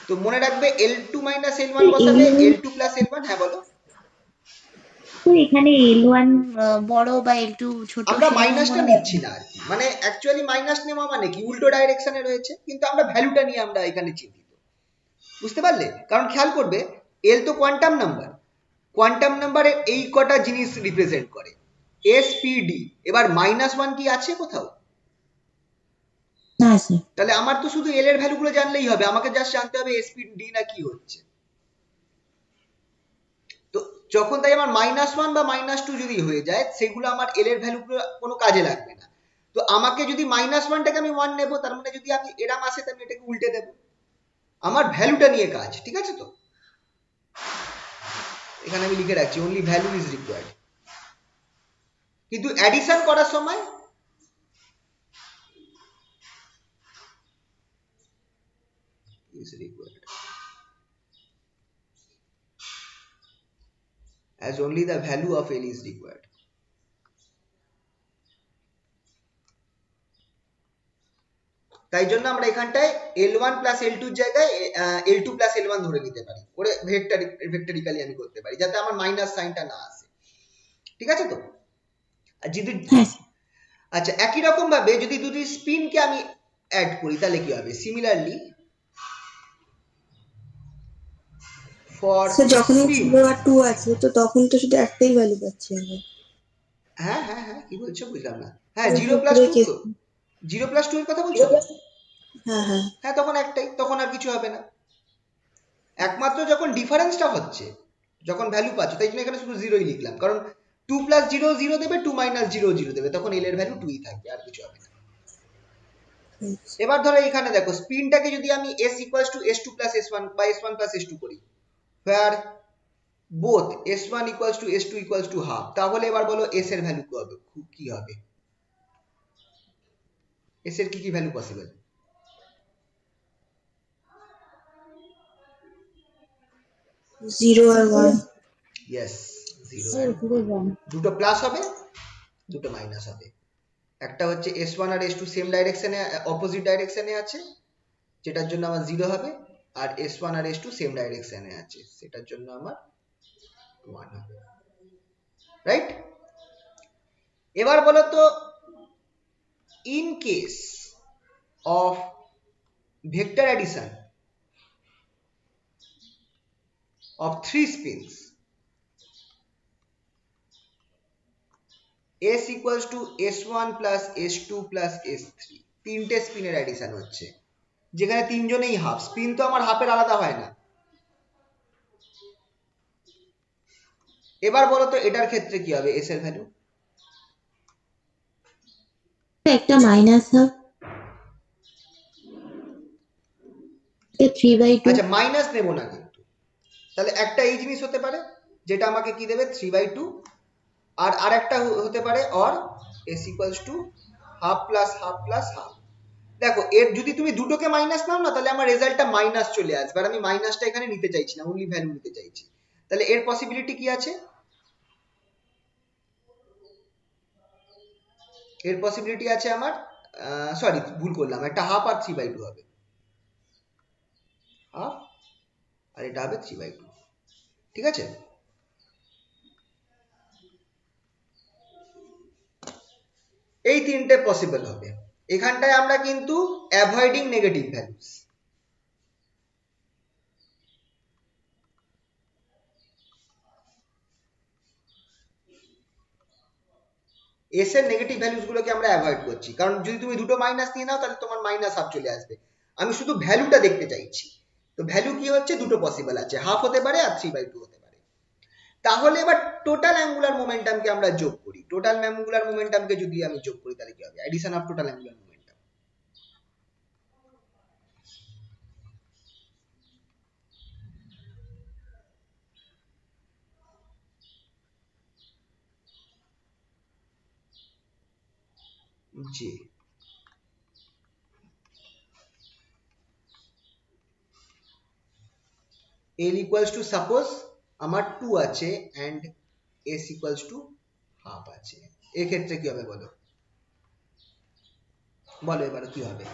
তো মনে রাখবে L2 মাইনাস L1 বসাবে, L2 প্লাস L1। হ্যাঁ বলো। তো এখানে L1 বড় বা L2 ছোট আমরা সেরকম মাইনাসটা কোনো ব্যাপার নিচ্ছি না আর কি, মানে অ্যাকচুয়ালি মাইনাস নেওয়া মানে কি, উল্টো ডাইরেকশনে রয়েছে, কিন্তু আমরা ভ্যালুটা নিয়ে আমরা এখানে চিন্তিত, বুঝতে পারলে? কারণ খেয়াল করবে, এল তো কোয়ান্টাম নাম্বার, কোয়ান্টাম নাম্বারে এই কটা জিনিস রিপ্রেজেন্ট করে, এস পি ডি। এবার -1 কি আছে কোথাও? না স্যার। তাহলে আমার তো শুধু এল এর ভ্যালুগুলো জানলেই হবে, আমাকে জাস্ট জানতে হবে এস পি ডি না কি হচ্ছে। তো যখন তাই আমার -1 বা -2 যদি হয়ে যায়, সেগুলো আমার এল এর ভ্যালুগুলো কোনো কাজে লাগবে না। তো আমাকে যদি -1টাকে আমি 1 নেবো, তার মানে যদি আমি এরম আসে তাহলে এটাকে উল্টে দেবো, আমার ভ্যালুটা নিয়ে কাজ, ঠিক আছে তো? এখানে আমি লিখে রাখছি অনলি ভ্যালু ইজ রিকোয়ার্ড, কিন্তু অ্যাডিশন করার সময় is required as only the value of L is required. তাই জন্য আমরা এখানটায় L1 প্লাস L2 এর জায়গায় L2 প্লাস L1 ধরে নিতে পারি, করে ভেক্টরিক্যালি আমি করতে পারি, যাতে আমার মাইনাস সাইনটা না আসে, ঠিক আছে তো? আর যদি হ্যাঁ আচ্ছা, একই রকম ভাবে যদি দুটি স্পিনকে আমি অ্যাড করি, তাহলে কি হবে? সিমিলারলি ফর স্যার যখনই স্পিন। 0 আর 2 আছে তো তখন তো শুধু একটাই ভ্যালু পাচ্ছি আমরা, হ্যাঁ হ্যাঁ হ্যাঁ, কি বলছো বুঝলাম না। হ্যাঁ, পুরো 0 প্লাস পুরোপুরি 2 কেস। তো, 0 প্লাস 2 এর কথা বলছো তো? হ্যাঁ হ্যাঁ হ্যাঁ, তখন একটাই, তখন আর কিছু হবে না, একমাত্র যখন ডিফারেন্সটা হচ্ছে, যখন ভ্যালু পাচ্ছ, তাই জন্য এখানে শুধু 0ই লিখলাম, কারণ 2 প্লাস 0 0 দেবে, 2 মাইনাস 0 0 দেবে, তখন এল এর ভ্যালু 2ই থাকবে, আর কিছু হবে না। আচ্ছা। এবার ধরো এখানে দেখো, স্পিনটাকে যদি আমি s equals to s2 plus s1 বা s1 প্লাস s2 করি, where both s1 equals to s2 equals to half, তাহলে এবার বলো s এর ভ্যালু কি হবে? s এর কি ভ্যালু পসিবল? 0 আর 1। ইয়েস, 0 and 1, দুটো প্লাস হবে, দুটো মাইনাস হবে। একটা হচ্ছে s1 আর s2 সেম ডাইরেকশনে, অপোজিট ডাইরেকশনে আছে, যেটার জন্য আমার 0 হবে, আর s1 আর s2 সেম ডাইরেকশনে আছে, সেটার জন্য আমার 1 হবে, রাইট? এবার বলো তো, in case of vector addition of 3 spins, s equals to s1 plus s2 plus s3, তিনটে স্পিনের অ্যাডিশন হচ্ছে, যেখানে তিনজনেই হাফ, স্পিন তো আমার হাফের আলাদা হয় না। এবার বলো তো এটার ক্ষেত্রে কি হবে এস এর ভ্যালু? একটা মাইনাস হাফ, 3/2। আচ্ছা মাইনাস নেব না কিন্তু, তাহলে একটা এই জিনিস হতে পারে যেটা আমাকে কি দেবে 3/2, আর আরেকটা হতে পারে or S equals to half plus half plus half. দেখো এর যদি তুমি দুটোকে মাইনাস নাও না, তাহলে আমার রেজাল্টটা মাইনাস চলে আসবে, আর আমি মাইনাসটা এখানে নিতে চাইছি না, অনলি ভ্যালু নিতে চাইছি। তাহলে এর পসিবিলিটি কি আছে? এর পসিবিলিটি আছে আমার, সরি ভুল করলাম, একটা হাফ আর 3/2 হবে, হাফ আর এটা হবে 3/2, ঠিক আছে? এই তিনটে পসিবল হবে। এখানটায় আমরা কিন্তু অ্যাভয়েডিং নেগেটিভ ভ্যালুস। এস এর নেগেটিভ ভ্যালুস গুলোকে আমরা অ্যাভয়েড করছি, কারণ যদি তুমি দুটো মাইনাস নিয়ে নাও তাহলে তোমার মাইনাস হাফ চলে আসবে। আমি শুধু ভ্যালুটা দেখতে চাইছি। তো ভ্যালু কি হচ্ছে, দুটো পসিবল আছে, হাফ হতে পারে আর 3/2 হতে পারে। তাহলে এবার টোটাল অ্যাঙ্গুলার মোমেন্টামকে আমরা যোগ করি। টোটাল অ্যাঙ্গুলার মোমেন্টামকে যদি আমি যোগ করি তাহলে কি হবে? Addition of total angular momentum. G, L equals to suppose আমার 2 আছে and S equals to half আছে, এক্ষেত্রে কি হবে বলো? বলো এবার কি হবে?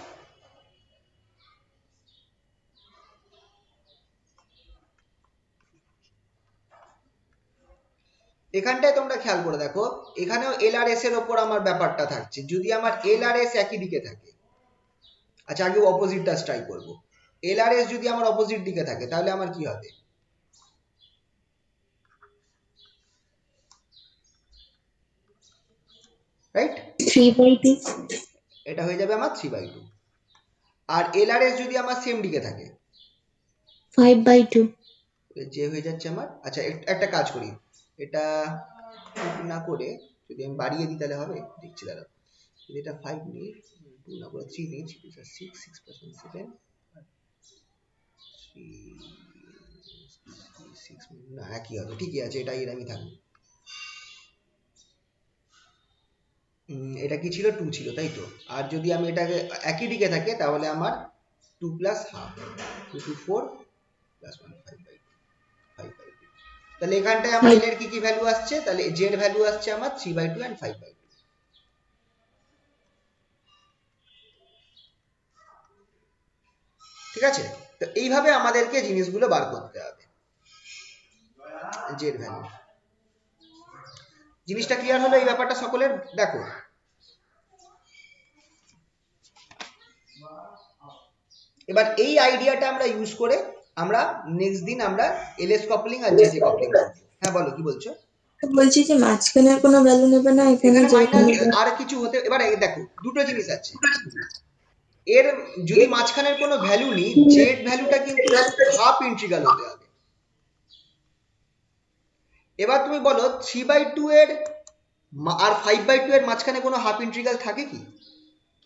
এখানটায় তোমরা খেয়াল করে দেখো, এখানেও এল আর এস এর ওপর আমার ব্যাপারটা থাকছে। যদি আমার এল আর এস একই দিকে থাকে, আচ্ছা আগে অপোজিটটা ট্রাই করব। এল আর এস যদি আমার অপোজিট দিকে থাকে তাহলে আমার কি হবে? রাইট, 3/2। এটা হয়ে যাবে আমার 3/2। আর এল আর এস যদি আমার সেম দিকে থাকে, 5/2। যে হয়ে যাচ্ছে আমার, আচ্ছা একটা কাজ করি, এটা না করে যদি আমি বাড়িয়ে দিই তাহলে হবে, দেখছি দাঁড়াও। যদি এটা 5 নিই, 2 না করে 3 নিই, 3 6 6 + 7 3 না একই হবে, ঠিকই আছে, এটাই আমি থাকবো। এটা কি ছিল? 2 ছিল তাই তো। আর যদি আমি এটাকে একই দিকে থাকে তাহলে আমার 2 প্লাস হাফ, 2 to 4 প্লাস 1 5/2, 5/2। তাহলে এখানটায় আমার এল এর কি কি ভ্যালু আসছে? তাহলে জেড ভ্যালু আসছে আমার 3/2 and 5/2। ঠিক আছে, তো এইভাবে আমাদেরকে জিনিসগুলো বার করতে হবে, জেড ভ্যালু। জিনিসটা ক্লিয়ার হলো এই ব্যাপারটা সকলের? দেখো এবার এই আইডিয়াটা আমরা ইউজ করে আমরা নেক্সট দিন আমরা এলএস কাপলিং আর জেজে কাপলিং করব। হ্যাঁ বলো, কি বলছো? বলছি যে মাঝখানের কোনো ভ্যালু নেবে না এখানে, এখানে যেরকম মাইনাস আর কিছু হতে, এবার দেখো দুটো জিনিস আছে। এর যদি মাঝখানের কোনো ভ্যালু নেই, জেড ভ্যালুটা কিন্তু হাফ ইন্টিগ্রাল হতে হবে। এবার তুমি বলো 3/2 এর আর 5/2 এর মাঝখানে কোনো হাফ ইন্টিগ্রাল থাকে কি?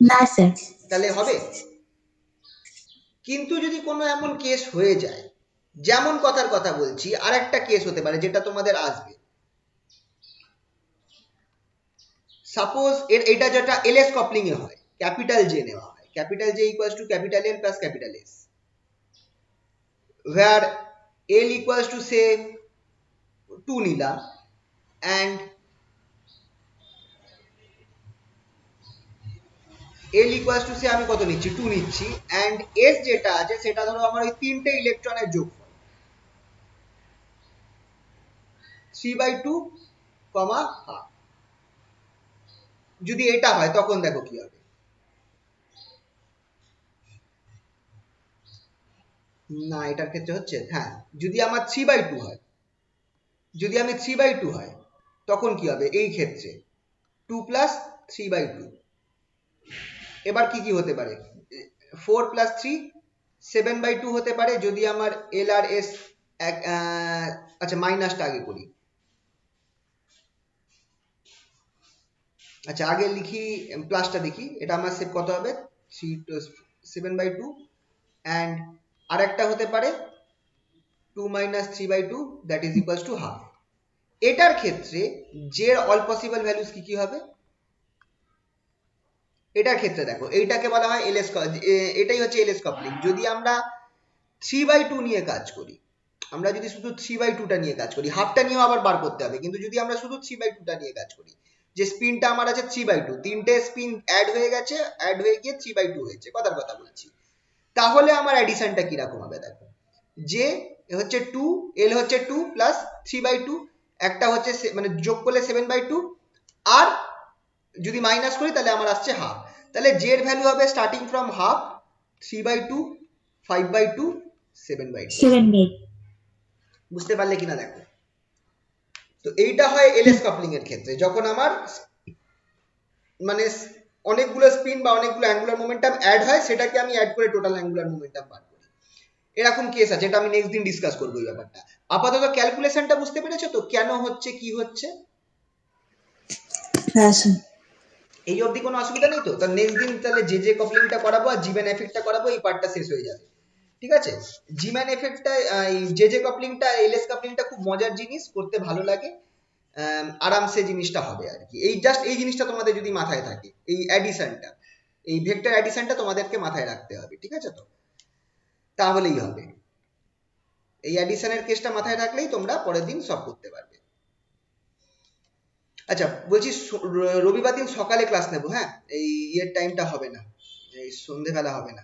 না স্যার। তাহলে হবে? কিন্তু যদি কোনো এমন কেস হয়ে যায়, যেমন কথার কথা বলছি, আর একটা কেস হতে পারে যেটা তোমাদের আসবে। সাপোজ এটা যেটা এলএস কাপলিং এ হয়, ক্যাপিটাল জে নেওয়া হয়, capital J equals two capital L plus capital S, where L equals to say 2 নিলাম and L equals to say আমি কত নিচ্ছি? 2 নিচ্ছি, and S যেটা আছে সেটা ধরো আমার ওই তিনটে ইলেকট্রনের যোগফল 3/2, হাফ। যদি এটা হয় তখন দেখো কি হবে। না এটার ক্ষেত্রে হচ্ছে, হ্যাঁ যদি আমার 3/2 হয়, যদি আমি 3/2 হয় তখন কি হবে এই ক্ষেত্রে? 2 + 3/2। এবার কি কি হতে পারে? 4 প্লাস 3 7/2 হতে পারে যদি আমার এল আর এস আচ্ছা মাইনাসটা আগে করি, আচ্ছা আগে লিখি প্লাসটা দেখি, এটা আমার সেভ কত হবে 7/2 অ্যান্ড আর একটা হতে পারে 2 minus 3/2 that is equals to half। এটার ক্ষেত্রে যে অল পসিবল ভ্যালুস কি কি হবে, এটার ক্ষেত্রে দেখো এইটাকে বলা হয় এলএস, এটাই হচ্ছে এলএস কাপলিং। যদি আমরা 3/2 নিয়ে কাজ করি, আমরা যদি শুধু 3/2টা নিয়ে কাজ করি, হাফটা নিয়েও আবার বার করতে হবে, কিন্তু যদি আমরা শুধু 3/2টা নিয়ে কাজ করি, যে স্পিনটা আমার আছে 3/2, তিনটে স্পিন অ্যাড হয়ে গেছে, অ্যাড হয়ে গিয়ে 3/2 হয়েছে, কথার কথা বলছি, তাহলে আমার অ্যাডিশনটা কিরকম হবে দেখো, যে হচ্ছে 2, এল হচ্ছে 2 প্লাস 3/2, একটা হচ্ছে মানে যোগ করলে 7/2, আর যদি মাইনাস করি তাহলে আমার আসছে হাফ। তাহলে জের ভ্যালু হবে স্টার্টিং ফ্রম হাফ, 3/2, 5/2, 7/2। 7/2। বুঝতে পারলে কিনা দেখো। তো এইটা হয় এলএস কাপলিং এর ক্ষেত্রে, যখন আমার মানে অনেকগুলো স্পিন বা অনেকগুলো অ্যাঙ্গুলার মোমেন্টাম অ্যাড হয়, সেটাকে আমি অ্যাড করে টোটাল অ্যাঙ্গুলার মোমেন্টাম বার করি। এরকম কেস আছে, এটা আমি নেক্সট দিন ডিসকাস করবো এই ব্যাপারটা। আপাতত ক্যালকুলেশনটা বুঝতে পেরেছো তো, কেন হচ্ছে কি হচ্ছে? হ্যাঁ স্যার। এই অবধি কোনো অসুবিধা নেই তো? তাহলে নেক্সট দিন তাহলে যে কাপলিংটা করাবো আর জিম্যান এফেক্টটা করাবো, এই পার্টটা শেষ হয়ে যাবে, ঠিক আছে? জিম্যান এফেক্টটা, যে কাপলিংটা, এলএস কাপলিংটা খুব মজার জিনিস, করতে ভালো লাগে, আরামসে জিনিসটা হবে আর কি। এই জাস্ট এই জিনিসটা তোমাদের যদি মাথায় থাকে, এই অ্যাডিশনটা, এই ভেক্টর অ্যাডিশনটা তোমাদেরকে মাথায় রাখতে হবে, ঠিক আছে তো? তাহলেই হবে। এই অ্যাডিশনের কেসটা মাথায় রাখলেই তোমরা পরের দিন সলভ করতে পারবে। আচ্ছা বলছি, রবিবার দিন সকালে ক্লাস নেবো, হ্যাঁ? এই ইয়ের টাইমটা হবে না, এই সন্ধেবেলা হবে না।